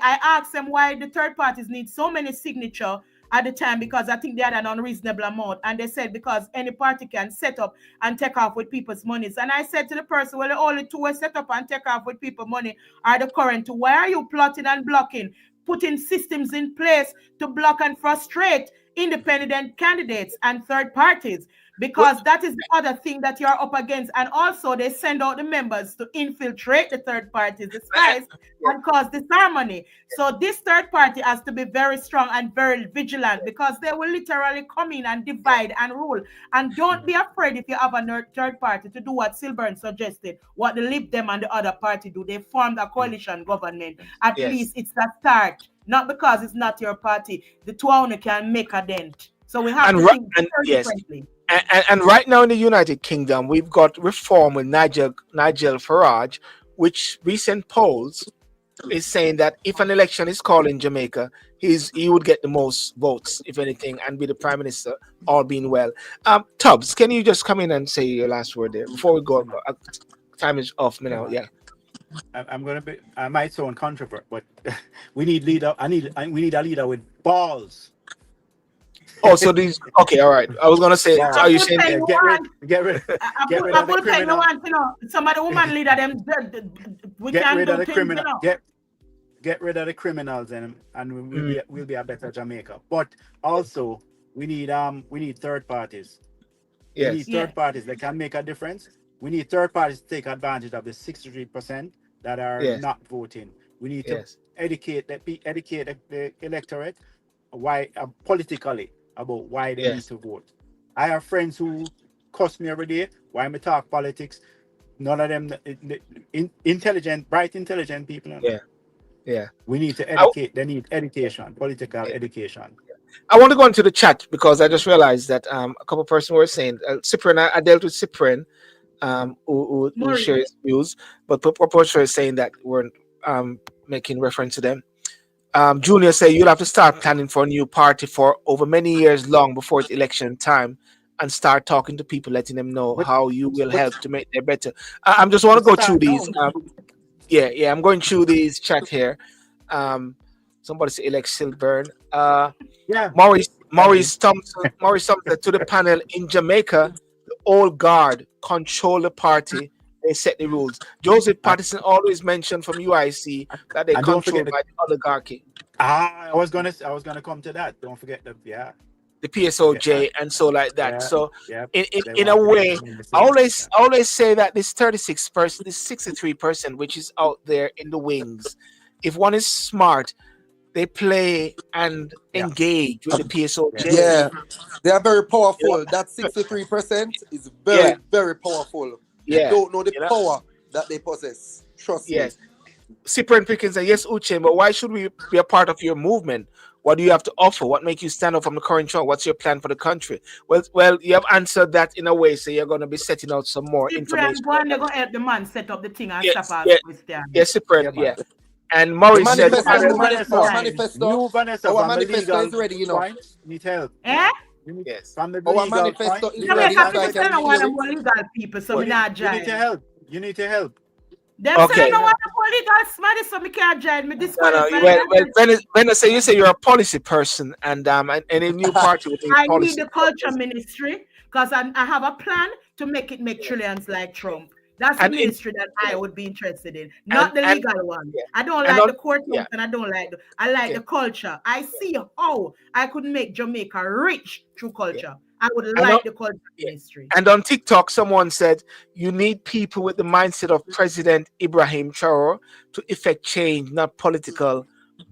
I asked them why the third parties need so many signatures at the time, because I think they had an unreasonable amount. And they said because any party can set up and take off with people's monies. And I said to the person, well, the only two who set up and take off with people's money are the current two. Why are you plotting and blocking, putting systems in place to block and frustrate independent candidates and third parties? Because that is the other thing that you're up against. And also they send out the members to infiltrate the third parties, the spies, and cause disharmony. So this third party has to be very strong and very vigilant, because they will literally come in and divide and rule. And don't be afraid, if you have a third party, to do what Silburn suggested, what the Lib Dem and the other party do. They formed a coalition government. At least it's a start. Not because it's not your party. The two only can make a dent. So we have to think differently. And right now in the United Kingdom, we've got reform with Nigel Farage, which recent polls is saying that if an election is called in Jamaica, he would get the most votes, if anything, and be the prime minister, all being well. Tubbs, can you just come in and say your last word there before we go? Time is off now. Yeah. I might sound controversial, but we need leader. We need a leader with balls. Oh, so these, okay, all right. I was gonna say, are you saying get rid of the criminal? Some of the woman leader them. Get rid of the criminal. Get rid of the criminals, and we'll be a better Jamaica. But also we need third parties. Yes. We need third parties that can make a difference. We need third parties to take advantage of the 63% that are not voting. We need to educate the electorate politically about why they need to vote. I have friends who cuss me every day. Why me talk politics? None of them bright, intelligent people. Yeah. We need to educate. They need education, political education. I want to go into the chat because I just realized that a couple of persons were saying Cyprian. I dealt with Cyprian, who shares views, but Proposal is saying that we're making reference to them. Junior said you'll have to start planning for a new party for over many years long before it's election time, and start talking to people, letting them know how you will help to make them better. I'm just want to go through these. I'm going through these chat here. Somebody say elect Silburn. Maurice Thompson to the panel. In Jamaica, the old guard control the party. They set the rules. Joseph Patterson always mentioned from UIC that they controlled by the oligarchy. I was gonna come to that. Don't forget the PSOJ and so like that. In a way, I always say that this 36%, this 63%, which is out there in the wings, if one is smart, they play and engage with the PSOJ. Yeah, they are very powerful. That 63% is very, very powerful. Yeah, they don't know the power that they possess. Trust me. Cyprian Pickens said, yes, Uche, but why should we be a part of your movement? What do you have to offer? What makes you stand up from the current trend? What's your plan for the country? Well, you have answered that in a way, so you're going to be setting out some more information. They're going to help the man set up the thing and stop us. Yes, Cyprian, And Maurice said, manifesto is ready, you know. Need help. Yes. From the our manifesto is ready. People, so we not join. You need to help. Them say no want the legal smarty, so we can't join me. This you say you're a policy person, and any new party with I need the culture ministry because I have a plan to make trillions like Trump. That's the ministry that I would be interested in, not the legal one. I don't like the court and I don't like I like the culture. I see how I could make Jamaica rich through culture. I would like the culture ministry. And on TikTok, someone said you need people with the mindset of President Ibrahim Traore to effect change, not political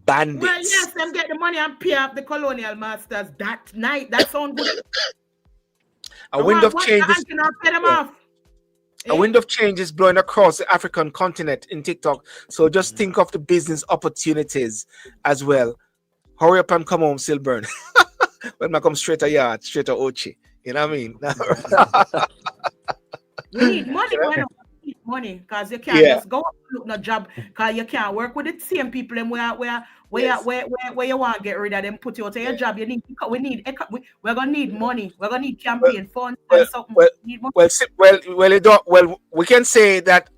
bandits. Well, yes, them get the money and pay off the colonial masters that night. That sounds good. A wind of change. Pay them off. A wind of change is blowing across the African continent in TikTok. So just think of the business opportunities as well. Hurry up and come home, Silburn. When I come straight to yard, straight to Ochi. You know what I mean? We need money, we need money, because you can't Yeah. just go look no job, because you can't work with the same people and where you want to get rid of them, put you out of your job. We're gonna need money. We're gonna need campaign funds Well, and something. well, We need money. you don't. Well, we can say that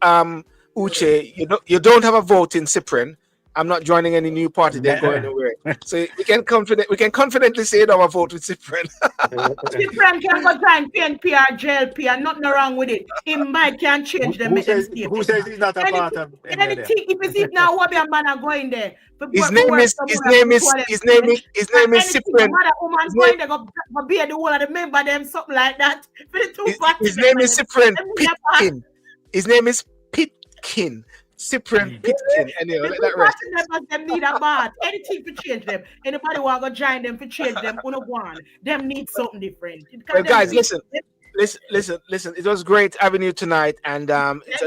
Uche, you don't have a vote in Cyprian. I'm not joining any new party. They're going nowhere. So we can confidently say you don't have a vote with Cyprian. Cyprian can go join PNP or JLP and nothing wrong with it. Him might can change them. Who says he's not a part of anything? If you see now, what be a man are going there? His name is Cyprian. Woman going there go be the whole of the member them something like that. For the two parties. His name is Cyprian Pitkin. His name is Pitkin. Cyprian Pitkin. Anyway, let that rest. Members them need a bath. Anything to change them. Anybody want to join them to change them? Uno one. Them need something different. Well, guys, listen. It was great having you tonight, and it's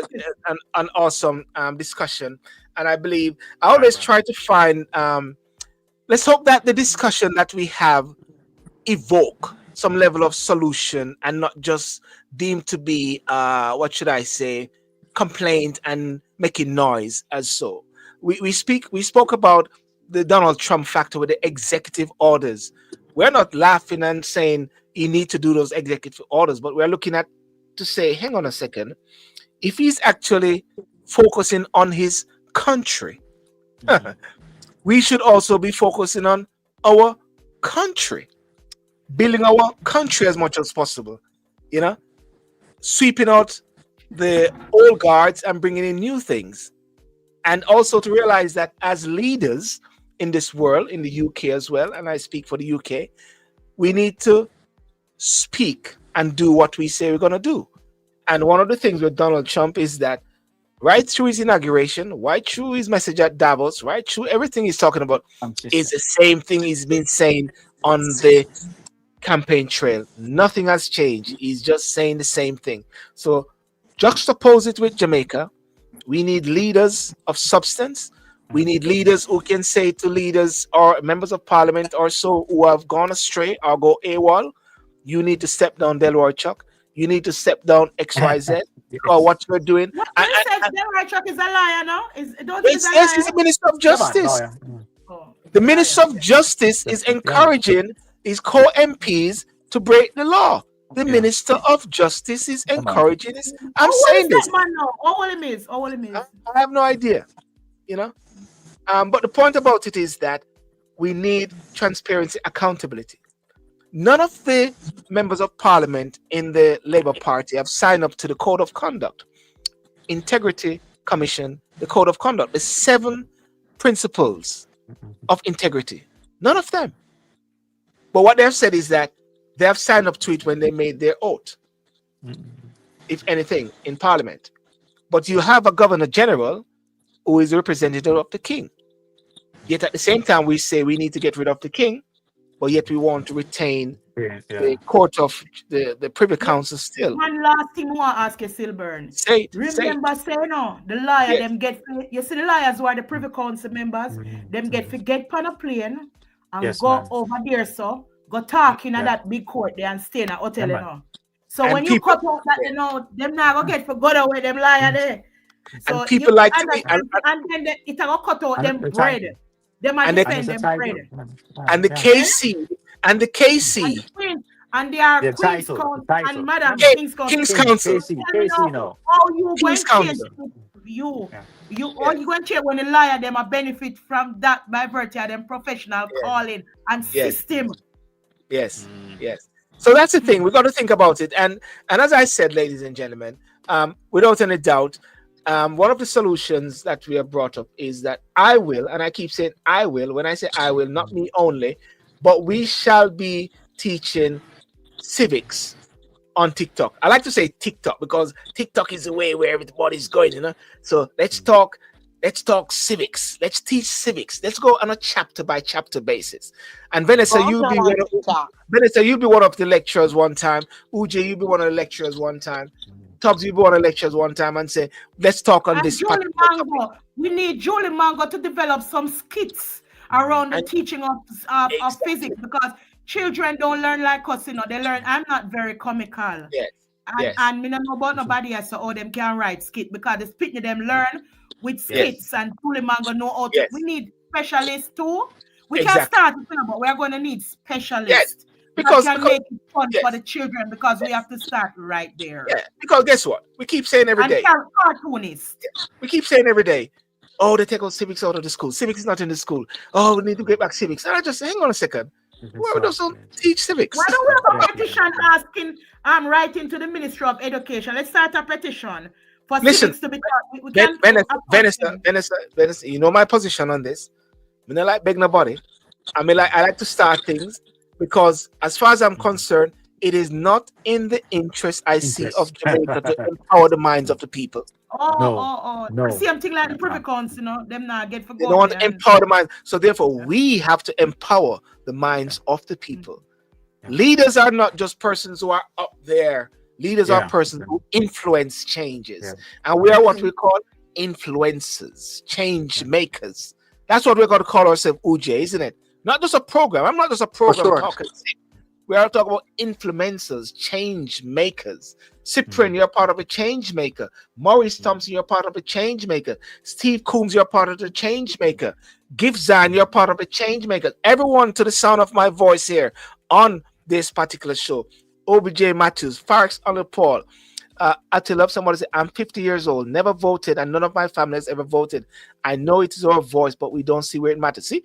an awesome discussion. And I believe I always try to find. Let's hope that the discussion that we have evoke some level of solution and not just deemed to be what should I say, complaint and making noise. As so, we spoke about the Donald Trump factor with the executive orders. We're not laughing and saying you need to do those executive orders, but we're looking at to say, hang on a second, if he's actually focusing on his country, we should also be focusing on our country, building our country as much as possible, sweeping out the old guards and bringing in new things. And also to realize that as leaders in this world, in the UK as well, and I speak for the UK, we need to speak and do what we say we're going to do. And one of the things with Donald Trump is that right through his inauguration, right through his message at Davos, right through everything he's talking about is the same thing he's been saying on the campaign trail. Nothing has changed. He's just saying the same thing. So juxtapose it with Jamaica. We need leaders of substance. We need leaders who can say to leaders or members of parliament or so who have gone astray or go AWOL, you need to step down Delroy Chuck. You need to step down XYZ or what you're doing. What says Delroy Chuck is a liar now? He's a Minister of Justice. The Minister of Justice is encouraging his co-MPs to break the law. The Minister of Justice is encouraging this. I'm saying this. All it means. I have no idea, But the point about it is that we need transparency, accountability. None of the members of parliament in the Labour Party have signed up to the Code of Conduct, Integrity Commission, the Code of Conduct, the 7 principles of integrity. None of them. But what they've said is that they have signed up to it when they made their oath, if anything, in Parliament. But you have a Governor General who is a representative of the King. Yet at the same time, we say we need to get rid of the King, but yet we want to retain the court of the Privy Council still. One last thing I want to ask you, Silburn. Remember, say no, the lawyer, them get, you see the lawyers who are the Privy Council members, them get on a plane and go over there, so go talking at that big court there and stay in a hotel, So and when you cut out that, them now go get for go away them liar there. So and people like to be, and then it will cut out them bread. Them and defend them bread. And the KC and the KC and they are Queen's Council and Madam King's Council. How you going to change you going to change when the liar them a benefit from that by virtue of them professional calling and system. Yes. So that's the thing. We got to think about it. And as I said, ladies and gentlemen, without any doubt, one of the solutions that we have brought up is that I will, and I keep saying I will, when I say I will, not me only, but we shall be teaching civics on TikTok. I like to say TikTok because TikTok is the way where everybody's going, So let's talk civics. Let's teach civics. Let's go on a chapter by chapter basis. And Vanessa, you'll be one of the lecturers one time. Uj, you'll be one of the lecturers one time. Tubbs, you go on lectures one time and say, let's talk on And this Julie particular topic. Mango, we need Julie Mango to develop some skits around the And teaching of physics, because children don't learn like us, they learn. I'm not very comical. yes, And yes, and me not know about nobody else, so them can write skit, because the speaking them learn with skits, and Julie Mango know how to. yes, We need specialists too. We can exactly. start, but we're going to need Yes, specialists that because can make it fun for yes, the children, because we yes, have to start right there. yeah. Because guess what? We keep saying every And day. cartoonist. We keep saying every day. Oh, they take out civics out of the school. Civics is not in the school. Oh, we need to get back civics. And I just hang on a second. Why we don't teach civics? Why don't we have a petition asking, writing to the Ministry of Education? Let's start a petition for Listen, civics to be taught. We can Vanessa, you know my position on this. I don't like beg nobody. I like to start things because, as far as I'm concerned, it is not in the interest I see of Jamaica to empower the minds of the people. No. Same thing like the Privy Council, them not get for They don't want to empower the minds. So therefore, we have to empower the minds of the people. Leaders are not just persons who are up there. Leaders are persons who influence changes. And we are what we call influencers, change makers. That's what we're going to call ourselves, UJ, isn't it? Not just a program. I'm not just a program talking. We are talking about influencers, change makers. Cyprian, you're part of a change maker. Maurice Thompson, you're part of a change maker. Steve Coombs, you're part of the change maker. Givzan, you're part of a change maker. Everyone to the sound of my voice here on this particular show. OBJ Matthews, Farks on the Paul. I tell up somebody say, I'm 50 years old, never voted, and none of my family has ever voted. I know it is our voice, but we don't see where it matters. See,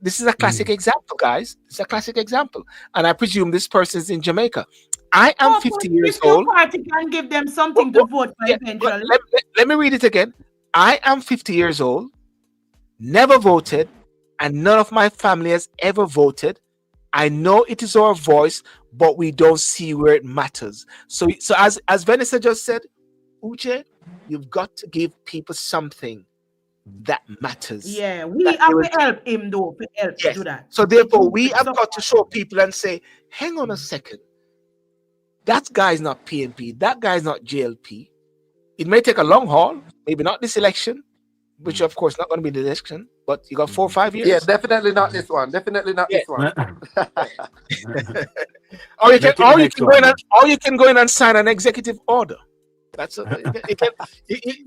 this is a classic example, guys. It's a classic example. And I presume this person is in Jamaica. I am 50 years old. Party can give them something to vote for eventually. Let me read it again. I am 50 years old, never voted, and none of my family has ever voted. I know it is our voice, but we don't see where it matters. So as Vanessa just said, Uche, you've got to give people something that matters. Yeah, we have to help him though, to help do that. So therefore, we have got to show people and say, hang on a second. That guy's not PNP. That guy's not JLP. It may take a long haul, maybe not this election, which of course not going to be the election, but you got 4 or 5 years. Yeah, definitely not this one. Definitely not this one. Or you can go in and sign an executive order. That's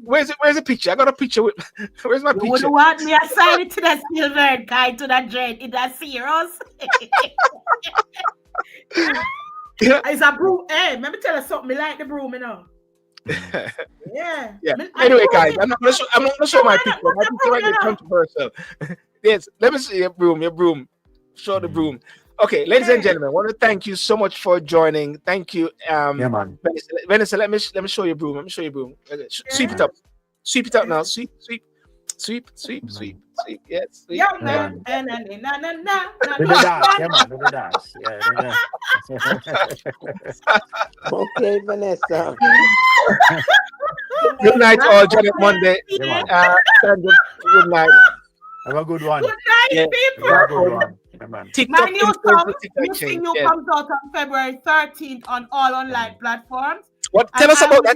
where's the picture? I got a picture with. Where's my picture? You would want me to sign it to that silver guy, to that dread? Is that serious? It's a broom. Hey, let me tell you something. I like the broom, Yeah. Anyway, guys, I'm not gonna show my picture. My picture might be controversial. Yes, let me see your broom. Show the broom. Okay, ladies and gentlemen, I want to thank you so much for joining. Thank you, man. Vanessa. Let me show you broom. Let me show you broom. Okay. Sweep it up. Sweep it up now. Sweep. Yes. Sweep. Yeah, man. Okay, Vanessa. Good night, all. Janet Monday. Good night. Have a good one. Good night, people. Have a good one. My new song, Missing You, comes out on February 13th on all online platforms. What? Tell us about that.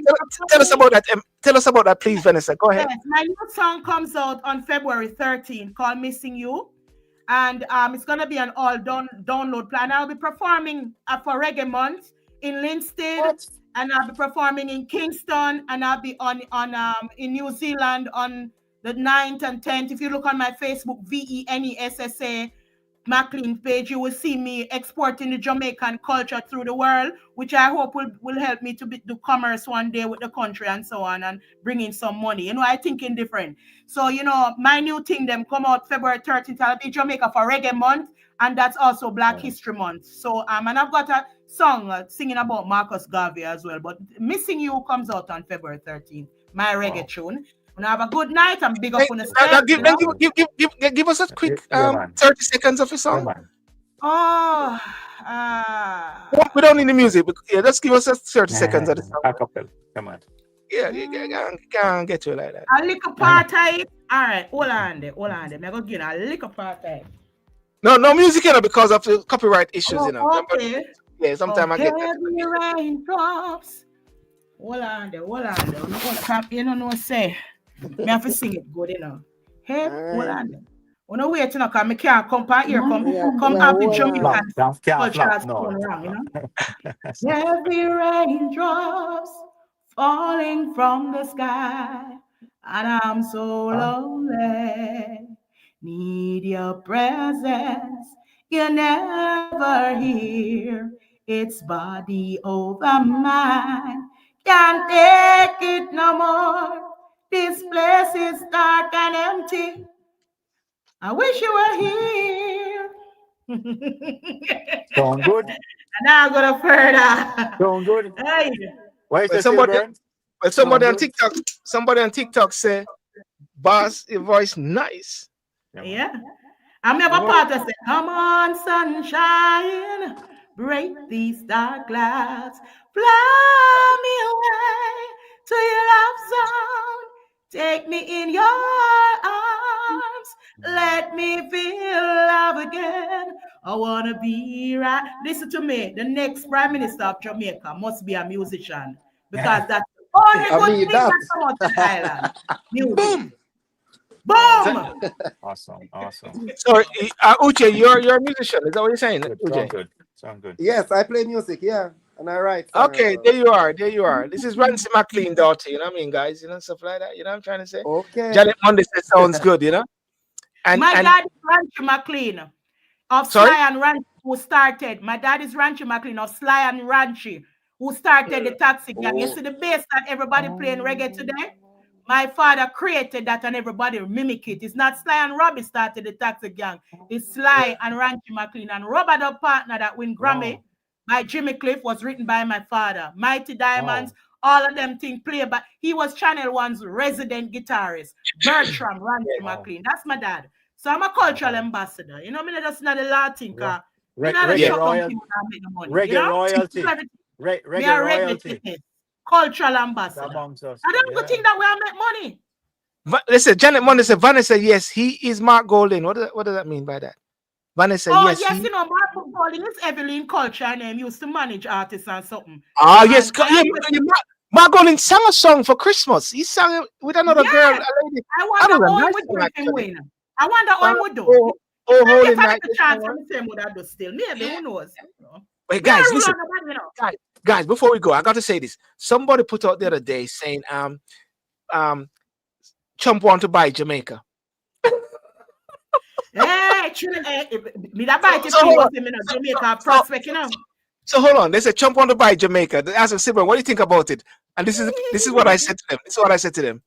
Tell us about that. Tell us about that, please, Vanessa. Go ahead. Yes, my new song comes out on February 13th called Missing You. And it's going to be an all download plan. I'll be performing for Reggae Month in Linstead. And I'll be performing in Kingston. And I'll be in New Zealand on the 9th and 10th. If you look on my Facebook, VENESSA McLean page, you will see me exporting the Jamaican culture through the world, which I hope will help me to do commerce one day with the country and so on, and bring in some money. I think in different. So, my new thing, them come out February 13th. I'll be in Jamaica for Reggae Month, and that's also Black History Month. So, and I've got a song singing about Marcus Garvey as well. But Missing You comes out on February 13th, my reggae tune. And have a good night and big up on the stage. Give us a quick 30 seconds of a song. We don't need the music. Just give us a 30 seconds of the song. Come on. Yeah, you can't get to it like that. A little part of it. All right, hold on there. I'm going to give you a little part of it. No music, because of the copyright issues, Okay. Yeah, sometimes I get that. Heavy raindrops Hold on there. You know no say. Me have to sing it good, you know. Hey, hold on there. When I wait, you know, cause me can't come part here, come have the Jamaican cultural spoon wrong, you know. Every raindrops falling from the sky, and I'm so lonely. Need your presence. You never hear. It's body over mind. Can't take it no more. This place is dark and empty. I wish you were here. Sound good? And now I'm gonna further. Sound good? Hey. Why is Well, it still burn? somebody on TikTok say, "Boss, your voice nice." Yeah. I'm never part of it. Come on, sunshine, break these dark clouds, fly me away to your love zone. Take me in your arms. Let me feel love again. I wanna be right. Listen to me. The next Prime Minister of Jamaica must be a musician because that's the only good thing that comes out of the island. Music. Boom. Boom! Awesome. So, Uche, you're a musician. Is that what you're saying, Uche? Sound good. Yes, I play music, yeah. And I write. Okay, there you are. This is Rancy McLean daughter, you know what I mean, guys? You know, stuff like that. You know what I'm trying to say? Okay. Janet Monday says sounds good, you know? And my dad is Ranchi McLean of Sorry? Sly and Ranchi, who started. My dad is Ranchi McLean of Sly and Ranchi, who started the taxi gang. You see the bass that everybody playing reggae today? My father created that and everybody mimic it. It's not Sly and Robbie started the taxi gang. It's Sly and Ranchi McLean. And Robert, the partner that win Grammy by Jimmy Cliff, was written by my father. Mighty Diamonds, all of them things played, but he was Channel One's resident guitarist, Bertram Ranchi McLean. That's my dad. So I'm a cultural ambassador. You know, I mean, that's not a lot thing. Reggae royalty. Reggae royalty. Cultural ambassador. Amongst us. I don't go think that way I make money. Listen, Janet Monday said, Vanessa, yes, he is Mark Golding. What does that mean by that? Vanessa, yes. You know, Mark Golding is heavily in culture and he used to manage artists and something. Yes. Mark Golding sang a song for Christmas. He sang it with another girl, a lady. I wonder what would do him win. I wonder what would do. Holy night. Chance for the same would I do still. Maybe, who knows? Wait, guys, listen. Guys, before we go, I got to say this. Somebody put out the other day saying, Trump want to buy Jamaica. Hey, me that buy Jamaica prospect, you know. So hold on. They said Trump want to buy Jamaica. They asked Silver, what do you think about it? And this is what I said to them. This is what I said to them.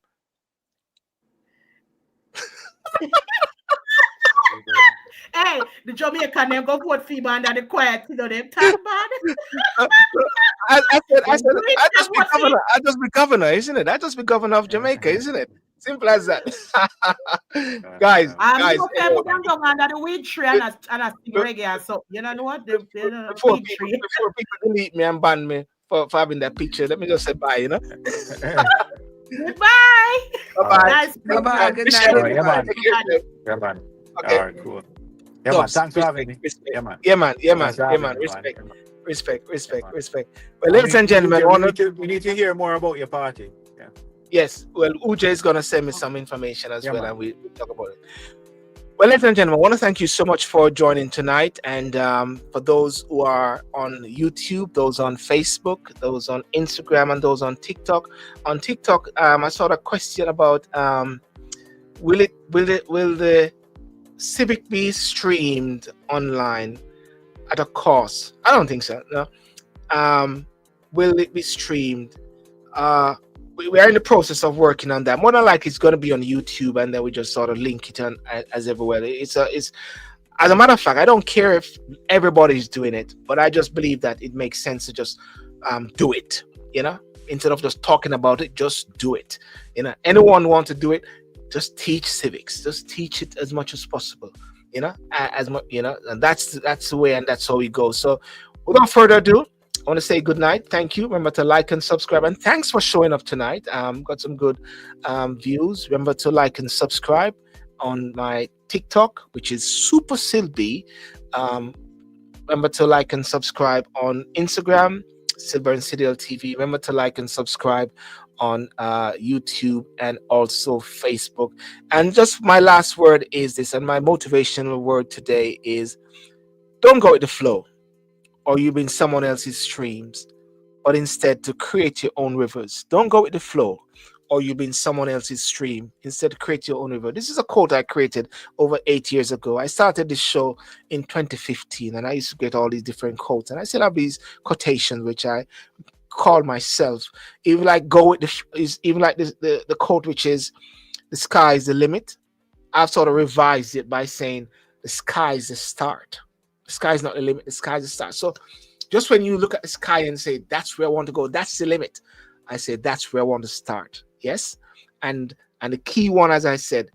Hey, the Jamaican them go vote FEMA and the quiet, you know, them talk bad. I just be governor, isn't it? I just be governor of Jamaica, isn't it? Simple as that. guys. I'm going under the weed tree and I sing reggae. So you know what? Before people delete me and ban me for having that picture, let me just say bye, you know. Goodbye. Bye-bye. Bye-bye. Good night. Yeah, man. Okay. All right, cool. Yeah, man. Thanks for having me. Yeah, man. Respect. Well, ladies and gentlemen, we need to hear more about your party. Yeah. Yes. Well, Uche is going to send me some information as well, and we'll talk about it. Well, ladies and gentlemen, I want to thank you so much for joining tonight. And for those who are on YouTube, those on Facebook, those on Instagram, and those on TikTok. On TikTok, I saw a question about will the Civic be streamed online at a cost? I don't think so. No. Will it be streamed? We are in the process of working on that. More than likely, it's going to be on YouTube, and then we just sort of link it on as everywhere. It's as a matter of fact, I don't care if everybody's doing it, but I just believe that it makes sense to just do it. You know, instead of just talking about it, just do it. You know, anyone want to do it, just teach civics. Just teach it as much as possible. You know, as much. You know, and that's the way, and that's how we go. So, without further ado, I want to say good night. Thank you. Remember to like and subscribe. And thanks for showing up tonight. Got some good views. Remember to like and subscribe on my TikTok, which is Super Silby. Remember to like and subscribe on Instagram, Silver and Citadel TV. Remember to like and subscribe on YouTube and also Facebook. And just my last word is this, and my motivational word today is: don't go with the flow, or you've been someone else's streams, but instead to create your own rivers. Don't go with the flow, or you've been someone else's stream. Instead, create your own river. This is a quote I created over 8 years ago. I started this show in 2015, and I used to get all these different quotes, and I still have these quotations which I call myself. Even like go with is even like this, the quote which is, "The sky is the limit." I've sort of revised it by saying, "The sky is the start." The sky is not the limit. The sky is the start. So just when you look at the sky and say, "That's where I want to go," that's the limit. I say, "That's where I want to start." Yes. And the key one, as I said,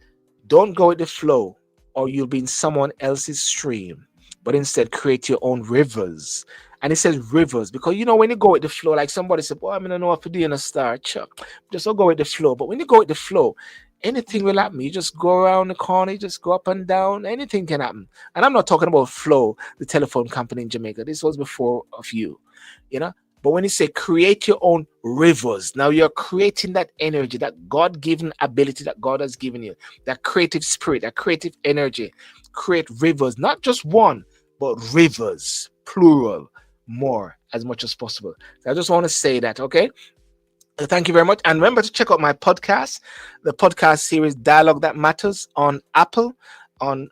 don't go with the flow, or you'll be in someone else's stream, but instead create your own rivers. And it says rivers because, when you go with the flow, like somebody said, "Well, I mean, I know what to do in a start. Chuck, just don't go with the flow." But when you go with the flow, anything will happen. You just go around the corner, you just go up and down, anything can happen. And I'm not talking about Flow, the telephone company in Jamaica. This was before of you, you know. But when you say create your own rivers, now you're creating that energy, that God-given ability that God has given you, that creative spirit, that creative energy. Create rivers, not just one, but rivers, plural, more, as much as possible. So I just want to say that, okay? Thank you very much. And remember to check out my podcast, the podcast series Dialogue That Matters, on Apple, on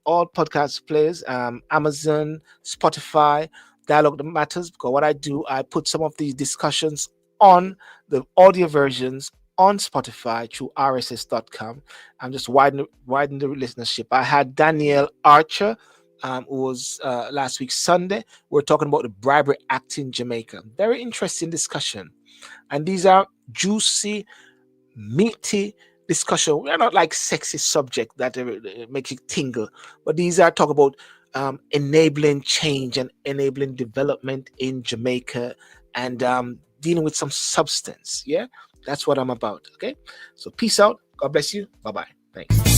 all podcast players, Amazon, Spotify, Dialogue That Matters. Because what I do, I put some of these discussions on the audio versions on Spotify through rss.com. I'm just widening the listenership. I had Danielle Archer, who was last week Sunday. We're talking about the Bribery Act in Jamaica. Very interesting discussion. And these are juicy, meaty discussion. We're not like sexy subject that make you tingle, but these are talk about enabling change and enabling development in Jamaica, and dealing with some substance. Yeah, that's what I'm about. Okay, so peace out. God bless you. Bye bye. Thanks.